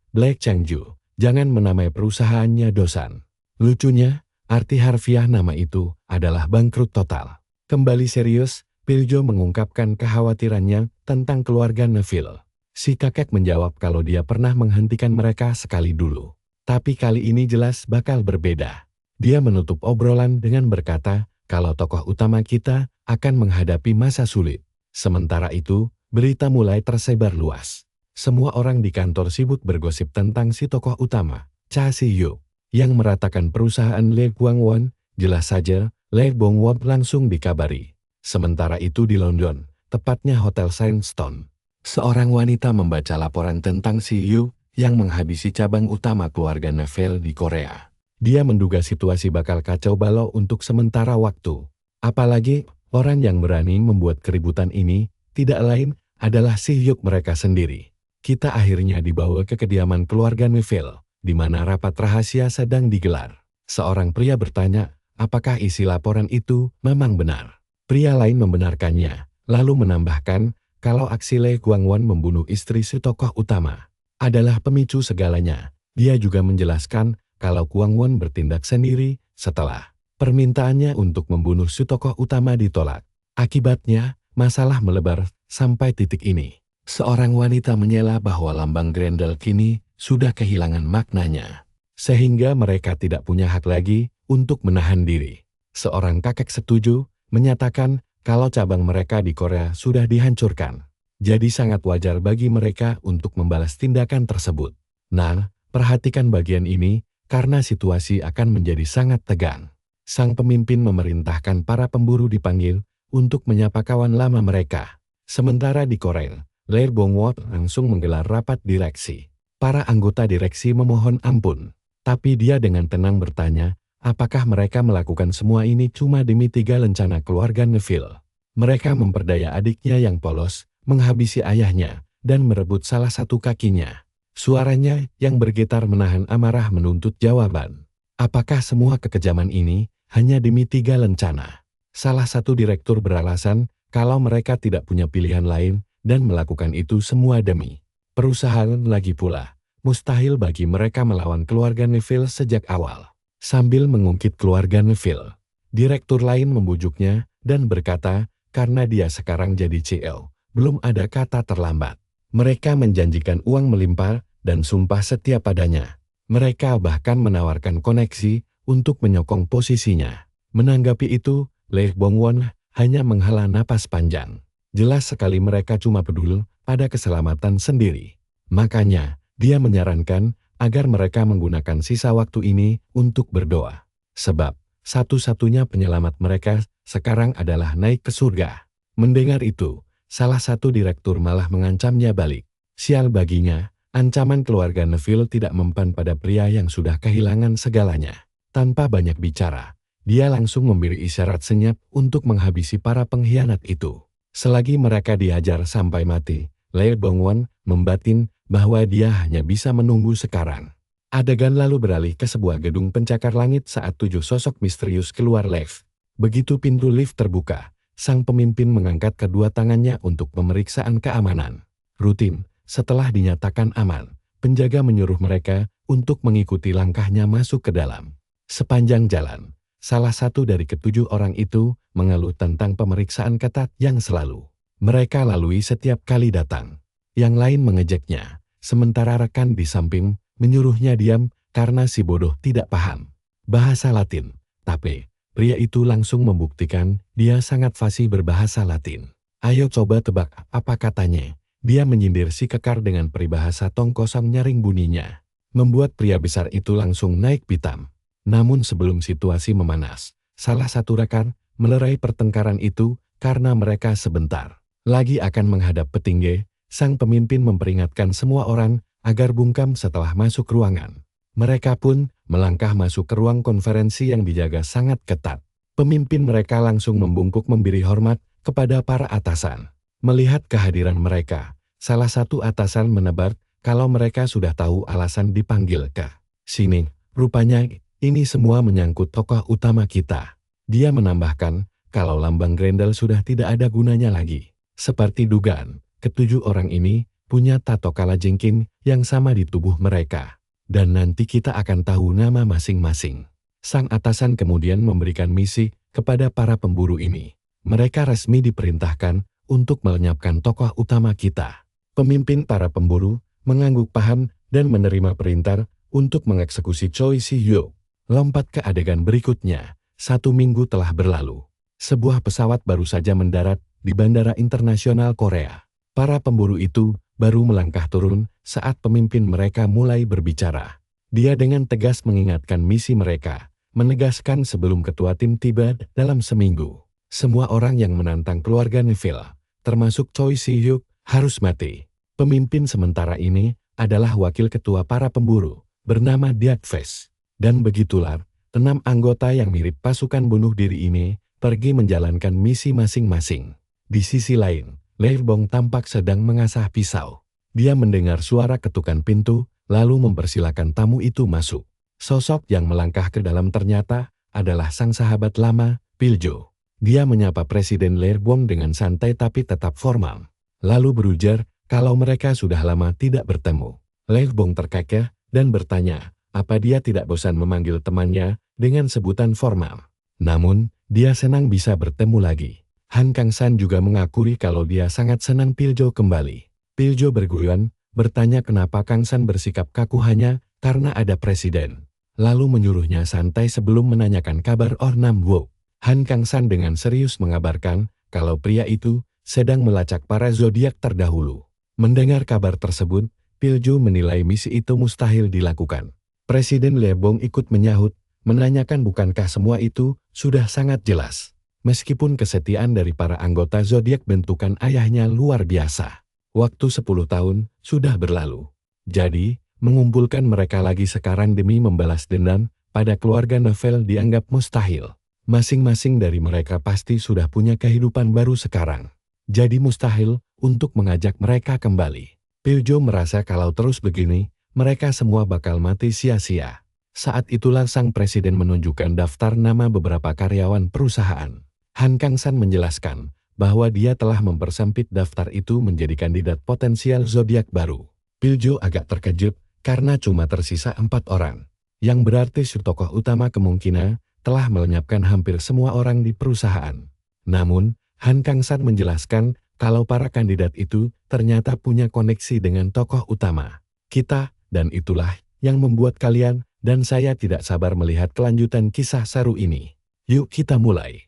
Black Changju, jangan menamai perusahaannya Dosan. Lucunya, arti harfiah nama itu adalah bangkrut total. Kembali serius, Piljo mengungkapkan kekhawatirannya tentang keluarga Neville. Si kakek menjawab kalau dia pernah menghentikan mereka sekali dulu. Tapi kali ini jelas bakal berbeda. Dia menutup obrolan dengan berkata, kalau tokoh utama kita akan menghadapi masa sulit. Sementara itu, berita mulai tersebar luas. Semua orang di kantor sibuk bergosip tentang si tokoh utama, Cha Si-hyuk. yang meratakan perusahaan Lee Kwang-won. Jelas saja, Lee Bong-won langsung dikabari. Sementara itu di London, tepatnya Hotel Sandstone, seorang wanita membaca laporan tentang Si Yu yang menghabisi cabang utama keluarga Neville di Korea. Dia menduga situasi bakal kacau balau untuk sementara waktu. Apalagi, orang yang berani membuat keributan ini tidak lain adalah Si Hyuk mereka sendiri. Kita akhirnya dibawa ke kediaman keluarga Neville, di mana rapat rahasia sedang digelar. Seorang pria bertanya, apakah isi laporan itu memang benar? Pria lain membenarkannya, lalu menambahkan, kalau aksi Lee Kwang-won membunuh istri si tokoh utama adalah pemicu segalanya. Dia juga menjelaskan kalau Kwang-won bertindak sendiri setelah permintaannya untuk membunuh si tokoh utama ditolak. Akibatnya, masalah melebar sampai titik ini. Seorang wanita menyela bahwa lambang Grendel kini sudah kehilangan maknanya, sehingga mereka tidak punya hak lagi untuk menahan diri. Seorang kakek setuju, menyatakan kalau cabang mereka di Korea sudah dihancurkan. Jadi sangat wajar bagi mereka untuk membalas tindakan tersebut. Nah, perhatikan bagian ini, karena situasi akan menjadi sangat tegang. Sang pemimpin memerintahkan para pemburu dipanggil untuk menyapa kawan lama mereka. Sementara di Korea, Lee Bong-won langsung menggelar rapat direksi. Para anggota direksi memohon ampun, tapi dia dengan tenang bertanya, apakah mereka melakukan semua ini cuma demi 3 lencana keluarga Neville? Mereka memperdaya adiknya yang polos, menghabisi ayahnya, dan merebut salah satu kakinya. Suaranya yang bergetar menahan amarah menuntut jawaban. Apakah semua kekejaman ini hanya demi 3 lencana? Salah satu direktur beralasan kalau mereka tidak punya pilihan lain dan melakukan itu semua demi perusahaan. Lagi pula, mustahil bagi mereka melawan keluarga Neville sejak awal. Sambil mengungkit keluarga Neville, direktur lain membujuknya dan berkata, karena dia sekarang jadi CEO, belum ada kata terlambat. Mereka menjanjikan uang melimpah dan sumpah setia padanya. Mereka bahkan menawarkan koneksi untuk menyokong posisinya. Menanggapi itu, Lee Bong-won hanya menghela napas panjang. Jelas sekali mereka cuma peduli pada keselamatan sendiri. Makanya, dia menyarankan agar mereka menggunakan sisa waktu ini untuk berdoa. Sebab, satu-satunya penyelamat mereka sekarang adalah naik ke surga. Mendengar itu, salah satu direktur malah mengancamnya balik. Sial baginya, ancaman keluarga Neville tidak mempan pada pria yang sudah kehilangan segalanya. Tanpa banyak bicara, dia langsung memberi isyarat senyap untuk menghabisi para pengkhianat itu. Selagi mereka dihajar sampai mati, Lee Bong-won membatin bahwa dia hanya bisa menunggu sekarang. Adegan lalu beralih ke sebuah gedung pencakar langit saat 7 sosok misterius keluar lift. Begitu pintu lift terbuka, sang pemimpin mengangkat kedua tangannya untuk pemeriksaan keamanan rutin. Setelah dinyatakan aman, penjaga menyuruh mereka untuk mengikuti langkahnya masuk ke dalam. Sepanjang jalan, salah satu dari ke-7 orang itu mengeluh tentang pemeriksaan ketat yang selalu mereka lalui setiap kali datang. Yang lain mengejeknya, sementara rekan di samping menyuruhnya diam karena si bodoh tidak paham bahasa Latin. Tapi, pria itu langsung membuktikan dia sangat fasih berbahasa Latin. Ayo coba tebak apa katanya. Dia menyindir si kekar dengan peribahasa tong kosong nyaring bunyinya. Membuat pria besar itu langsung naik pitam. Namun sebelum situasi memanas, salah satu rekan melerai pertengkaran itu karena mereka sebentar lagi akan menghadap petinggi. Sang pemimpin memperingatkan semua orang agar bungkam setelah masuk ruangan. Mereka pun melangkah masuk ke ruang konferensi yang dijaga sangat ketat. Pemimpin mereka langsung membungkuk memberi hormat kepada para atasan. Melihat kehadiran mereka, salah satu atasan menebar kalau mereka sudah tahu alasan dipanggil ke sini. Rupanya ini semua menyangkut tokoh utama kita. Dia menambahkan kalau lambang Grendel sudah tidak ada gunanya lagi. Seperti dugaan, ke-7 orang ini punya tato kalajengking yang sama di tubuh mereka. Dan nanti kita akan tahu nama masing-masing. Sang atasan kemudian memberikan misi kepada para pemburu ini. Mereka resmi diperintahkan untuk melenyapkan tokoh utama kita. Pemimpin para pemburu mengangguk paham dan menerima perintah untuk mengeksekusi Choi Si-hyuk. Lompat ke adegan berikutnya. 1 minggu telah berlalu. Sebuah pesawat baru saja mendarat di Bandara Internasional Korea. Para pemburu itu baru melangkah turun saat pemimpin mereka mulai berbicara. Dia dengan tegas mengingatkan misi mereka, menegaskan sebelum ketua tim tiba dalam seminggu. Semua orang yang menantang keluarga Neville, termasuk Choi Si-hyuk, harus mati. Pemimpin sementara ini adalah wakil ketua para pemburu, bernama Diak Face. Dan begitulah, 6 anggota yang mirip pasukan bunuh diri ini pergi menjalankan misi masing-masing. Di sisi lain, Lee Bong tampak sedang mengasah pisau. Dia mendengar suara ketukan pintu, lalu mempersilakan tamu itu masuk. Sosok yang melangkah ke dalam ternyata adalah sang sahabat lama, Piljo. Dia menyapa Presiden Lee Bong dengan santai tapi tetap formal. Lalu berujar, kalau mereka sudah lama tidak bertemu. Lee Bong terkekeh dan bertanya, apa dia tidak bosan memanggil temannya dengan sebutan formal. Namun, dia senang bisa bertemu lagi. Han Kang-san juga mengakui kalau dia sangat senang Piljo kembali. Piljo berguyon, bertanya kenapa Kang-san bersikap kaku hanya karena ada presiden. Lalu menyuruhnya santai sebelum menanyakan kabar Nam Wook. Han Kang-san dengan serius mengabarkan kalau pria itu sedang melacak para zodiak terdahulu. Mendengar kabar tersebut, Piljo menilai misi itu mustahil dilakukan. Presiden Lee Bong ikut menyahut, menanyakan bukankah semua itu sudah sangat jelas. Meskipun kesetiaan dari para anggota zodiak bentukan ayahnya luar biasa. Waktu 10 tahun sudah berlalu. Jadi, mengumpulkan mereka lagi sekarang demi membalas dendam pada keluarga Neville dianggap mustahil. Masing-masing dari mereka pasti sudah punya kehidupan baru sekarang. Jadi mustahil untuk mengajak mereka kembali. Piljo merasa kalau terus begini, mereka semua bakal mati sia-sia. Saat itulah sang presiden menunjukkan daftar nama beberapa karyawan perusahaan. Han Kang-san menjelaskan bahwa dia telah mempersempit daftar itu menjadi kandidat potensial zodiak baru. Piljo agak terkejut karena cuma tersisa 4 orang. Yang berarti tokoh utama kemungkinan telah melenyapkan hampir semua orang di perusahaan. Namun, Han Kang-san menjelaskan kalau para kandidat itu ternyata punya koneksi dengan tokoh utama kita, dan itulah yang membuat kalian dan saya tidak sabar melihat kelanjutan kisah seru ini. Yuk kita mulai.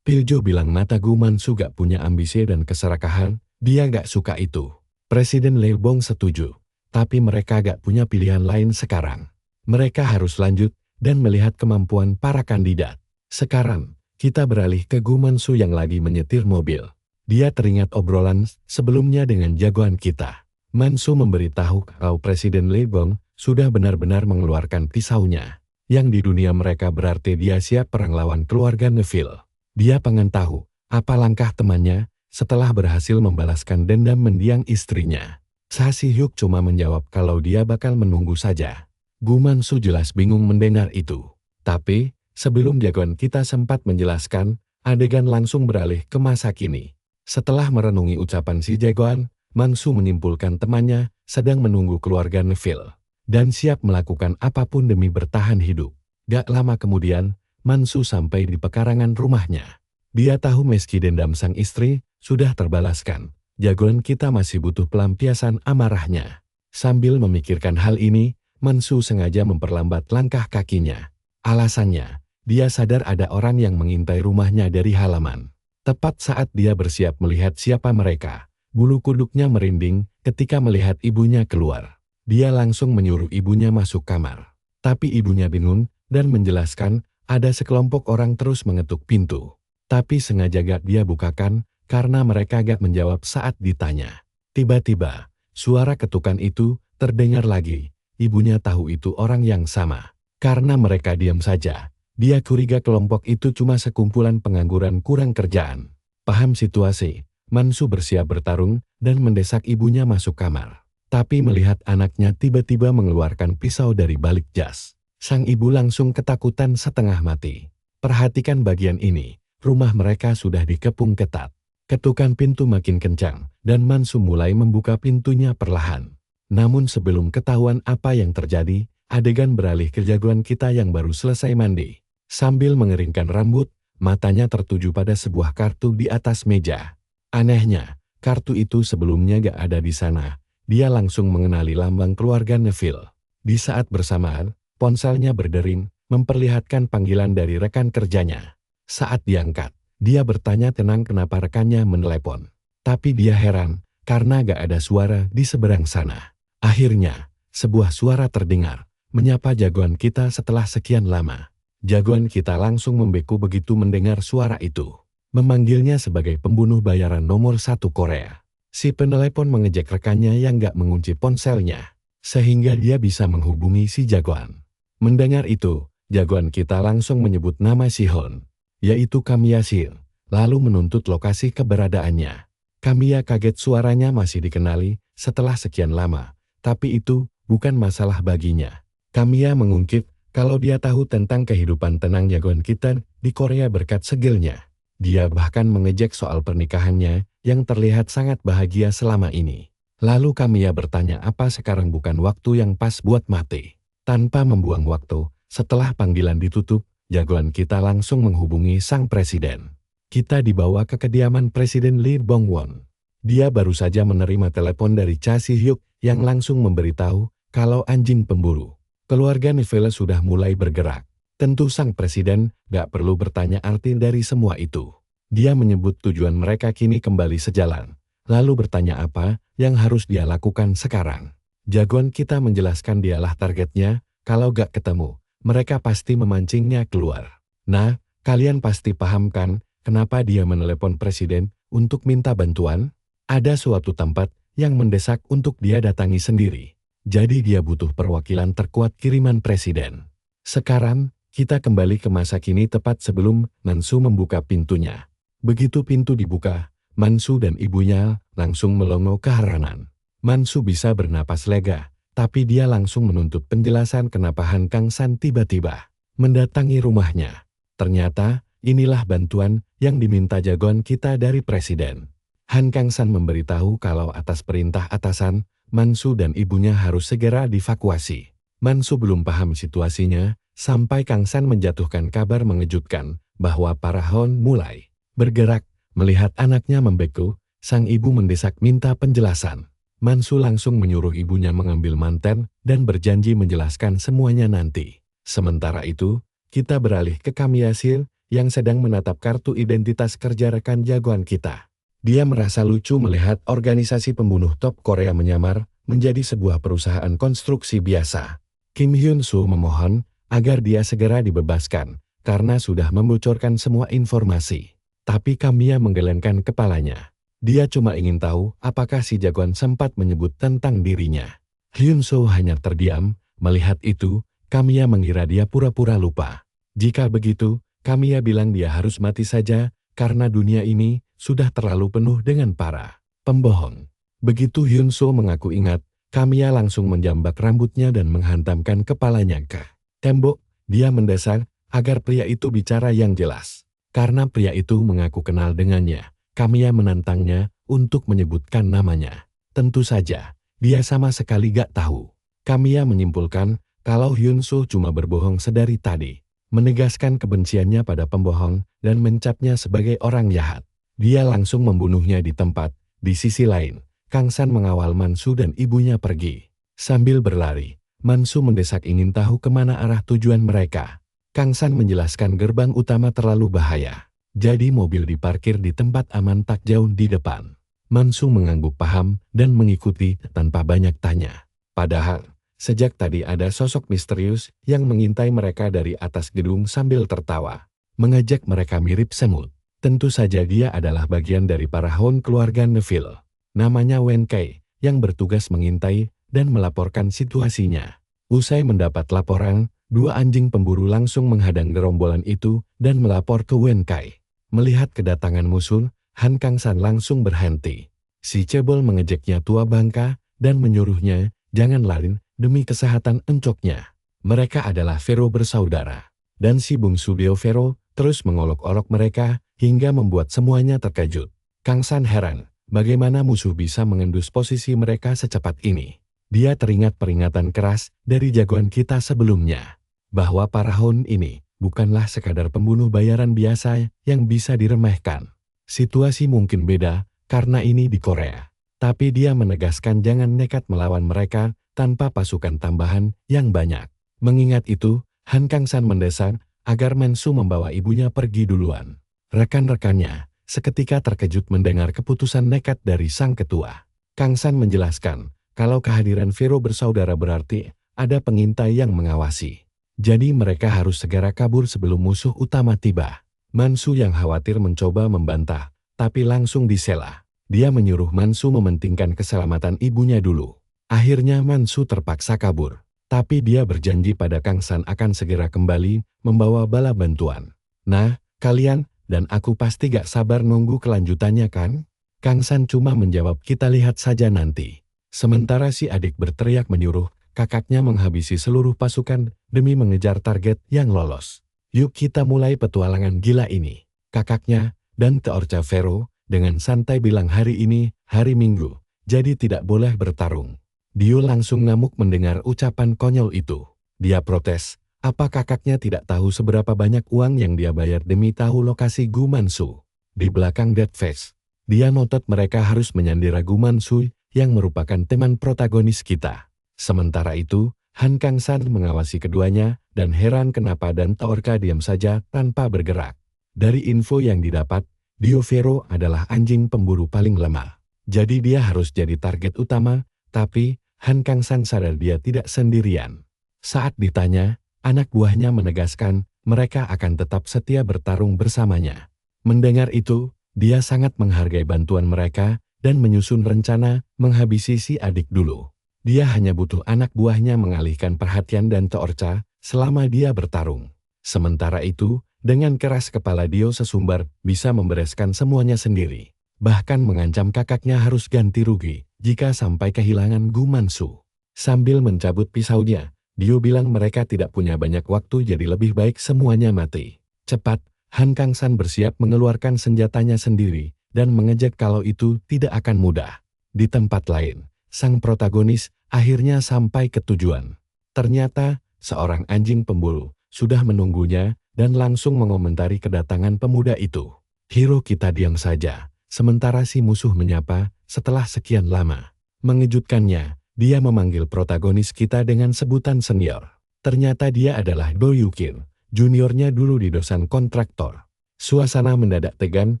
Piljo bilang mata Gu Mansu gak punya ambisi dan keserakahan, dia gak suka itu. Presiden Lee Bong setuju, tapi mereka gak punya pilihan lain sekarang. Mereka harus lanjut dan melihat kemampuan para kandidat. Sekarang, kita beralih ke Gu Mansu yang lagi menyetir mobil. Dia teringat obrolan sebelumnya dengan jagoan kita. Mansu memberitahu kalau Presiden Lee Bong sudah benar-benar mengeluarkan pisaunya. Yang di dunia mereka berarti dia siap perang lawan keluarga Neville. Dia pengen tahu apa langkah temannya setelah berhasil membalaskan dendam mendiang istrinya. Cha Si-hyuk cuma menjawab kalau dia bakal menunggu saja. Gu Mansu jelas bingung mendengar itu. Tapi, sebelum jagoan kita sempat menjelaskan, adegan langsung beralih ke masa kini. Setelah merenungi ucapan si jagoan, Mansu menyimpulkan temannya sedang menunggu keluarga Neville. Dan siap melakukan apapun demi bertahan hidup. Gak lama kemudian, Mansu sampai di pekarangan rumahnya. Dia tahu meski dendam sang istri sudah terbalaskan, jagoan kita masih butuh pelampiasan amarahnya. Sambil memikirkan hal ini, Mansu sengaja memperlambat langkah kakinya. Alasannya, dia sadar ada orang yang mengintai rumahnya dari halaman. Tepat saat dia bersiap melihat siapa mereka, bulu kuduknya merinding ketika melihat ibunya keluar. Dia langsung menyuruh ibunya masuk kamar. Tapi ibunya bingung dan menjelaskan ada sekelompok orang terus mengetuk pintu. Tapi sengaja gak dia bukakan karena mereka gak menjawab saat ditanya. Tiba-tiba, suara ketukan itu terdengar lagi. Ibunya tahu itu orang yang sama. Karena mereka diam saja, dia curiga kelompok itu cuma sekumpulan pengangguran kurang kerjaan. Paham situasi, Mansu bersiap bertarung dan mendesak ibunya masuk kamar. Tapi melihat anaknya tiba-tiba mengeluarkan pisau dari balik jas, sang ibu langsung ketakutan setengah mati. Perhatikan bagian ini, rumah mereka sudah dikepung ketat. Ketukan pintu makin kencang, dan Mansu mulai membuka pintunya perlahan. Namun sebelum ketahuan apa yang terjadi, adegan beralih ke jagoan kita yang baru selesai mandi. Sambil mengeringkan rambut, matanya tertuju pada sebuah kartu di atas meja. Anehnya, kartu itu sebelumnya gak ada di sana. Dia langsung mengenali lambang keluarga Neville. Di saat bersamaan, ponselnya berdering, memperlihatkan panggilan dari rekan kerjanya. Saat diangkat, dia bertanya tenang kenapa rekannya menelepon. Tapi dia heran, karena gak ada suara di seberang sana. Akhirnya, sebuah suara terdengar, menyapa jagoan kita setelah sekian lama. Jagoan kita langsung membeku begitu mendengar suara itu. Memanggilnya sebagai pembunuh bayaran nomor 1 Korea. Si penelepon mengejek rekannya yang gak mengunci ponselnya, sehingga dia bisa menghubungi si jagoan. Mendengar itu, jagoan kita langsung menyebut nama Sihon, yaitu Kamiya Sil, lalu menuntut lokasi keberadaannya. Kamiya kaget suaranya masih dikenali setelah sekian lama, tapi itu bukan masalah baginya. Kamiya mengungkit kalau dia tahu tentang kehidupan tenang jagoan kita di Korea berkat segilnya. Dia bahkan mengejek soal pernikahannya yang terlihat sangat bahagia selama ini. Lalu Kamiya bertanya apa sekarang bukan waktu yang pas buat mati. Tanpa membuang waktu, setelah panggilan ditutup, jagoan kita langsung menghubungi sang presiden. Kita dibawa ke kediaman Presiden Lee Bong-won. Dia baru saja menerima telepon dari Cha Si-hyuk yang langsung memberitahu kalau anjing pemburu keluarga Neville sudah mulai bergerak. Tentu sang presiden gak perlu bertanya arti dari semua itu. Dia menyebut tujuan mereka kini kembali sejalan, lalu bertanya apa yang harus dia lakukan sekarang. Jagoan kita menjelaskan dialah targetnya, kalau gak ketemu, mereka pasti memancingnya keluar. Nah, kalian pasti paham kan kenapa dia menelepon presiden untuk minta bantuan? Ada suatu tempat yang mendesak untuk dia datangi sendiri. Jadi dia butuh perwakilan terkuat kiriman presiden. Sekarang, kita kembali ke masa kini tepat sebelum Mansu membuka pintunya. Begitu pintu dibuka, Mansu dan ibunya langsung melongo keheranan. Mansu bisa bernapas lega, tapi dia langsung menuntut penjelasan kenapa Han Kang-san tiba-tiba mendatangi rumahnya. Ternyata, inilah bantuan yang diminta jagoan kita dari presiden. Han Kang-san memberitahu kalau atas perintah atasan, Mansu dan ibunya harus segera dievakuasi. Mansu belum paham situasinya, sampai Kang-san menjatuhkan kabar mengejutkan bahwa para Hon mulai bergerak. Melihat anaknya membeku, sang ibu mendesak minta penjelasan. Mansu langsung menyuruh ibunya mengambil manten dan berjanji menjelaskan semuanya nanti. Sementara itu, kita beralih ke Kamiya Sil yang sedang menatap kartu identitas kerja rekan jagoan kita. Dia merasa lucu melihat organisasi pembunuh top Korea menyamar menjadi sebuah perusahaan konstruksi biasa. Kim Hyun-soo memohon agar dia segera dibebaskan karena sudah membocorkan semua informasi. Tapi Kamiya menggelengkan kepalanya. Dia cuma ingin tahu apakah si jagoan sempat menyebut tentang dirinya. Hyun-soo hanya terdiam. Melihat itu, Kamiya mengira dia pura-pura lupa. Jika begitu, Kamiya bilang dia harus mati saja karena dunia ini sudah terlalu penuh dengan para pembohong. Begitu Hyun-soo mengaku ingat, Kamiya langsung menjambak rambutnya dan menghantamkan kepalanya ke tembok. Dia mendesak agar pria itu bicara yang jelas. Karena pria itu mengaku kenal dengannya, Kamiya menantangnya untuk menyebutkan namanya. Tentu saja, dia sama sekali gak tahu. Kamiya menyimpulkan kalau Hyun-soo cuma berbohong sedari tadi, menegaskan kebenciannya pada pembohong dan mencapnya sebagai orang jahat. Dia langsung membunuhnya di tempat. Di sisi lain, Kang-san mengawal Mansu dan ibunya pergi. Sambil berlari, Mansu mendesak ingin tahu kemana arah tujuan mereka. Kang-san menjelaskan gerbang utama terlalu bahaya. Jadi mobil diparkir di tempat aman tak jauh di depan. Mansu mengangguk paham dan mengikuti tanpa banyak tanya. Padahal, sejak tadi ada sosok misterius yang mengintai mereka dari atas gedung sambil tertawa. Mengajak mereka mirip semut. Tentu saja dia adalah bagian dari para Hon keluarga Neville. Namanya Wen Kai, yang bertugas mengintai dan melaporkan situasinya. Usai mendapat laporan, dua anjing pemburu langsung menghadang gerombolan itu dan melapor ke Wen Kai. Melihat kedatangan musuh, Han Kang-san langsung berhenti. Si cebol mengejeknya tua bangka dan menyuruhnya jangan lari demi kesehatan encoknya. Mereka adalah Vero bersaudara. Dan si bungsu Bio Vero terus mengolok-olok mereka hingga membuat semuanya terkejut. Kang-san heran, bagaimana musuh bisa mengendus posisi mereka secepat ini. Dia teringat peringatan keras dari jagoan kita sebelumnya, bahwa para Hon ini bukanlah sekadar pembunuh bayaran biasa yang bisa diremehkan. Situasi mungkin beda karena ini di Korea. Tapi dia menegaskan jangan nekat melawan mereka tanpa pasukan tambahan yang banyak. Mengingat itu, Han Kang-san mendesak agar Mansu membawa ibunya pergi duluan. Rekan-rekannya seketika terkejut mendengar keputusan nekat dari sang ketua. Kang-san menjelaskan kalau kehadiran Vero bersaudara berarti ada pengintai yang mengawasi. Jadi mereka harus segera kabur sebelum musuh utama tiba. Mansu yang khawatir mencoba membantah, tapi langsung disela. Dia menyuruh Mansu mementingkan keselamatan ibunya dulu. Akhirnya Mansu terpaksa kabur. Tapi dia berjanji pada Kang San akan segera kembali membawa bala bantuan. Nah, kalian dan aku pasti gak sabar nunggu kelanjutannya kan? Kang San cuma menjawab kita lihat saja nanti. Sementara si adik berteriak menyuruh kakaknya menghabisi seluruh pasukan demi mengejar target yang lolos. Yuk kita mulai petualangan gila ini. Kakaknya dan Teorca Vero dengan santai bilang hari ini hari Minggu, jadi tidak boleh bertarung. Dio langsung ngamuk mendengar ucapan konyol itu. Dia protes, apa kakaknya tidak tahu seberapa banyak uang yang dia bayar demi tahu lokasi Gu Mansu. Di belakang Deadface, dia notot mereka harus menyandera Gu Mansu yang merupakan teman protagonis kita. Sementara itu, Han Kang San mengawasi keduanya dan heran kenapa dan Teorca diam saja tanpa bergerak. Dari info yang didapat, Dio Vero adalah anjing pemburu paling lemah. Jadi dia harus jadi target utama, tapi Han Kang San sadar dia tidak sendirian. Saat ditanya, anak buahnya menegaskan mereka akan tetap setia bertarung bersamanya. Mendengar itu, dia sangat menghargai bantuan mereka dan menyusun rencana menghabisi si adik dulu. Dia hanya butuh anak buahnya mengalihkan perhatian dan Teorca selama dia bertarung. Sementara itu, dengan keras kepala Dio sesumbar bisa membereskan semuanya sendiri. Bahkan mengancam kakaknya harus ganti rugi jika sampai kehilangan Gu Mansu. Sambil mencabut pisaunya, Dio bilang mereka tidak punya banyak waktu jadi lebih baik semuanya mati. Cepat, Han Kang San bersiap mengeluarkan senjatanya sendiri dan mengejek kalau itu tidak akan mudah. Di tempat lain, sang protagonis akhirnya sampai ke tujuan. Ternyata, seorang anjing pemburu sudah menunggunya dan langsung mengomentari kedatangan pemuda itu. Hero kita diam saja, sementara si musuh menyapa setelah sekian lama. Mengejutkannya, dia memanggil protagonis kita dengan sebutan senior. Ternyata dia adalah Do Yukin, juniornya dulu di dosan kontraktor. Suasana mendadak tegang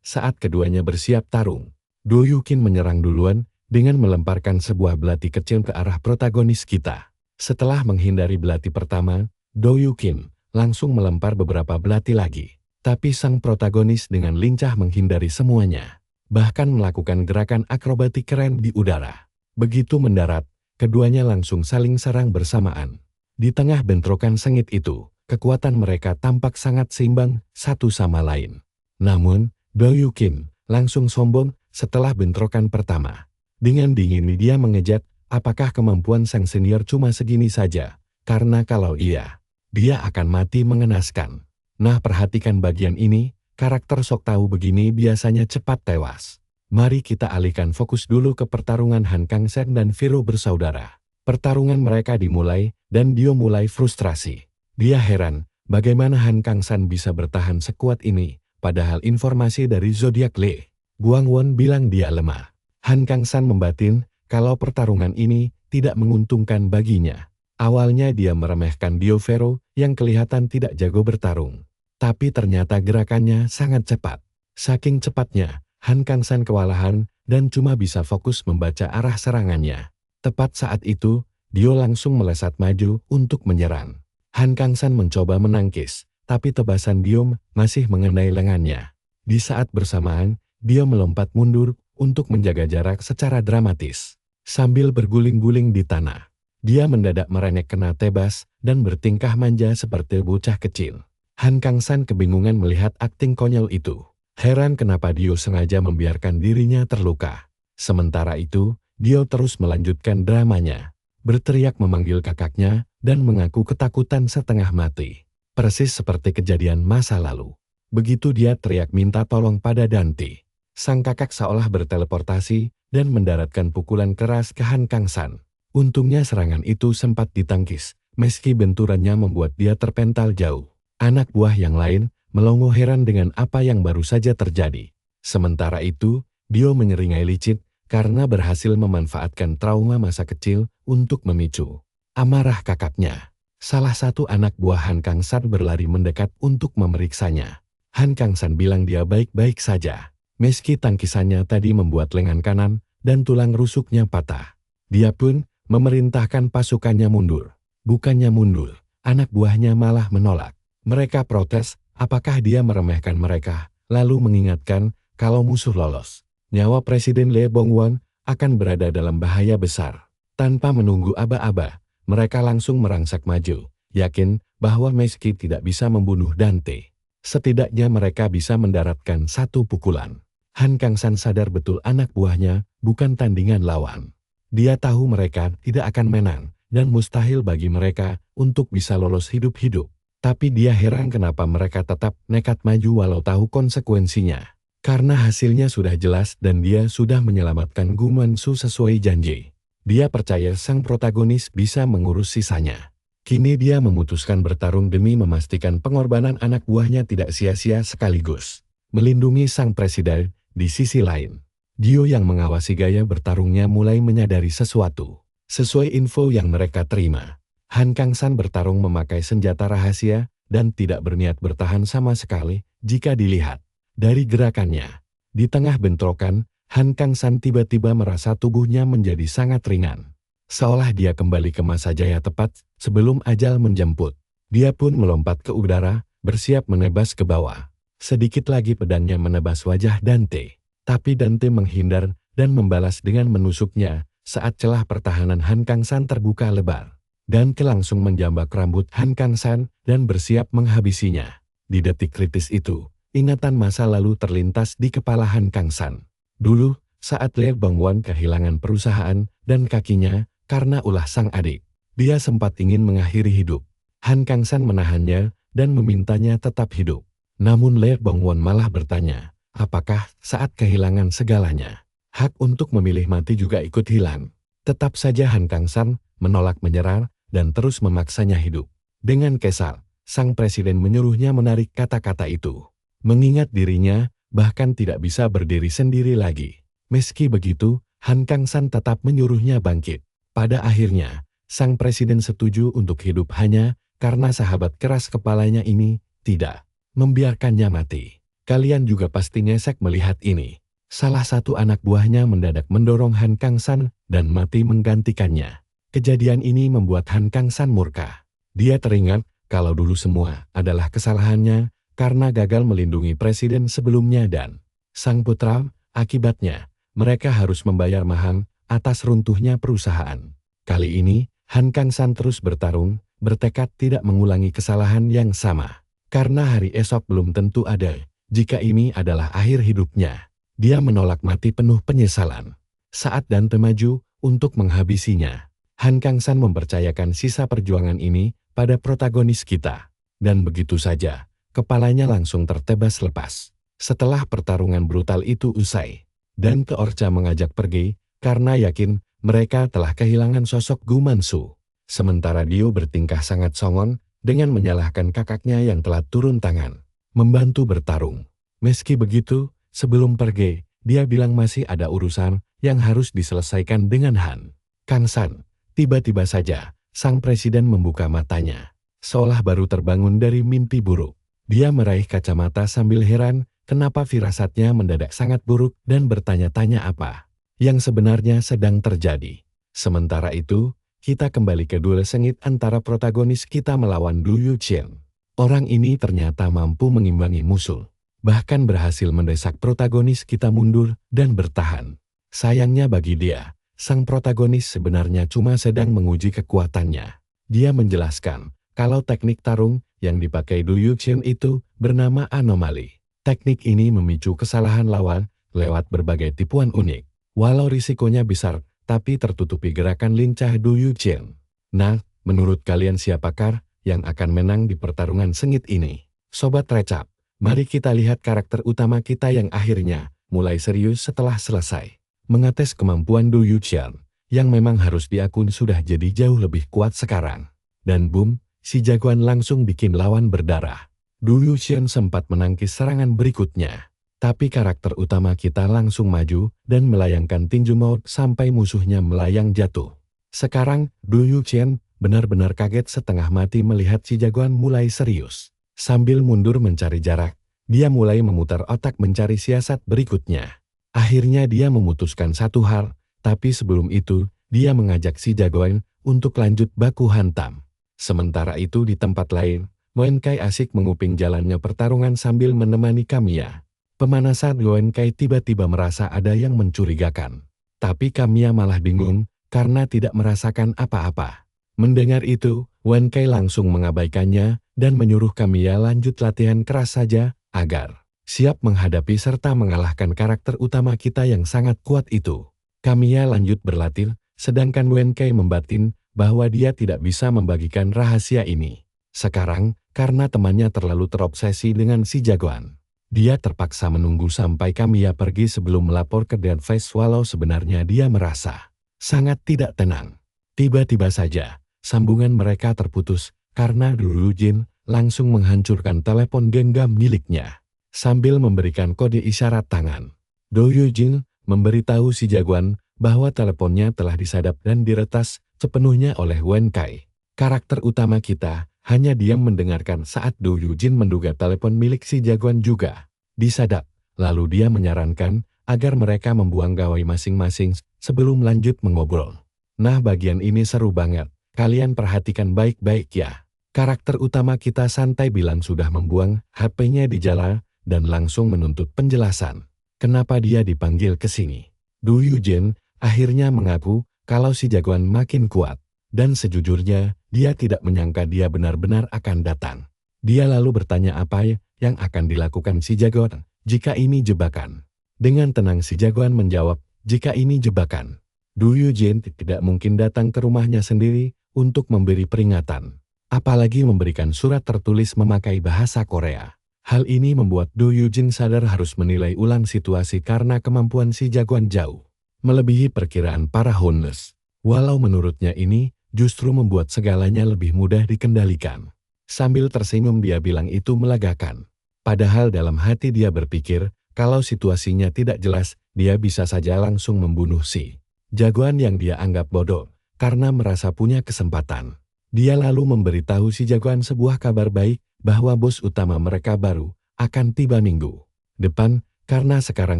saat keduanya bersiap tarung. Do Yukin menyerang duluan dengan melemparkan sebuah belati kecil ke arah protagonis kita. Setelah menghindari belati pertama, Do Yukin langsung melempar beberapa belati lagi. Tapi sang protagonis dengan lincah menghindari semuanya. Bahkan melakukan gerakan akrobatik keren di udara. Begitu mendarat, keduanya langsung saling serang bersamaan. Di tengah bentrokan sengit itu, kekuatan mereka tampak sangat seimbang satu sama lain. Namun, Do Yukin langsung sombong setelah bentrokan pertama. Dengan dingin dia mengejek, apakah kemampuan sang senior cuma segini saja? Karena kalau iya, dia akan mati mengenaskan. Nah perhatikan bagian ini, karakter sok tahu begini biasanya cepat tewas. Mari kita alihkan fokus dulu ke pertarungan Han Kang San dan Vero bersaudara. Pertarungan mereka dimulai, dan Dio mulai frustrasi. Dia heran, bagaimana Han Kang San bisa bertahan sekuat ini, padahal informasi dari Zodiac Lee. Guang Won bilang dia lemah. Han Kang San membatin kalau pertarungan ini tidak menguntungkan baginya. Awalnya dia meremehkan Dio Vero yang kelihatan tidak jago bertarung. Tapi ternyata gerakannya sangat cepat. Saking cepatnya, Han Kang San kewalahan dan cuma bisa fokus membaca arah serangannya. Tepat saat itu, Dio langsung melesat maju untuk menyerang. Han Kang San mencoba menangkis, tapi tebasan Dio masih mengenai lengannya. Di saat bersamaan, Dio melompat mundur untuk menjaga jarak secara dramatis. Sambil berguling-guling di tanah, dia mendadak merengek kena tebas dan bertingkah manja seperti bocah kecil. Han Kang San kebingungan melihat akting konyol itu. Heran kenapa Dio sengaja membiarkan dirinya terluka. Sementara itu, Dio terus melanjutkan dramanya. Berteriak memanggil kakaknya dan mengaku ketakutan setengah mati. Persis seperti kejadian masa lalu. Begitu dia teriak minta tolong pada Dante, sang kakak seolah berteleportasi dan mendaratkan pukulan keras ke Han Kang San. Untungnya serangan itu sempat ditangkis, meski benturannya membuat dia terpental jauh. Anak buah yang lain melongo heran dengan apa yang baru saja terjadi. Sementara itu, Dio menyeringai licin karena berhasil memanfaatkan trauma masa kecil untuk memicu amarah kakaknya. Salah satu anak buah Han Kang San berlari mendekat untuk memeriksanya. Han Kang San bilang dia baik-baik saja. Meski tangkisannya tadi membuat lengan kanan dan tulang rusuknya patah. Dia pun memerintahkan pasukannya mundur. Bukannya mundur, anak buahnya malah menolak. Mereka protes, apakah dia meremehkan mereka, lalu mengingatkan kalau musuh lolos, nyawa Presiden Lee Bong-won akan berada dalam bahaya besar. Tanpa menunggu aba-aba, mereka langsung merangsak maju, yakin bahwa meski tidak bisa membunuh Dante, setidaknya mereka bisa mendaratkan satu pukulan. Han Kang-san sadar betul anak buahnya bukan tandingan lawan. Dia tahu mereka tidak akan menang, dan mustahil bagi mereka untuk bisa lolos hidup-hidup. Tapi dia heran kenapa mereka tetap nekat maju walau tahu konsekuensinya. Karena hasilnya sudah jelas dan dia sudah menyelamatkan Gu Mansu sesuai janji. Dia percaya sang protagonis bisa mengurus sisanya. Kini dia memutuskan bertarung demi memastikan pengorbanan anak buahnya tidak sia-sia sekaligus melindungi sang presiden. Di sisi lain, Dio yang mengawasi gaya bertarungnya mulai menyadari sesuatu. Sesuai info yang mereka terima, Han Kang-san bertarung memakai senjata rahasia dan tidak berniat bertahan sama sekali jika dilihat dari gerakannya. Di tengah bentrokan, Han Kang-san tiba-tiba merasa tubuhnya menjadi sangat ringan. Seolah dia kembali ke masa jaya tepat sebelum ajal menjemput. Dia pun melompat ke udara, bersiap menebas ke bawah. Sedikit lagi pedangnya menebas wajah Dante. Tapi Dante menghindar dan membalas dengan menusuknya saat celah pertahanan Han Kang-san terbuka lebar. Dante langsung menjambak rambut Han Kang-san dan bersiap menghabisinya. Di detik kritis itu, ingatan masa lalu terlintas di kepala Han Kang-san. Dulu, saat Lee Bong-won kehilangan perusahaan dan kakinya karena ulah sang adik, dia sempat ingin mengakhiri hidup. Han Kang-san menahannya dan memintanya tetap hidup. Namun Lee Bong-won malah bertanya, apakah saat kehilangan segalanya, hak untuk memilih mati juga ikut hilang? Tetap saja Han Kang-san menolak menyerah dan terus memaksanya hidup. Dengan kesal, sang presiden menyuruhnya menarik kata-kata itu. Mengingat dirinya bahkan tidak bisa berdiri sendiri lagi. Meski begitu, Han Kang-san tetap menyuruhnya bangkit. Pada akhirnya, sang presiden setuju untuk hidup hanya karena sahabat keras kepalanya ini tidak membiarkannya mati. Kalian juga pasti nyesek melihat ini. Salah satu anak buahnya mendadak mendorong Han Kang-san dan mati menggantikannya. Kejadian ini membuat Han Kang-san murka. Dia teringat kalau dulu semua adalah kesalahannya karena gagal melindungi presiden sebelumnya dan sang putra. Akibatnya, mereka harus membayar mahal atas runtuhnya perusahaan. Kali ini, Han Kang-san terus bertarung, bertekad tidak mengulangi kesalahan yang sama. Karena hari esok belum tentu ada, jika ini adalah akhir hidupnya. Dia menolak mati penuh penyesalan. Saat Dante maju untuk menghabisinya, Han Kang-san mempercayakan sisa perjuangan ini pada protagonis kita. Dan begitu saja, kepalanya langsung tertebas lepas. Setelah pertarungan brutal itu usai, Dante Orca mengajak pergi, karena yakin mereka telah kehilangan sosok Gu Mansu. Sementara Dio bertingkah sangat songon, dengan menyalahkan kakaknya yang telah turun tangan, membantu bertarung. Meski begitu, sebelum pergi, dia bilang masih ada urusan yang harus diselesaikan dengan Han Kang-san. Tiba-tiba saja, sang presiden membuka matanya, seolah baru terbangun dari mimpi buruk. Dia meraih kacamata sambil heran, kenapa firasatnya mendadak sangat buruk dan bertanya-tanya apa yang sebenarnya sedang terjadi. Sementara itu, kita kembali ke duel sengit antara protagonis kita melawan Du Yuqian. Orang ini ternyata mampu mengimbangi musuh, bahkan berhasil mendesak protagonis kita mundur dan bertahan. Sayangnya bagi dia, sang protagonis sebenarnya cuma sedang menguji kekuatannya. Dia menjelaskan kalau teknik tarung yang dipakai Du Yuqian itu bernama anomali. Teknik ini memicu kesalahan lawan lewat berbagai tipuan unik. Walau risikonya besar, tapi tertutupi gerakan lincah Du Yuqian. Nah, menurut kalian siapakah yang akan menang di pertarungan sengit ini? Sobat Recap, mari kita lihat karakter utama kita yang akhirnya mulai serius setelah selesai mengetes kemampuan Du Yuqian, yang memang harus diakui sudah jadi jauh lebih kuat sekarang. Dan boom, si jagoan langsung bikin lawan berdarah. Du Yuqian sempat menangkis serangan berikutnya. Tapi karakter utama kita langsung maju dan melayangkan tinju maut sampai musuhnya melayang jatuh. Sekarang, Du Yuqian benar-benar kaget setengah mati melihat si jagoan mulai serius. Sambil mundur mencari jarak, dia mulai memutar otak mencari siasat berikutnya. Akhirnya dia memutuskan satu hal, tapi sebelum itu, dia mengajak si jagoan untuk lanjut baku hantam. Sementara itu di tempat lain, Wenkai asik menguping jalannya pertarungan sambil menemani Kamiya. Pemanasan Wenkai tiba-tiba merasa ada yang mencurigakan. Tapi Kamiya malah bingung karena tidak merasakan apa-apa. Mendengar itu, Wenkai langsung mengabaikannya dan menyuruh Kamiya lanjut latihan keras saja agar siap menghadapi serta mengalahkan karakter utama kita yang sangat kuat itu. Kamiya lanjut berlatih, sedangkan Wenkai membatin bahwa dia tidak bisa membagikan rahasia ini. Sekarang, karena temannya terlalu terobsesi dengan si jagoan, dia terpaksa menunggu sampai Kamiya pergi sebelum melapor ke Deadface walau sebenarnya dia merasa sangat tidak tenang. Tiba-tiba saja, sambungan mereka terputus karena Du Yujin langsung menghancurkan telepon genggam miliknya. Sambil memberikan kode isyarat tangan, Du Yujin memberitahu si jagoan bahwa teleponnya telah disadap dan diretas sepenuhnya oleh Wenkai. Karakter utama kita hanya diam mendengarkan saat Du Yujin menduga telepon milik si jagoan juga disadap. Lalu dia menyarankan agar mereka membuang gawai masing-masing sebelum lanjut mengobrol. Nah, bagian ini seru banget. Kalian perhatikan baik-baik ya. Karakter utama kita santai bilang sudah membuang HP-nya di jalan dan langsung menuntut penjelasan. Kenapa dia dipanggil ke sini? Du Yujin akhirnya mengaku kalau si jagoan makin kuat. Dan sejujurnya, dia tidak menyangka dia benar-benar akan datang. Dia lalu bertanya apa yang akan dilakukan si jagoan jika ini jebakan. Dengan tenang si jagoan menjawab, jika ini jebakan, Du Yujin tidak mungkin datang ke rumahnya sendiri untuk memberi peringatan. Apalagi memberikan surat tertulis memakai bahasa Korea. Hal ini membuat Du Yujin sadar harus menilai ulang situasi karena kemampuan si jagoan jauh melebihi perkiraan para Houndes. Walau menurutnya ini justru membuat segalanya lebih mudah dikendalikan. Sambil tersenyum dia bilang itu melegakan. Padahal dalam hati dia berpikir, kalau situasinya tidak jelas, dia bisa saja langsung membunuh si jagoan yang dia anggap bodoh, karena merasa punya kesempatan. Dia lalu memberitahu si jagoan sebuah kabar baik, bahwa bos utama mereka baru akan tiba minggu depan, karena sekarang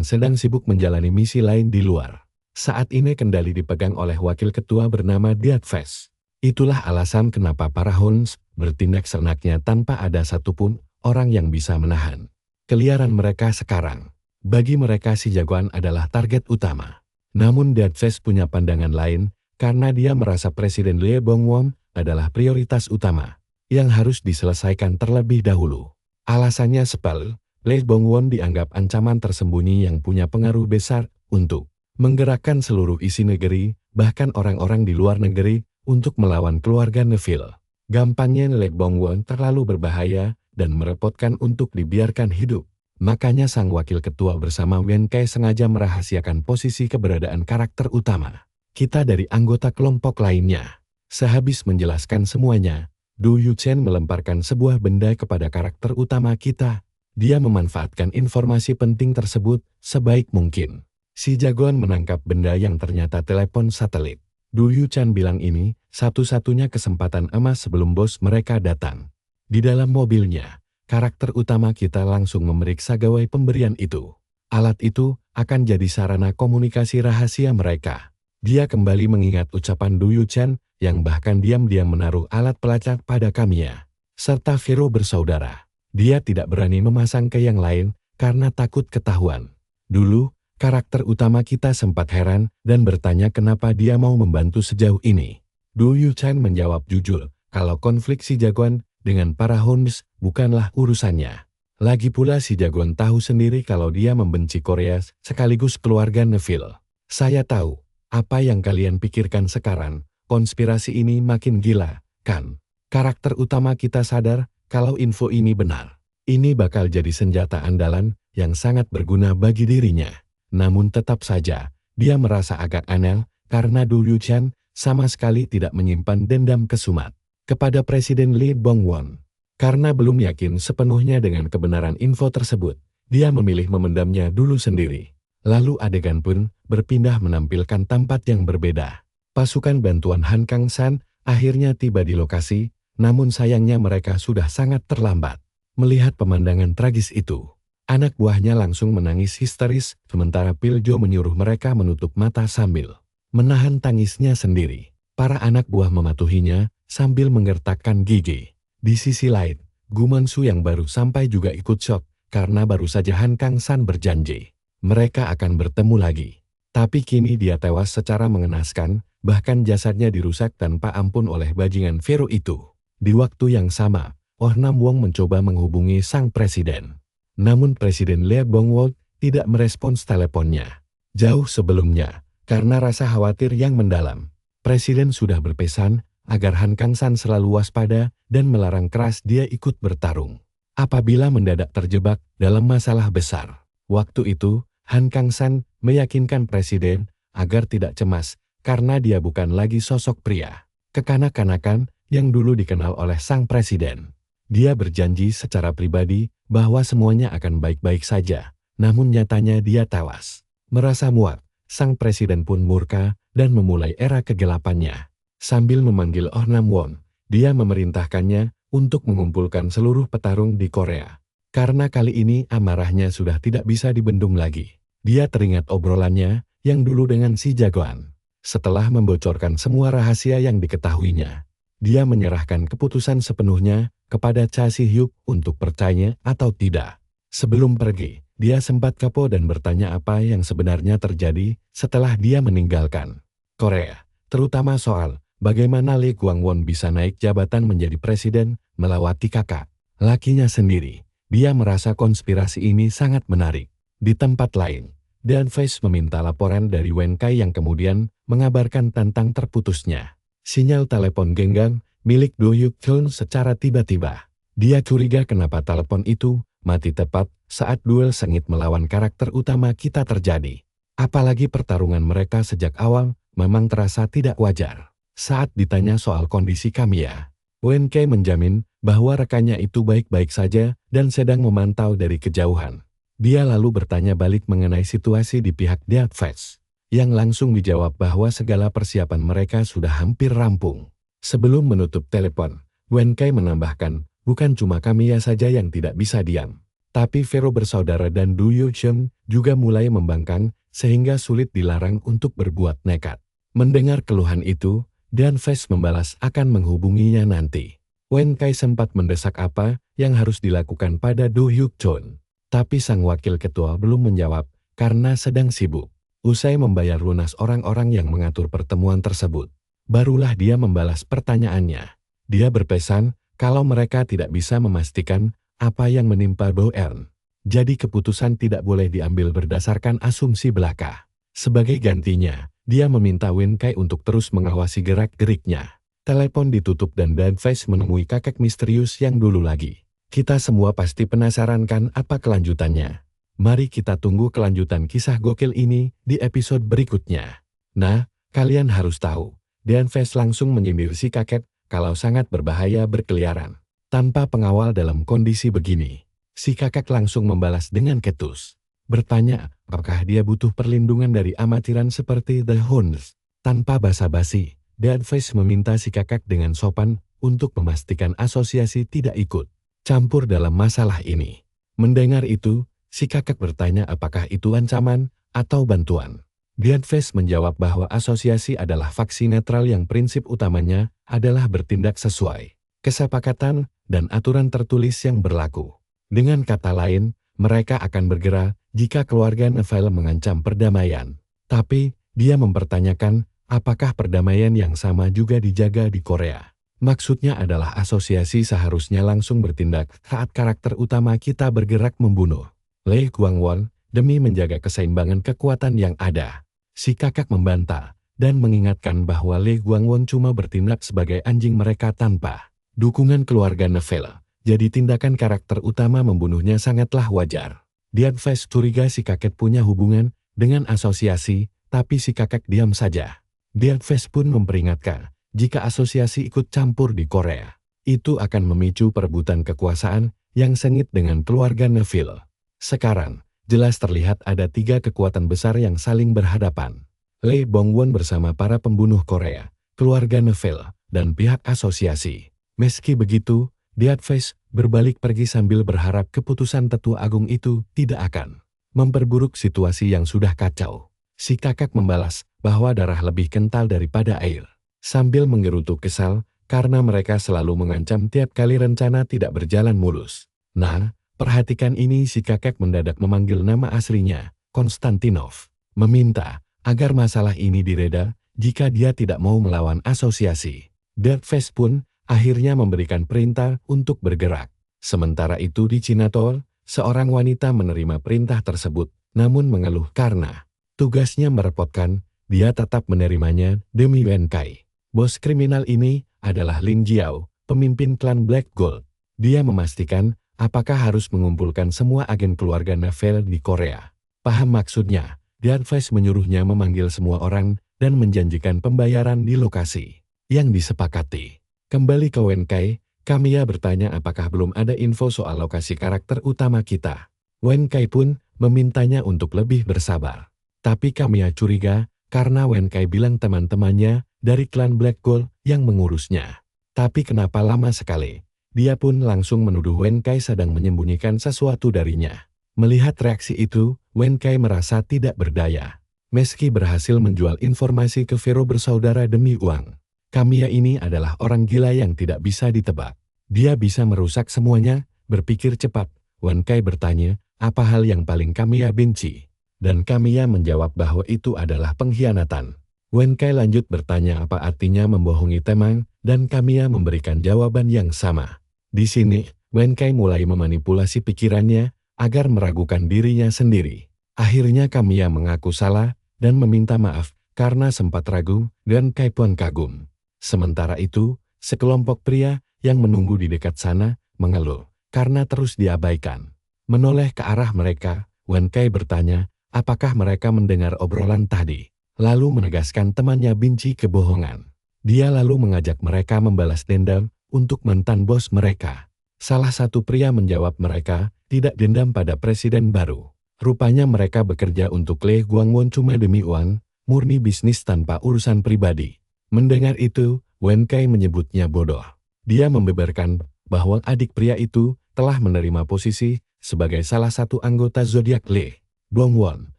sedang sibuk menjalani misi lain di luar. Saat ini kendali dipegang oleh wakil ketua bernama Deadface. Itulah alasan kenapa para Hounds bertindak seenaknya tanpa ada satupun orang yang bisa menahan keliaran mereka sekarang. Bagi mereka si jagoan adalah target utama. Namun Deadface punya pandangan lain, karena dia merasa Presiden Lee Bong-won adalah prioritas utama yang harus diselesaikan terlebih dahulu. Alasannya sepele, Lee Bong-won dianggap ancaman tersembunyi yang punya pengaruh besar untuk menggerakkan seluruh isi negeri, bahkan orang-orang di luar negeri, untuk melawan keluarga Neville. Gampangnya Lee Bong-won terlalu berbahaya dan merepotkan untuk dibiarkan hidup. Makanya sang wakil ketua bersama Wenkai sengaja merahasiakan posisi keberadaan karakter utama kita dari anggota kelompok lainnya. Sehabis menjelaskan semuanya, Du Yujin melemparkan sebuah benda kepada karakter utama kita. Dia memanfaatkan informasi penting tersebut sebaik mungkin. Si jagoan menangkap benda yang ternyata telepon satelit. Du Yujin bilang ini satu-satunya kesempatan emas sebelum bos mereka datang. Di dalam mobilnya, karakter utama kita langsung memeriksa gawai pemberian itu. Alat itu akan jadi sarana komunikasi rahasia mereka. Dia kembali mengingat ucapan Du Yujin yang bahkan diam-diam menaruh alat pelacak pada Kamiya serta Vero bersaudara. Dia tidak berani memasang ke yang lain karena takut ketahuan. Dulu, karakter utama kita sempat heran dan bertanya kenapa dia mau membantu sejauh ini. Du Yujin menjawab jujur kalau konflik si jagoan dengan para Hounds bukanlah urusannya. Lagi pula si jagoan tahu sendiri kalau dia membenci Korea sekaligus keluarga Neville. Saya tahu apa yang kalian pikirkan sekarang, konspirasi ini makin gila, kan? Karakter utama kita sadar kalau info ini benar. Ini bakal jadi senjata andalan yang sangat berguna bagi dirinya. Namun tetap saja, dia merasa agak aneh karena Du Yujin sama sekali tidak menyimpan dendam kesumat kepada Presiden Lee Bong-won. Karena belum yakin sepenuhnya dengan kebenaran info tersebut, dia memilih memendamnya dulu sendiri. Lalu adegan pun berpindah menampilkan tempat yang berbeda. Pasukan bantuan Han Kang-san akhirnya tiba di lokasi, namun sayangnya mereka sudah sangat terlambat. Melihat pemandangan tragis itu, anak buahnya langsung menangis histeris, sementara Piljo menyuruh mereka menutup mata sambil menahan tangisnya sendiri. Para anak buah mematuhinya, sambil menggertakkan gigi. Di sisi lain, Gu Menshu yang baru sampai juga ikut syok karena baru saja Han Kang San berjanji mereka akan bertemu lagi. Tapi kini dia tewas secara mengenaskan, bahkan jasadnya dirusak tanpa ampun oleh bajingan Vero itu. Di waktu yang sama, Oh Nam Wong mencoba menghubungi sang presiden. Namun Presiden Lee Bong-won tidak merespons teleponnya. Jauh sebelumnya, karena rasa khawatir yang mendalam, Presiden sudah berpesan agar Han Kang San selalu waspada dan melarang keras dia ikut bertarung apabila mendadak terjebak dalam masalah besar. Waktu itu, Han Kang San meyakinkan Presiden agar tidak cemas karena dia bukan lagi sosok pria kekanak-kanakan yang dulu dikenal oleh sang Presiden. Dia berjanji secara pribadi bahwa semuanya akan baik-baik saja, namun nyatanya dia tewas. Merasa muak, sang Presiden pun murka dan memulai era kegelapannya. Sambil memanggil Oh Nam Won, dia memerintahkannya untuk mengumpulkan seluruh petarung di Korea. Karena kali ini amarahnya sudah tidak bisa dibendung lagi. Dia teringat obrolannya yang dulu dengan si jagoan. Setelah membocorkan semua rahasia yang diketahuinya, dia menyerahkan keputusan sepenuhnya kepada Cha Si-hyuk untuk percaya atau tidak. Sebelum pergi, dia sempat kepo dan bertanya apa yang sebenarnya terjadi setelah dia meninggalkan Korea, terutama soal bagaimana Lee Kwang-won bisa naik jabatan menjadi presiden melewati kakak lakinya sendiri. Dia merasa konspirasi ini sangat menarik. Di tempat lain, Dan Face meminta laporan dari Wen Kai yang kemudian mengabarkan tentang terputusnya sinyal telepon genggam milik Do Hyuk Chun secara tiba-tiba. Dia curiga kenapa telepon itu mati tepat saat duel sengit melawan karakter utama kita terjadi. Apalagi pertarungan mereka sejak awal memang terasa tidak wajar. Saat ditanya soal kondisi Kamiya, Wen Kai menjamin bahwa rekannya itu baik-baik saja dan sedang memantau dari kejauhan. Dia lalu bertanya balik mengenai situasi di pihak Dead Face, yang langsung dijawab bahwa segala persiapan mereka sudah hampir rampung. Sebelum menutup telepon, Wen Kai menambahkan, bukan cuma Kamiya saja yang tidak bisa diam, tapi Vero bersaudara dan Du Yu-shun juga mulai membangkang sehingga sulit dilarang untuk berbuat nekat. Mendengar keluhan itu, Dan Face membalas akan menghubunginya nanti. Wen Kai sempat mendesak apa yang harus dilakukan pada Do Hyuk Chun, tapi sang wakil ketua belum menjawab karena sedang sibuk. Usai membayar lunas orang-orang yang mengatur pertemuan tersebut, barulah dia membalas pertanyaannya. Dia berpesan kalau mereka tidak bisa memastikan apa yang menimpa Bo Eun. Jadi keputusan tidak boleh diambil berdasarkan asumsi belaka. Sebagai gantinya, dia meminta Wen Kai untuk terus mengawasi gerak-geriknya. Telepon ditutup dan Dan Face menemui kakek misterius yang dulu lagi. Kita semua pasti penasaran kan apa kelanjutannya. Mari kita tunggu kelanjutan kisah gokil ini di episode berikutnya. Nah, kalian harus tahu, Dan Face langsung menyindir si kakek kalau sangat berbahaya berkeliaran tanpa pengawal dalam kondisi begini. Si kakek langsung membalas dengan ketus, bertanya apakah dia butuh perlindungan dari amatiran seperti The Hounds. Tanpa basa-basi, Dan Face meminta si kakek dengan sopan untuk memastikan asosiasi tidak ikut campur dalam masalah ini. Mendengar itu, si kakek bertanya apakah itu ancaman atau bantuan. Dan Face menjawab bahwa asosiasi adalah faksi netral yang prinsip utamanya adalah bertindak sesuai kesepakatan dan aturan tertulis yang berlaku. Dengan kata lain, mereka akan bergerak jika keluarga Neville mengancam perdamaian. Tapi, dia mempertanyakan apakah perdamaian yang sama juga dijaga di Korea. Maksudnya adalah asosiasi seharusnya langsung bertindak saat karakter utama kita bergerak membunuh Lee Kwang-won demi menjaga keseimbangan kekuatan yang ada. Si kakak membantah dan mengingatkan bahwa Lee Kwang-won cuma bertindak sebagai anjing mereka tanpa dukungan keluarga Neville. Jadi tindakan karakter utama membunuhnya sangatlah wajar. Dan Face curiga si kakek punya hubungan dengan asosiasi, tapi si kakek diam saja. Dan Face pun memperingatkan, jika asosiasi ikut campur di Korea, itu akan memicu perebutan kekuasaan yang sengit dengan keluarga Neville. Sekarang, jelas terlihat ada 3 kekuatan besar yang saling berhadapan. Lee Bong-won bersama para pembunuh Korea, keluarga Neville, dan pihak asosiasi. Meski begitu, Dead Face berbalik pergi sambil berharap keputusan Tetua Agung itu tidak akan memperburuk situasi yang sudah kacau. Si kakak membalas bahwa darah lebih kental daripada air. Sambil menggerutu kesal, karena mereka selalu mengancam tiap kali rencana tidak berjalan mulus. Nah, perhatikan ini, si kakek mendadak memanggil nama aslinya, Konstantinov, meminta agar masalah ini direda jika dia tidak mau melawan asosiasi. Darkface pun akhirnya memberikan perintah untuk bergerak. Sementara itu di Chinatown, seorang wanita menerima perintah tersebut, namun mengeluh karena tugasnya merepotkan, dia tetap menerimanya demi Wen Kai. Bos kriminal ini adalah Lin Jiao, pemimpin klan Black Gold. Dia memastikan apakah harus mengumpulkan semua agen keluarga Neville di Korea. Paham maksudnya? Darkface menyuruhnya memanggil semua orang dan menjanjikan pembayaran di lokasi yang disepakati. Kembali ke Wen Kai, Kamiya bertanya apakah belum ada info soal lokasi karakter utama kita. Wen Kai pun memintanya untuk lebih bersabar. Tapi Kamiya curiga karena Wen Kai bilang teman-temannya dari klan Black Gold yang mengurusnya. Tapi kenapa lama sekali? Dia pun langsung menuduh Wen Kai sedang menyembunyikan sesuatu darinya. Melihat reaksi itu, Wen Kai merasa tidak berdaya. Meski berhasil menjual informasi ke Vero bersaudara demi uang, Kamiya ini adalah orang gila yang tidak bisa ditebak. Dia bisa merusak semuanya, berpikir cepat. Wen Kai bertanya, apa hal yang paling Kamiya benci? Dan Kamiya menjawab bahwa itu adalah pengkhianatan. Wen Kai lanjut bertanya apa artinya membohongi Temang, dan Kamiya memberikan jawaban yang sama. Di sini, Wen Kai mulai memanipulasi pikirannya agar meragukan dirinya sendiri. Akhirnya Kamiya mengaku salah dan meminta maaf karena sempat ragu, dan Kai pun kagum. Sementara itu, sekelompok pria yang menunggu di dekat sana mengeluh karena terus diabaikan. Menoleh ke arah mereka, Wen Kai bertanya, apakah mereka mendengar obrolan tadi? Lalu menegaskan temannya benci kebohongan. Dia lalu mengajak mereka membalas dendam untuk mantan bos mereka. Salah satu pria menjawab mereka tidak dendam pada presiden baru. Rupanya mereka bekerja untuk Lee Guangwon cuma demi uang, murni bisnis tanpa urusan pribadi. Mendengar itu, Wen Kai menyebutnya bodoh. Dia membeberkan bahwa adik pria itu telah menerima posisi sebagai salah satu anggota zodiak Lee Guangwon,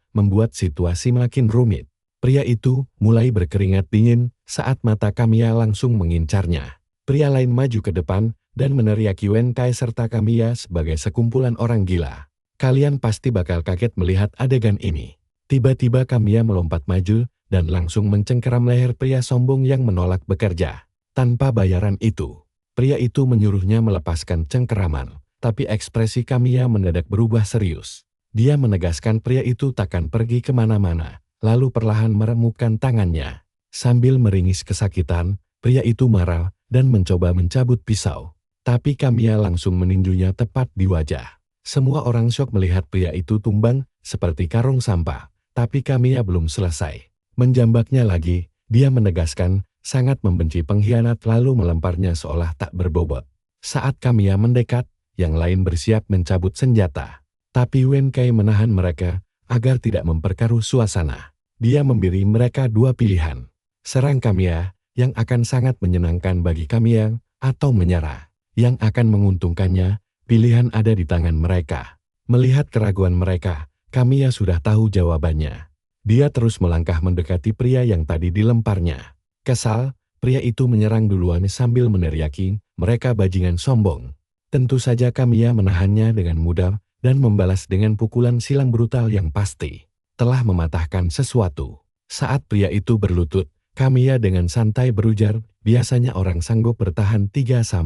membuat situasi makin rumit. Pria itu mulai berkeringat dingin saat mata Kamiya langsung mengincarnya. Pria lain maju ke depan dan meneriaki Wen Kai serta Kamiya sebagai sekumpulan orang gila. Kalian pasti bakal kaget melihat adegan ini. Tiba-tiba Kamiya melompat maju dan langsung mencengkeram leher pria sombong yang menolak bekerja. Tanpa bayaran itu, pria itu menyuruhnya melepaskan cengkeraman, tapi ekspresi Kamiya mendadak berubah serius. Dia menegaskan pria itu takkan pergi kemana-mana. Lalu perlahan meremukkan tangannya. Sambil meringis kesakitan, pria itu marah dan mencoba mencabut pisau. Tapi Kamiya langsung meninjunya tepat di wajah. Semua orang syok melihat pria itu tumbang seperti karung sampah. Tapi Kamiya belum selesai. Menjambaknya lagi, dia menegaskan sangat membenci pengkhianat lalu melemparnya seolah tak berbobot. Saat Kamiya mendekat, yang lain bersiap mencabut senjata. Tapi Wen Kai menahan mereka agar tidak memperkeruh suasana. Dia memberi mereka dua pilihan. Serang Kamiya, yang akan sangat menyenangkan bagi Kamiya, atau menyerah, yang akan menguntungkannya. Pilihan ada di tangan mereka. Melihat keraguan mereka, Kamiya sudah tahu jawabannya. Dia terus melangkah mendekati pria yang tadi dilemparnya. Kesal, pria itu menyerang duluan sambil meneriaki, mereka bajingan sombong. Tentu saja Kamiya menahannya dengan mudah, dan membalas dengan pukulan silang brutal yang pasti telah mematahkan sesuatu. Saat pria itu berlutut, Kamiya dengan santai berujar, biasanya orang sanggup bertahan 3-4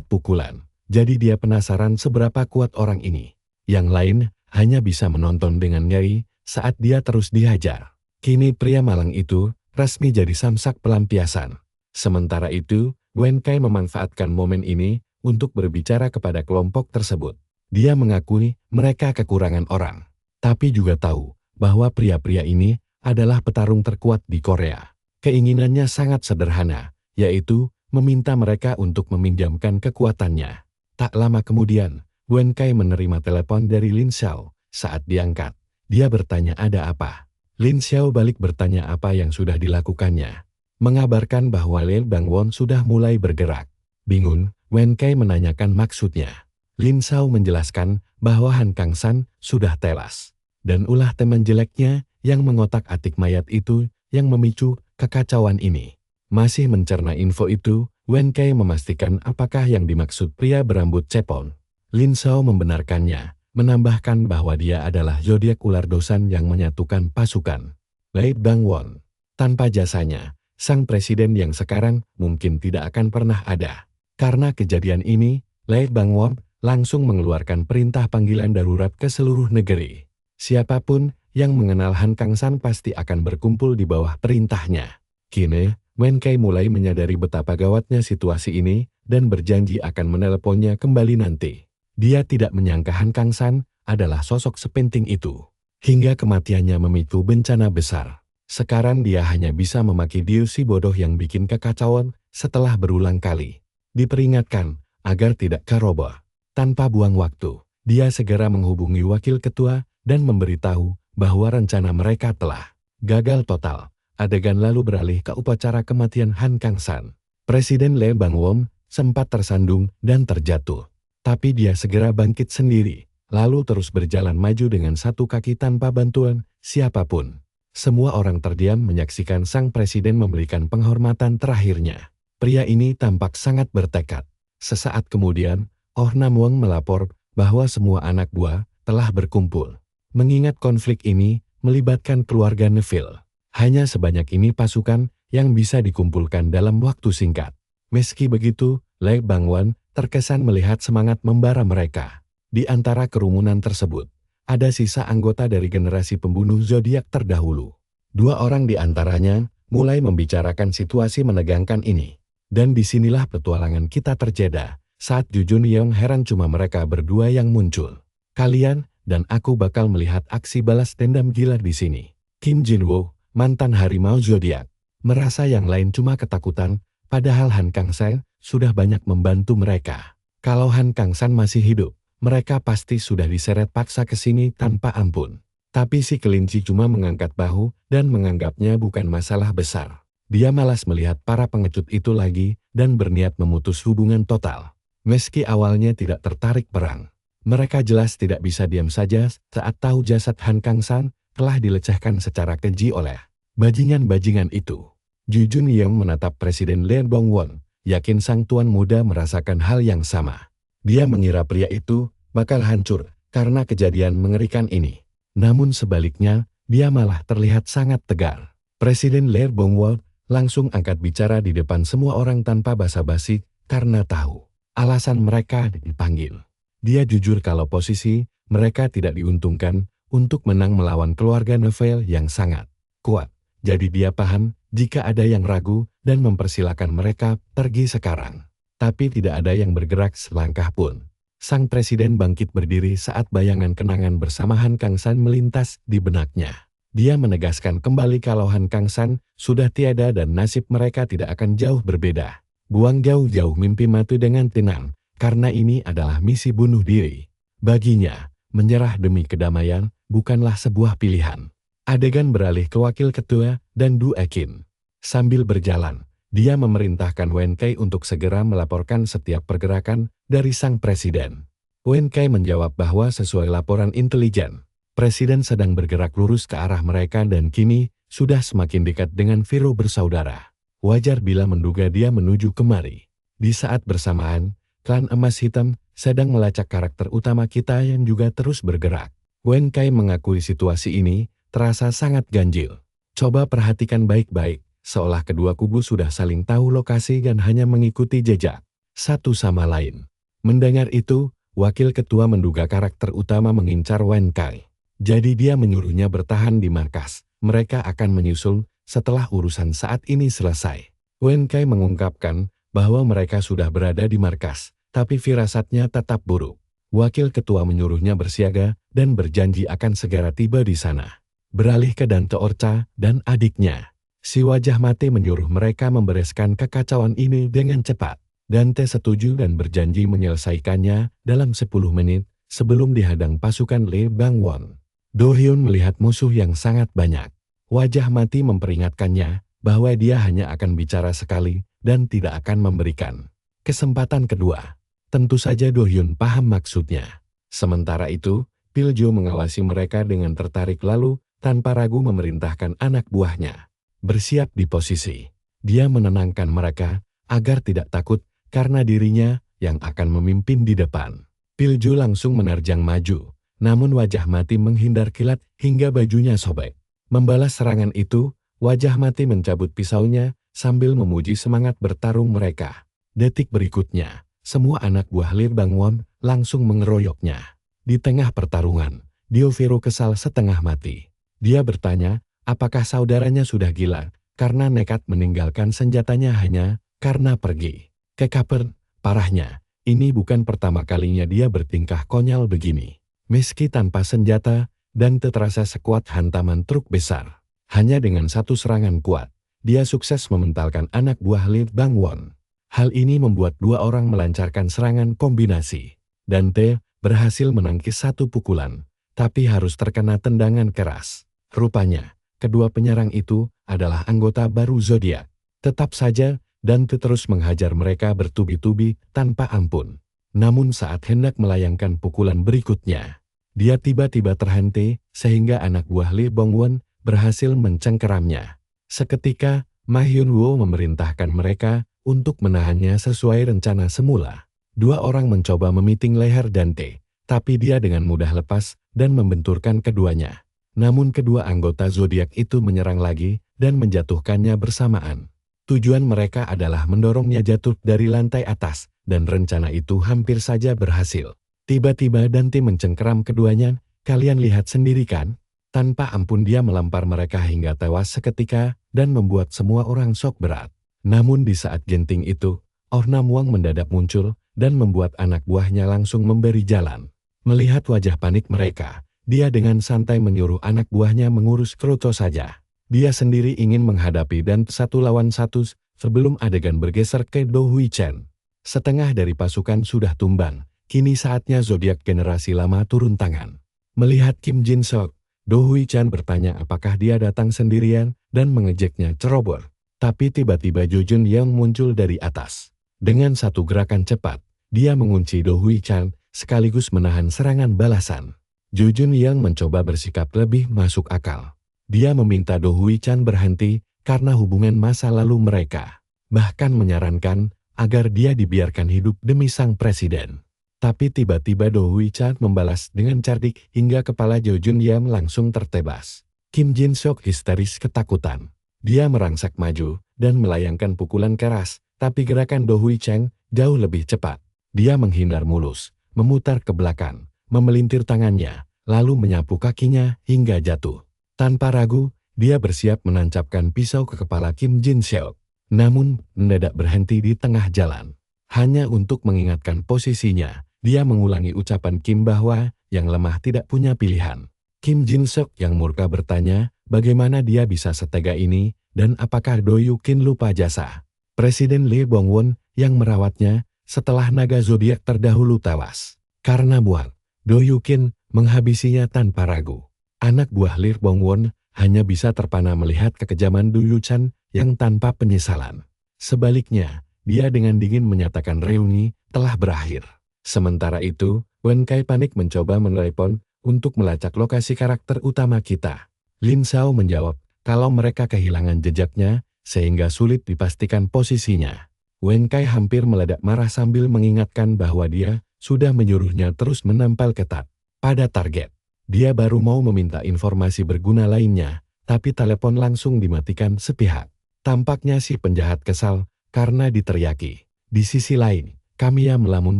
pukulan. Jadi dia penasaran seberapa kuat orang ini. Yang lain hanya bisa menonton dengan ngeri saat dia terus dihajar. Kini pria malang itu resmi jadi samsak pelampiasan. Sementara itu, Wen Kai memanfaatkan momen ini untuk berbicara kepada kelompok tersebut. Dia mengakui mereka kekurangan orang, tapi juga tahu bahwa pria-pria ini adalah petarung terkuat di Korea. Keinginannya sangat sederhana, yaitu meminta mereka untuk meminjamkan kekuatannya. Tak lama kemudian, Wen Kai menerima telepon dari Lin Xiao. Saat diangkat, dia bertanya ada apa. Lin Xiao balik bertanya apa yang sudah dilakukannya. Mengabarkan bahwa Lee Bangwon sudah mulai bergerak. Bingung, Wen Kai menanyakan maksudnya. Lin Xiao menjelaskan bahwa Han Kang San sudah tewas. Dan ulah teman jeleknya yang mengotak-atik mayat itu yang memicu kekacauan ini. Masih mencerna info itu, Wen Kai memastikan apakah yang dimaksud pria berambut cepon. Lin Shao membenarkannya, menambahkan bahwa dia adalah zodiak ular dosan yang menyatukan pasukan. Lei Bangwon. Tanpa jasanya, sang presiden yang sekarang mungkin tidak akan pernah ada. Karena kejadian ini, Lei Bangwon langsung mengeluarkan perintah panggilan darurat ke seluruh negeri. Siapapun yang mengenal Han Kang San pasti akan berkumpul di bawah perintahnya. Kini, Wen Kai mulai menyadari betapa gawatnya situasi ini dan berjanji akan menelponnya kembali nanti. Dia tidak menyangka Han Kang San adalah sosok sepenting itu. Hingga kematiannya memicu bencana besar. Sekarang dia hanya bisa memaki Diu si bodoh yang bikin kekacauan setelah berulang kali. Diperingatkan agar tidak ceroboh. Tanpa buang waktu, dia segera menghubungi wakil ketua dan memberitahu bahwa rencana mereka telah gagal total. Adegan lalu beralih ke upacara kematian Han Kang San. Presiden Lei Bangwon sempat tersandung dan terjatuh. Tapi dia segera bangkit sendiri, lalu terus berjalan maju dengan satu kaki tanpa bantuan siapapun. Semua orang terdiam menyaksikan sang presiden memberikan penghormatan terakhirnya. Pria ini tampak sangat bertekad. Sesaat kemudian, Oh Nam Wong melapor bahwa semua anak buah telah berkumpul. Mengingat konflik ini melibatkan keluarga Neville. Hanya sebanyak ini pasukan yang bisa dikumpulkan dalam waktu singkat. Meski begitu, Lei Bangwon terkesan melihat semangat membara mereka. Di antara kerumunan tersebut, ada sisa anggota dari generasi pembunuh zodiak terdahulu. 2 orang di antaranya mulai membicarakan situasi menegangkan ini. Dan disinilah petualangan kita terjeda, saat Ju Jun Yeong heran cuma mereka berdua yang muncul. Kalian dan aku bakal melihat aksi balas dendam gila di sini. Kim Jin Woo, mantan harimau zodiak, merasa yang lain cuma ketakutan, padahal Han Kang San sudah banyak membantu mereka. Kalau Han Kang San masih hidup, mereka pasti sudah diseret paksa ke sini tanpa ampun. Tapi si kelinci cuma mengangkat bahu dan menganggapnya bukan masalah besar. Dia malas melihat para pengecut itu lagi dan berniat memutus hubungan total. Meski awalnya tidak tertarik perang, mereka jelas tidak bisa diam saja saat tahu jasad Han Kang San telah dilecehkan secara keji oleh bajingan-bajingan itu. Ju Jun Yeong menatap Presiden Lei Bangwon, yakin sang tuan muda merasakan hal yang sama. Dia mengira pria itu bakal hancur karena kejadian mengerikan ini. Namun sebaliknya, dia malah terlihat sangat tegar. Presiden Lei Bangwon langsung angkat bicara di depan semua orang tanpa basa-basi karena tahu alasan mereka dipanggil. Dia jujur kalau posisi mereka tidak diuntungkan untuk menang melawan keluarga Neville yang sangat kuat. Jadi dia paham jika ada yang ragu dan mempersilahkan mereka pergi sekarang. Tapi tidak ada yang bergerak selangkah pun. Sang presiden bangkit berdiri saat bayangan kenangan bersama Han Kang San melintas di benaknya. Dia menegaskan kembali kalau Han Kang San sudah tiada dan nasib mereka tidak akan jauh berbeda. Buang jauh-jauh mimpi mati dengan tenang, karena ini adalah misi bunuh diri. Baginya, menyerah demi kedamaian bukanlah sebuah pilihan. Adegan beralih ke wakil ketua dan Du Ekin. Sambil berjalan, dia memerintahkan Wen Kai untuk segera melaporkan setiap pergerakan dari sang presiden. Wen Kai menjawab bahwa sesuai laporan intelijen, presiden sedang bergerak lurus ke arah mereka dan kini sudah semakin dekat dengan Viro bersaudara. Wajar bila menduga dia menuju kemari. Di saat bersamaan, klan emas hitam sedang melacak karakter utama kita yang juga terus bergerak. Wen Kai mengakui situasi ini terasa sangat ganjil. Coba perhatikan baik-baik, seolah kedua kubu sudah saling tahu lokasi dan hanya mengikuti jejak satu sama lain. Mendengar itu, wakil ketua menduga karakter utama mengincar Wen Kai. Jadi dia menyuruhnya bertahan di markas. Mereka akan menyusul setelah urusan saat ini selesai. Wen Kai mengungkapkan bahwa mereka sudah berada di markas, tapi firasatnya tetap buruk. Wakil ketua menyuruhnya bersiaga dan berjanji akan segera tiba di sana. Beralih ke Dante Orca dan adiknya. Si wajah mati menyuruh mereka membereskan kekacauan ini dengan cepat. Dante setuju dan berjanji menyelesaikannya dalam 10 menit sebelum dihadang pasukan Lei Bangwon. Do Hyun melihat musuh yang sangat banyak. Wajah mati memperingatkannya bahwa dia hanya akan bicara sekali dan tidak akan memberikan kesempatan kedua. Tentu saja Do Hyun paham maksudnya. Sementara itu, Pil Jo mengawasi mereka dengan tertarik lalu tanpa ragu memerintahkan anak buahnya bersiap di posisi. Dia menenangkan mereka agar tidak takut karena dirinya yang akan memimpin di depan. Pilju langsung menerjang maju, namun wajah mati menghindar kilat hingga bajunya sobek. Membalas serangan itu, wajah mati mencabut pisaunya sambil memuji semangat bertarung mereka. Detik berikutnya, semua anak buah Lee Bangwon langsung mengeroyoknya. Di tengah pertarungan, Dioviro kesal setengah mati. Dia bertanya, apakah saudaranya sudah gila karena nekat meninggalkan senjatanya hanya karena pergi ke Kapern. Parahnya, ini bukan pertama kalinya dia bertingkah konyol begini. Meski tanpa senjata dan terasa sekuat hantaman truk besar, hanya dengan satu serangan kuat, dia sukses mementalkan anak buah Lee Bangwon. Hal ini membuat dua orang melancarkan serangan kombinasi. Dante berhasil menangkis satu pukulan, tapi harus terkena tendangan keras. Rupanya, kedua penyerang itu adalah anggota baru Zodiac. Tetap saja, Dante terus menghajar mereka bertubi-tubi tanpa ampun. Namun saat hendak melayangkan pukulan berikutnya, dia tiba-tiba terhenti sehingga anak buah Lee Bangwon berhasil mencengkeramnya. Seketika, Ma Hyun-woo memerintahkan mereka untuk menahannya sesuai rencana semula. Dua orang mencoba memiting leher Dante, tapi dia dengan mudah lepas dan membenturkan keduanya. Namun kedua anggota Zodiac itu menyerang lagi dan menjatuhkannya bersamaan. Tujuan mereka adalah mendorongnya jatuh dari lantai atas, dan rencana itu hampir saja berhasil. Tiba-tiba Dante mencengkeram keduanya, kalian lihat sendiri kan? Tanpa ampun dia melempar mereka hingga tewas seketika dan membuat semua orang shock berat. Namun di saat genting itu, Oh Nam Wang mendadak muncul dan membuat anak buahnya langsung memberi jalan. Melihat wajah panik mereka, dia dengan santai menyuruh anak buahnya mengurus Kroto saja. Dia sendiri ingin menghadapi dan satu lawan satu sebelum adegan bergeser ke Do Hui Chen. Setengah dari pasukan sudah tumbang, kini saatnya Zodiac generasi lama turun tangan. Melihat Kim Jin Seok, Do Hui Chen bertanya apakah dia datang sendirian dan mengejeknya ceroboh. Tapi tiba-tiba Jo Jun Yang muncul dari atas. Dengan satu gerakan cepat, dia mengunci Do Hui Chen sekaligus menahan serangan balasan. Jo Jun Yang mencoba bersikap lebih masuk akal. Dia meminta Do Hui Chen berhenti karena hubungan masa lalu mereka. Bahkan menyarankan agar dia dibiarkan hidup demi sang presiden. Tapi tiba-tiba Do Hui Chen membalas dengan cerdik hingga kepala Jo Jun Yang langsung tertebas. Kim Jin Seok histeris ketakutan. Dia merangsak maju dan melayangkan pukulan keras, tapi gerakan Do Hui Chen jauh lebih cepat. Dia menghindar mulus, memutar ke belakang, memelintir tangannya, lalu menyapu kakinya hingga jatuh. Tanpa ragu, dia bersiap menancapkan pisau ke kepala Kim Jin Seok. Namun, mendadak berhenti di tengah jalan. Hanya untuk mengingatkan posisinya, dia mengulangi ucapan Kim bahwa yang lemah tidak punya pilihan. Kim Jin Seok yang murka bertanya, bagaimana dia bisa setega ini, dan apakah Do Yukin lupa jasa Presiden Lee Bangwon yang merawatnya setelah naga zodiak terdahulu tewas. Karena muak, Do Yukin menghabisinya tanpa ragu. Anak buah Lee Bangwon hanya bisa terpana melihat kekejaman Du Yuchan yang tanpa penyesalan. Sebaliknya, dia dengan dingin menyatakan reuni telah berakhir. Sementara itu, Wen Kai panik mencoba menelepon untuk melacak lokasi karakter utama kita. Lin Xiao menjawab kalau mereka kehilangan jejaknya sehingga sulit dipastikan posisinya. Wen Kai hampir meledak marah sambil mengingatkan bahwa dia sudah menyuruhnya terus menempel ketat pada target. Dia baru mau meminta informasi berguna lainnya, tapi telepon langsung dimatikan sepihak. Tampaknya si penjahat kesal karena diteriaki. Di sisi lain, Kamiya melamun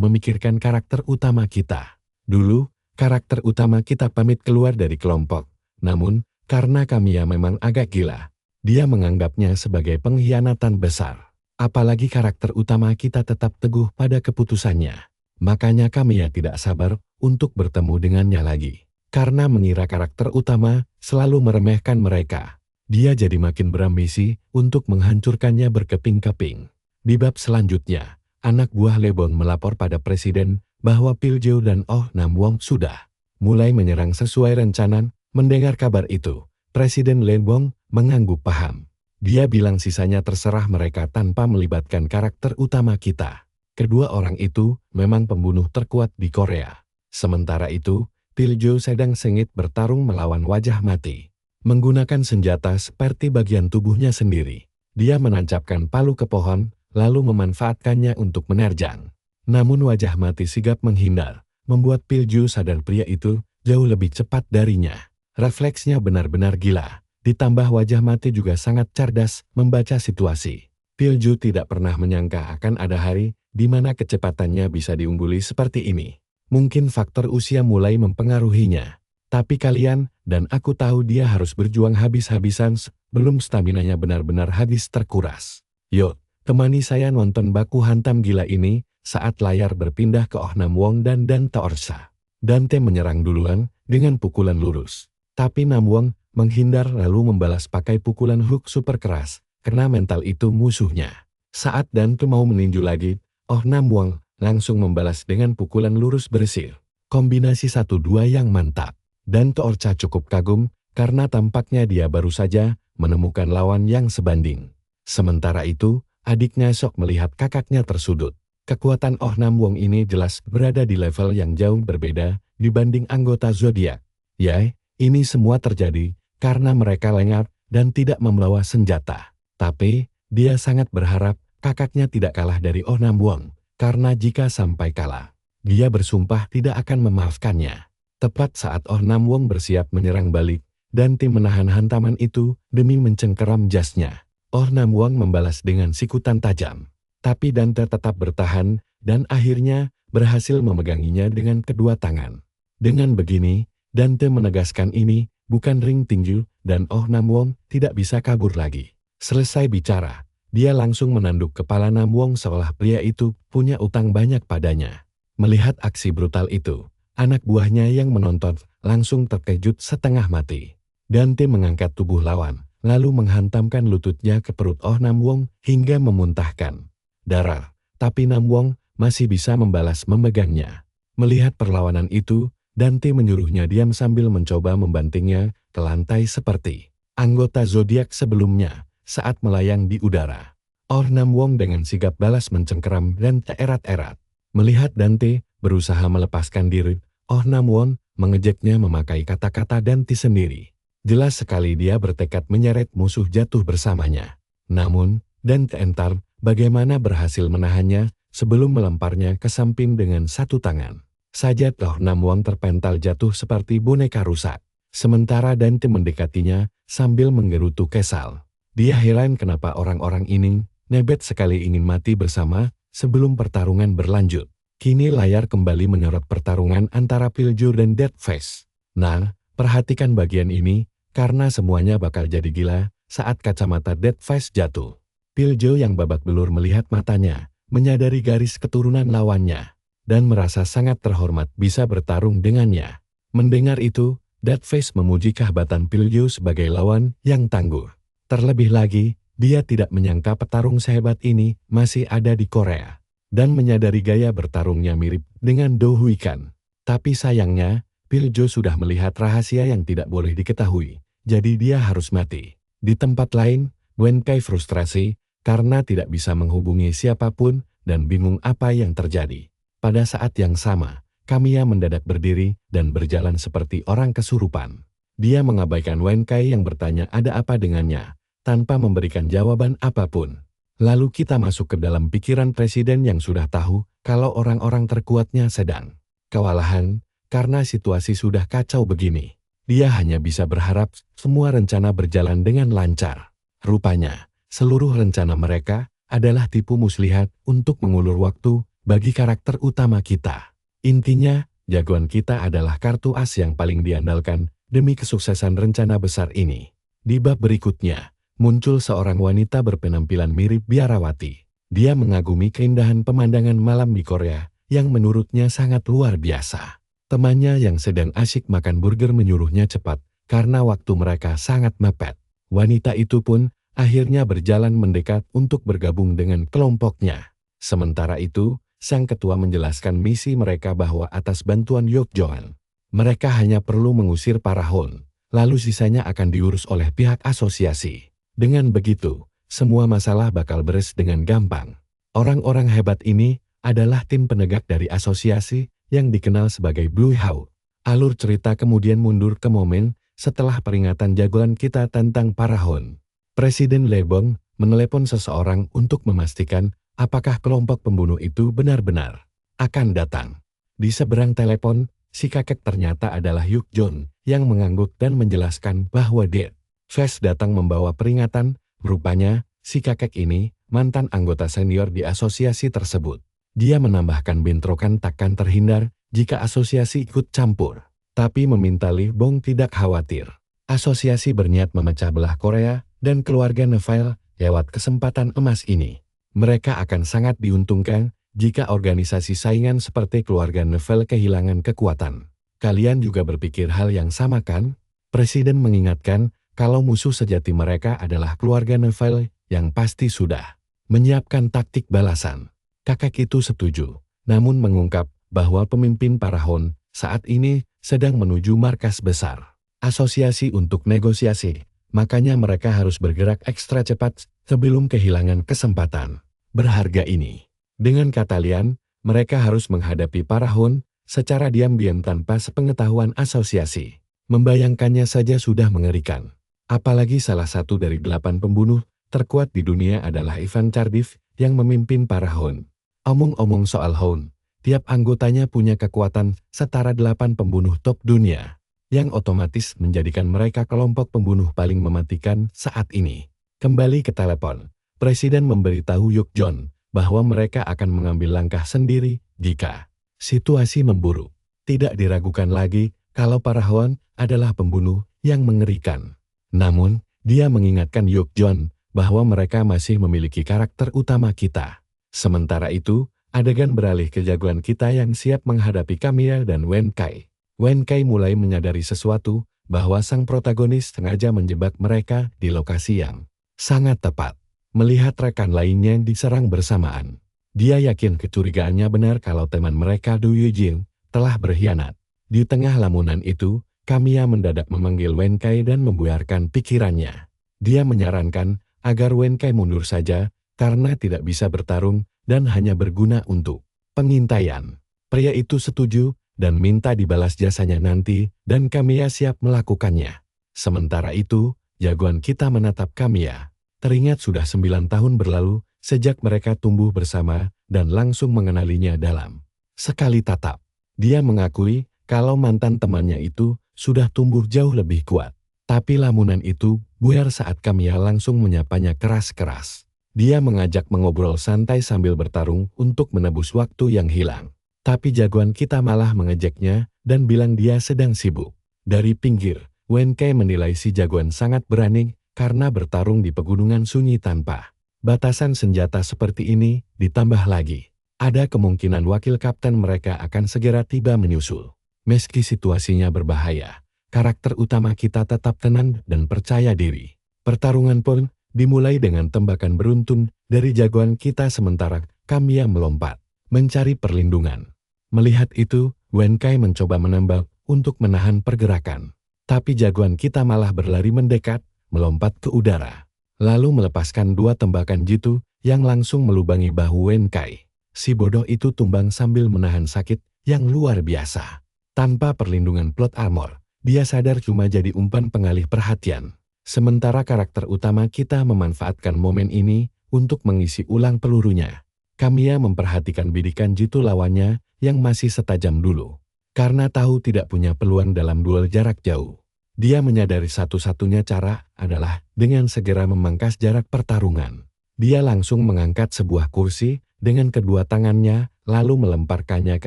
memikirkan karakter utama kita. Dulu, karakter utama kita pamit keluar dari kelompok. Namun, karena Kamiya memang agak gila, dia menganggapnya sebagai pengkhianatan besar. Apalagi karakter utama kita tetap teguh pada keputusannya. Makanya Kamiya tidak sabar untuk bertemu dengannya lagi. Karena mengira karakter utama selalu meremehkan mereka, dia jadi makin berambisi untuk menghancurkannya berkeping-keping. Di bab selanjutnya, anak buah Lebon melapor pada presiden bahwa Piljo dan Oh Nam Wong sudah mulai menyerang sesuai rencana. Mendengar kabar itu, Presiden Lebon mengangguk paham. Dia bilang sisanya terserah mereka tanpa melibatkan karakter utama kita. Kedua orang itu memang pembunuh terkuat di Korea. Sementara itu, Piljo sedang sengit bertarung melawan wajah mati. Menggunakan senjata seperti bagian tubuhnya sendiri. Dia menancapkan palu ke pohon, lalu memanfaatkannya untuk menerjang. Namun wajah mati sigap menghindar, membuat Pilju sadar pria itu jauh lebih cepat darinya. Refleksnya benar-benar gila, ditambah wajah mati juga sangat cerdas membaca situasi. Pilju tidak pernah menyangka akan ada hari di mana kecepatannya bisa diungguli seperti ini. Mungkin faktor usia mulai mempengaruhinya. Tapi kalian dan aku tahu dia harus berjuang habis-habisan sebelum staminanya benar-benar habis terkuras. Yuk, temani saya nonton baku hantam gila ini saat layar berpindah ke Oh Nam Wong dan Dante Orsa. Dante menyerang duluan dengan pukulan lurus. Tapi Nam Wong menghindar lalu membalas pakai pukulan hook super keras, karena mental itu musuhnya. Saat Dante mau meninju lagi, Oh Nam Wong langsung membalas dengan pukulan lurus bersih. Kombinasi 1-2 yang mantap. Dante Orsa cukup kagum karena tampaknya dia baru saja menemukan lawan yang sebanding. Sementara itu, adiknya Sok melihat kakaknya tersudut. Kekuatan Oh Nam Wong ini jelas berada di level yang jauh berbeda dibanding anggota zodiak. Ya, ini semua terjadi karena mereka lengah dan tidak membawa senjata. Tapi, dia sangat berharap kakaknya tidak kalah dari Oh Nam Wong, karena jika sampai kalah, dia bersumpah tidak akan memaafkannya. Tepat saat Oh Nam Wong bersiap menyerang balik, Dante menahan hantaman itu demi mencengkeram jasnya. Oh Nam Wong membalas dengan sikutan tajam. Tapi Dante tetap bertahan dan akhirnya berhasil memeganginya dengan kedua tangan. Dengan begini, Dante menegaskan ini bukan ring tinju dan Oh Nam Wong tidak bisa kabur lagi. Selesai bicara, dia langsung menanduk kepala Nam Wong seolah pria itu punya utang banyak padanya. Melihat aksi brutal itu, anak buahnya yang menonton langsung terkejut setengah mati. Dante mengangkat tubuh lawan, lalu menghantamkan lututnya ke perut Oh Nam Wong hingga memuntahkan darah. Tapi Nam Wong masih bisa membalas memegangnya. Melihat perlawanan itu, Dante menyuruhnya diam sambil mencoba membantingnya ke lantai seperti anggota zodiak sebelumnya saat melayang di udara. Oh Nam Wong dengan sigap balas mencengkeram dan tererat-erat. Melihat Dante berusaha melepaskan diri, Oh Nam Wong mengejeknya memakai kata-kata Dante sendiri. Jelas sekali dia bertekad menyeret musuh jatuh bersamanya. Namun, Dante entar bagaimana berhasil menahannya sebelum melemparnya ke samping dengan satu tangan. Saja Oh Nam Wong terpental jatuh seperti boneka rusak. Sementara Dante mendekatinya sambil menggerutu kesal. Dia heran kenapa orang-orang ini nebet sekali ingin mati bersama sebelum pertarungan berlanjut. Kini layar kembali menyorot pertarungan antara Pilju dan Deadface. Nah, perhatikan bagian ini, karena semuanya bakal jadi gila saat kacamata Deadface jatuh. Pilju yang babak belur melihat matanya, menyadari garis keturunan lawannya, dan merasa sangat terhormat bisa bertarung dengannya. Mendengar itu, Deadface memuji kehebatan Pilju sebagai lawan yang tangguh. Terlebih lagi, dia tidak menyangka petarung sehebat ini masih ada di Korea. Dan menyadari gaya bertarungnya mirip dengan Do Huikan. Tapi sayangnya, Pilju sudah melihat rahasia yang tidak boleh diketahui, jadi dia harus mati. Di tempat lain, Wen Kai frustrasi karena tidak bisa menghubungi siapapun dan bingung apa yang terjadi. Pada saat yang sama, Kamiya mendadak berdiri dan berjalan seperti orang kesurupan. Dia mengabaikan Wen Kai yang bertanya ada apa dengannya, tanpa memberikan jawaban apapun. Lalu kita masuk ke dalam pikiran presiden yang sudah tahu kalau orang-orang terkuatnya sedang kewalahan karena situasi sudah kacau begini. Dia hanya bisa berharap semua rencana berjalan dengan lancar. Rupanya, seluruh rencana mereka adalah tipu muslihat untuk mengulur waktu bagi karakter utama kita. Intinya, jagoan kita adalah kartu as yang paling diandalkan demi kesuksesan rencana besar ini. Di bab berikutnya, muncul seorang wanita berpenampilan mirip biarawati. Dia mengagumi keindahan pemandangan malam di Korea yang menurutnya sangat luar biasa. Temannya yang sedang asyik makan burger menyuruhnya cepat karena waktu mereka sangat mepet. Wanita itu pun akhirnya berjalan mendekat untuk bergabung dengan kelompoknya. Sementara itu, sang ketua menjelaskan misi mereka bahwa atas bantuan Yokjoan, mereka hanya perlu mengusir para Hon, lalu sisanya akan diurus oleh pihak asosiasi. Dengan begitu, semua masalah bakal beres dengan gampang. Orang-orang hebat ini adalah tim penegak dari asosiasi yang dikenal sebagai Blue Hawk. Alur cerita kemudian mundur ke momen setelah peringatan jagoan kita tentang para Hon. Presiden Lebong menelepon seseorang untuk memastikan Apakah kelompok pembunuh itu benar-benar akan datang? Di seberang telepon, si kakek ternyata adalah Hyuk Jun yang mengangguk dan menjelaskan bahwa Dead Face datang membawa peringatan. Rupanya, si kakek ini mantan anggota senior di asosiasi tersebut. Dia menambahkan bentrokan takkan terhindar jika asosiasi ikut campur. Tapi meminta Lee Bong tidak khawatir. Asosiasi berniat memecah belah Korea dan keluarga Neville lewat kesempatan emas ini. Mereka akan sangat diuntungkan jika organisasi saingan seperti keluarga Neville kehilangan kekuatan. Kalian juga berpikir hal yang sama kan? Presiden mengingatkan kalau musuh sejati mereka adalah keluarga Neville yang pasti sudah menyiapkan taktik balasan. Kakek itu setuju, namun mengungkap bahwa pemimpin Parahon saat ini sedang menuju markas besar asosiasi untuk negosiasi, makanya mereka harus bergerak ekstra cepat sebelum kehilangan kesempatan berharga ini. Dengan kata lain, mereka harus menghadapi Parahon secara diam-diam tanpa sepengetahuan asosiasi. Membayangkannya saja sudah mengerikan. Apalagi salah satu dari 8 pembunuh terkuat di dunia adalah Ivan Cardiff yang memimpin Parahon. Omong-omong soal Hound, tiap anggotanya punya kekuatan setara 8 pembunuh top dunia, yang otomatis menjadikan mereka kelompok pembunuh paling mematikan saat ini. Kembali ke telepon, Presiden memberitahu Hyuk Jun bahwa mereka akan mengambil langkah sendiri jika situasi memburuk. Tidak diragukan lagi kalau Parahon adalah pembunuh yang mengerikan. Namun, dia mengingatkan Hyuk Jun bahwa mereka masih memiliki karakter utama kita. Sementara itu, adegan beralih ke jagoan kita yang siap menghadapi Kamiya dan Wen Kai. Wen Kai mulai menyadari sesuatu, bahwa sang protagonis sengaja menjebak mereka di lokasi yang sangat tepat. Melihat rekan lainnya diserang bersamaan, dia yakin kecurigaannya benar kalau teman mereka Du Yujin telah berkhianat. Di tengah lamunan itu, Kamiya mendadak memanggil Wen Kai dan membuyarkan pikirannya. Dia menyarankan agar Wen Kai mundur saja karena tidak bisa bertarung dan hanya berguna untuk pengintaian. Pria itu setuju dan minta dibalas jasanya nanti dan Kamiya siap melakukannya. Sementara itu, jagoan kita menatap Kamiya. Teringat sudah 9 tahun berlalu sejak mereka tumbuh bersama dan langsung mengenalinya dalam sekali tatap. Dia mengakui kalau mantan temannya itu sudah tumbuh jauh lebih kuat. Tapi lamunan itu buyar saat Kamiya langsung menyapanya keras-keras. Dia mengajak mengobrol santai sambil bertarung untuk menebus waktu yang hilang. Tapi jagoan kita malah mengejeknya dan bilang dia sedang sibuk. Dari pinggir, Wen Kai menilai si jagoan sangat berani karena bertarung di pegunungan sunyi tanpa batasan senjata seperti ini. Ditambah lagi, ada kemungkinan wakil kapten mereka akan segera tiba menyusul. Meski situasinya berbahaya, karakter utama kita tetap tenang dan percaya diri. Pertarungan pun dimulai dengan tembakan beruntun dari jagoan kita sementara Kamiya melompat, mencari perlindungan. Melihat itu, Wen Kai mencoba menembak untuk menahan pergerakan. Tapi jagoan kita malah berlari mendekat, melompat ke udara, lalu melepaskan 2 tembakan jitu yang langsung melubangi bahu Wen Kai. Si bodoh itu tumbang sambil menahan sakit yang luar biasa. Tanpa perlindungan plot armor, dia sadar cuma jadi umpan pengalih perhatian. Sementara karakter utama kita memanfaatkan momen ini untuk mengisi ulang pelurunya. Kamiya memperhatikan bidikan jitu lawannya yang masih setajam dulu. Karena tahu tidak punya peluang dalam duel jarak jauh, dia menyadari satu-satunya cara adalah dengan segera memangkas jarak pertarungan. Dia langsung mengangkat sebuah kursi dengan kedua tangannya lalu melemparkannya ke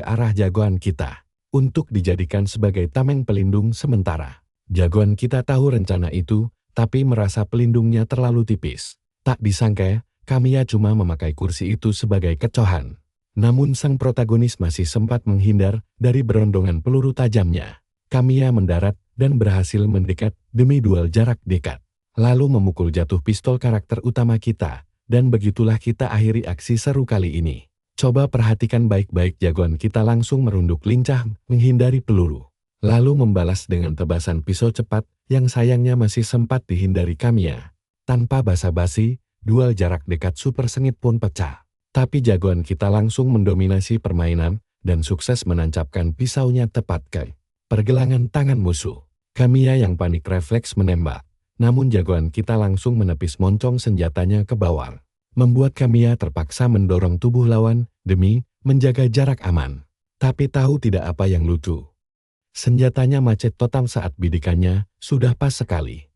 arah jagoan kita untuk dijadikan sebagai tameng pelindung sementara. Jagoan kita tahu rencana itu, tapi merasa pelindungnya terlalu tipis. Tak disangka, Kamiya cuma memakai kursi itu sebagai kecohan. Namun sang protagonis masih sempat menghindar dari berondongan peluru tajamnya. Kamiya mendarat dan berhasil mendekat demi duel jarak dekat. Lalu memukul jatuh pistol karakter utama kita, dan begitulah kita akhiri aksi seru kali ini. Coba perhatikan baik-baik, jagoan kita langsung merunduk lincah menghindari peluru. Lalu membalas dengan tebasan pisau cepat yang sayangnya masih sempat dihindari Kamiya. Tanpa basa-basi, duel jarak dekat super sengit pun pecah. Tapi jagoan kita langsung mendominasi permainan dan sukses menancapkan pisaunya tepat ke pergelangan tangan musuh. Kamiya yang panik refleks menembak. Namun jagoan kita langsung menepis moncong senjatanya ke bawah. membuat Kamiya terpaksa mendorong tubuh lawan demi menjaga jarak aman. Tapi tahu tidak apa yang lucu. Senjatanya macet total saat bidikannya sudah pas sekali.